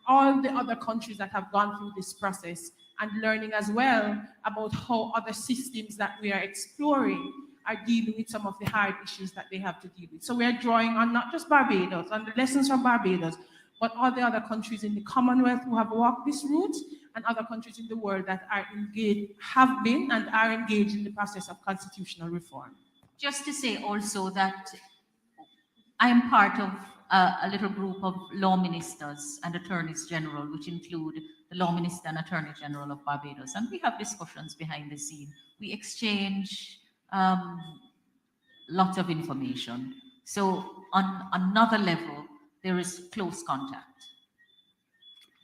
all the other countries that have gone through this process, and learning as well about how other systems that we are exploring are dealing with some of the hard issues that they have to deal with. So we are drawing on not just Barbados, on the lessons from Barbados, but all the other countries in the Commonwealth who have walked this route, and other countries in the world that are engaged, have been and are engaged in the process of constitutional reform. Just to say also that I am part of a little group of law ministers and attorneys general, which include the law minister and attorney general of Barbados. And we have discussions behind the scene. We exchange lots of information. So on another level, there is close contact.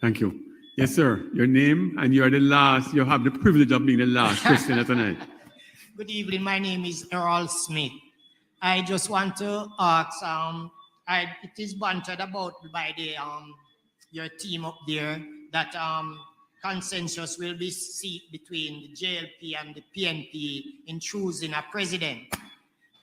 Thank you. Yes, sir. Your name, and you are the last, you have the privilege of being the last questioner tonight. Good evening. My name is Errol Smith. I just want to ask, it is bantered about by the your team up there that consensus will be seat between the JLP and the PNP in choosing a president.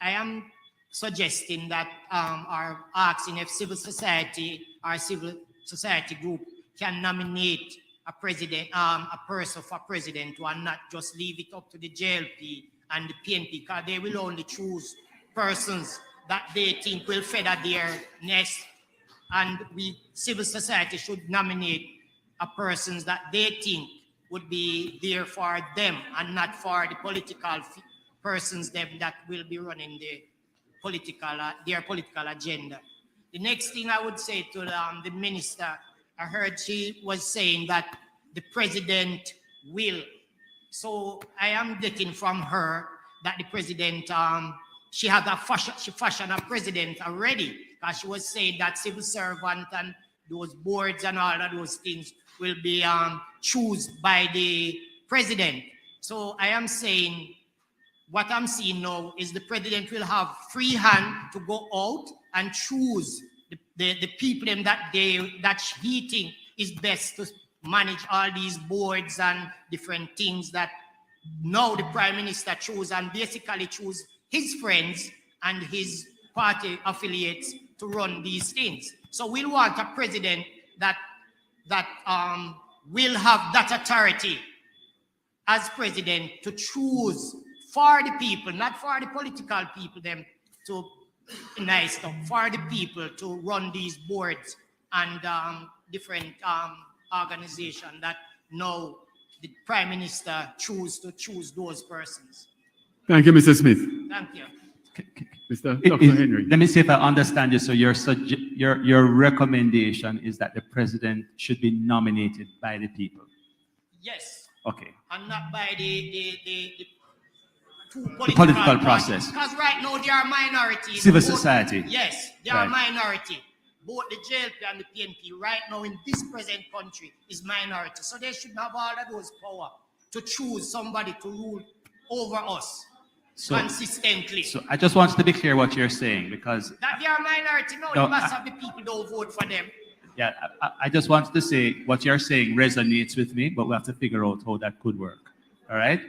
I am suggesting that or asking if civil society or civil society group can nominate a president, a person for president, and not just leave it up to the JLP and the PNP, because they will only choose persons that they think will feather their nest, and we, civil society, should nominate a persons that they think would be there for them and not for the political persons them that will be running the political, their political agenda. The next thing I would say to the minister, I heard she was saying that the president will. So I am getting from her that the president, she fashioned a president already, because she was saying that civil servant and those boards and all of those things will be chosen by the president. So I am saying, what I'm seeing now is the president will have free hand to go out and choose the people that he think is best to manage all these boards and different things that now the prime minister choose, and basically choose his friends and his party affiliates to run these things. So we'll want a president that will have that authority as president to choose for the people, not for the political people, them to nice stuff, for the people to run these boards and different organizations that now the prime minister choose those persons. Thank you, Mr. Smith. Thank you. Mr. Dr. Henry. Let me see if I understand you. So your recommendation is that the president should be nominated by the people? Yes. Okay. And not by the political process. Because right now there are minorities. Civil society. Yes, there are minority. Both the JLP and the PNP right now in this present country is minority. So they should have all of those power to choose somebody to rule over us consistently. So I just wanted to be clear what you're saying, because that they are minority. No, the mass of the people don't vote for them. yeah, I just wanted to say what you're saying resonates with me, but we have to figure out how that could work. All right.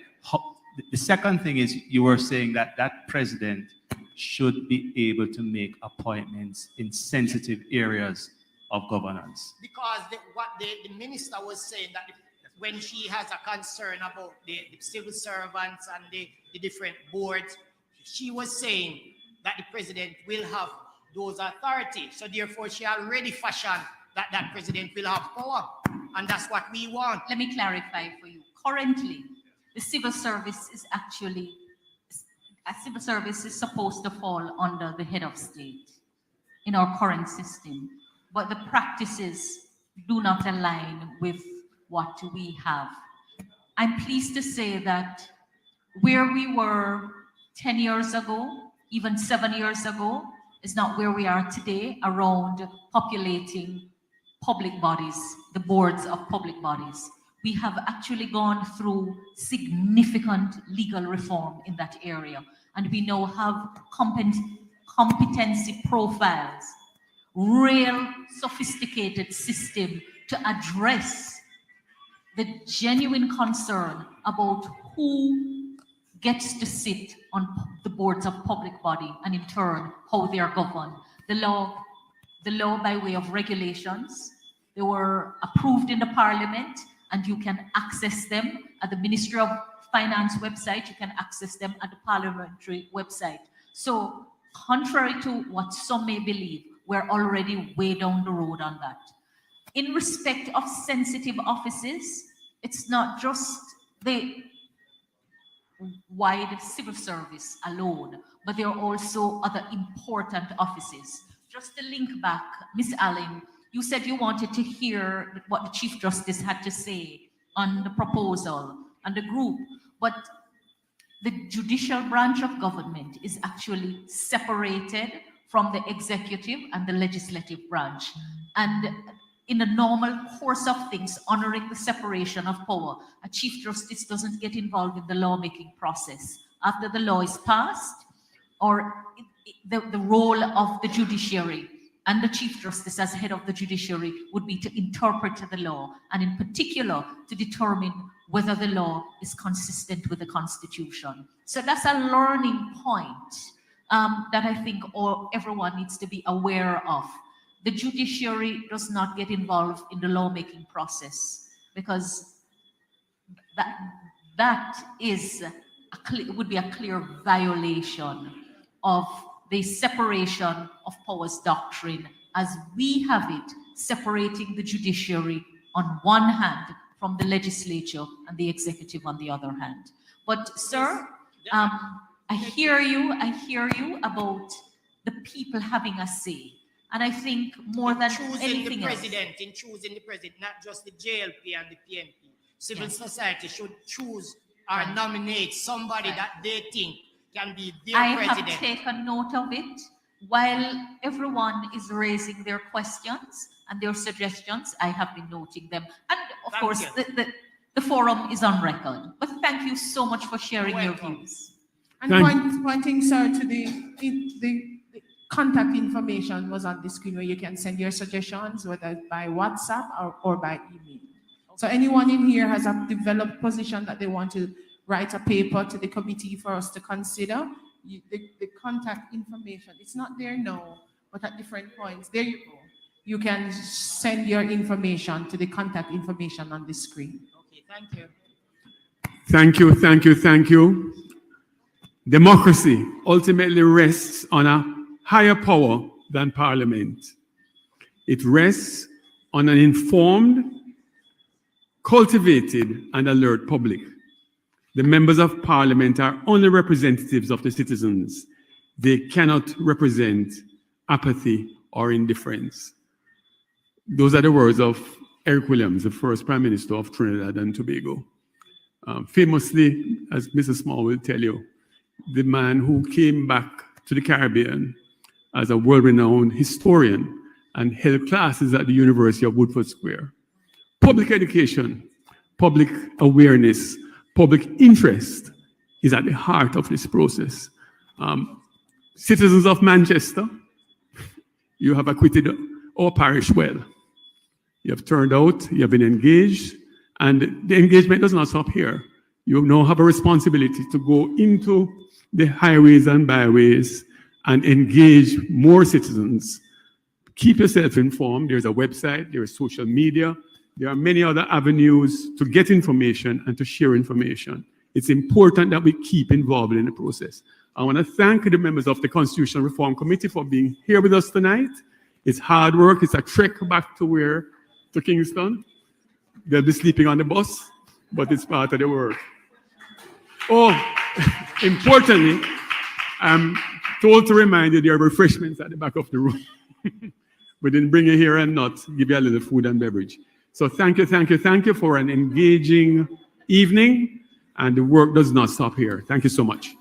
The second thing is you were saying that that president should be able to make appointments in sensitive areas of governance? Because what the minister was saying, that when she has a concern about the civil servants and the different boards, she was saying that the president will have those authority. So therefore, she already fashioned that president will have power. And that's what we want. Let me clarify for you. Currently, the civil service is actually, a civil service is supposed to fall under the head of state in our current system. But the practices do not align with what we have. I'm pleased to say that where we were 10 years ago, even 7 years ago, is not where we are today around populating public bodies, the boards of public bodies. We have actually gone through significant legal reform in that area, and we now have competency profiles, real sophisticated system to address the genuine concern about who gets to sit on the boards of public body and in turn how they are governed. The law by way of regulations, they were approved in the parliament and you can access them at the Ministry of Finance website, you can access them at the parliamentary website. So contrary to what some may believe, we're already way down the road on that. In respect of sensitive offices, it's not just the wide civil service alone, but there are also other important offices. Just to link back, Ms. Allen, you said you wanted to hear what the Chief Justice had to say on the proposal and the group, but the judicial branch of government is actually separated from the executive and the legislative branch. And in the normal course of things, honoring the separation of power, a Chief Justice doesn't get involved in the lawmaking process. After the law is passed, or the role of the judiciary and the Chief Justice as head of the judiciary would be to interpret the law, and in particular, to determine whether the law is consistent with the Constitution. So that's a learning point that I think everyone needs to be aware of. The judiciary does not get involved in the lawmaking process because that would be a clear violation of the separation of powers doctrine as we have it, separating the judiciary on one hand from the legislature and the executive on the other hand. But sir, I hear you about the people having a say. And I think more than anything else, in choosing the president, not just the JLP and the PNP. Civil society should choose or nominate somebody that they think can be their president. I have taken note of it. While everyone is raising their questions and their suggestions, I have been noting them. And of course, the forum is on record. But thank you so much for sharing your views. And pointing, sir, to the contact information was on the screen where you can send your suggestions, whether by WhatsApp or by email. So anyone in here has a developed position that they want to write a paper to the committee for us to consider, the contact information, it's not there now, but at different points, there you go. You can send your information to the contact information on the screen. Okay, thank you. Thank you, thank you, thank you. Democracy ultimately rests on a higher power than Parliament. It rests on an informed, cultivated, and alert public. The members of Parliament are only representatives of the citizens. They cannot represent apathy or indifference. Those are the words of Eric Williams, the first Prime Minister of Trinidad and Tobago. Famously, as Mrs. Small will tell you, the man who came back to the Caribbean as a world-renowned historian and held classes at the University of Woodford Square. Public education, public awareness, public interest is at the heart of this process. Citizens of Manchester, you have acquitted our parish well. You have turned out, you have been engaged, and the engagement does not stop here. You now have a responsibility to go into the highways and byways and engage more citizens, keep yourself informed. There's a website, there is social media, there are many other avenues to get information and to share information. It's important that we keep involved in the process. I want to thank the members of the Constitutional Reform Committee for being here with us tonight. It's hard work. It's a trek back to Kingston. They'll be sleeping on the bus, but it's part of the work. Oh, importantly, I'm told to remind you there are refreshments at the back of the room. We didn't bring you here and not give you a little food and beverage. So thank you for an engaging evening, and the work does not stop here. Thank you so much.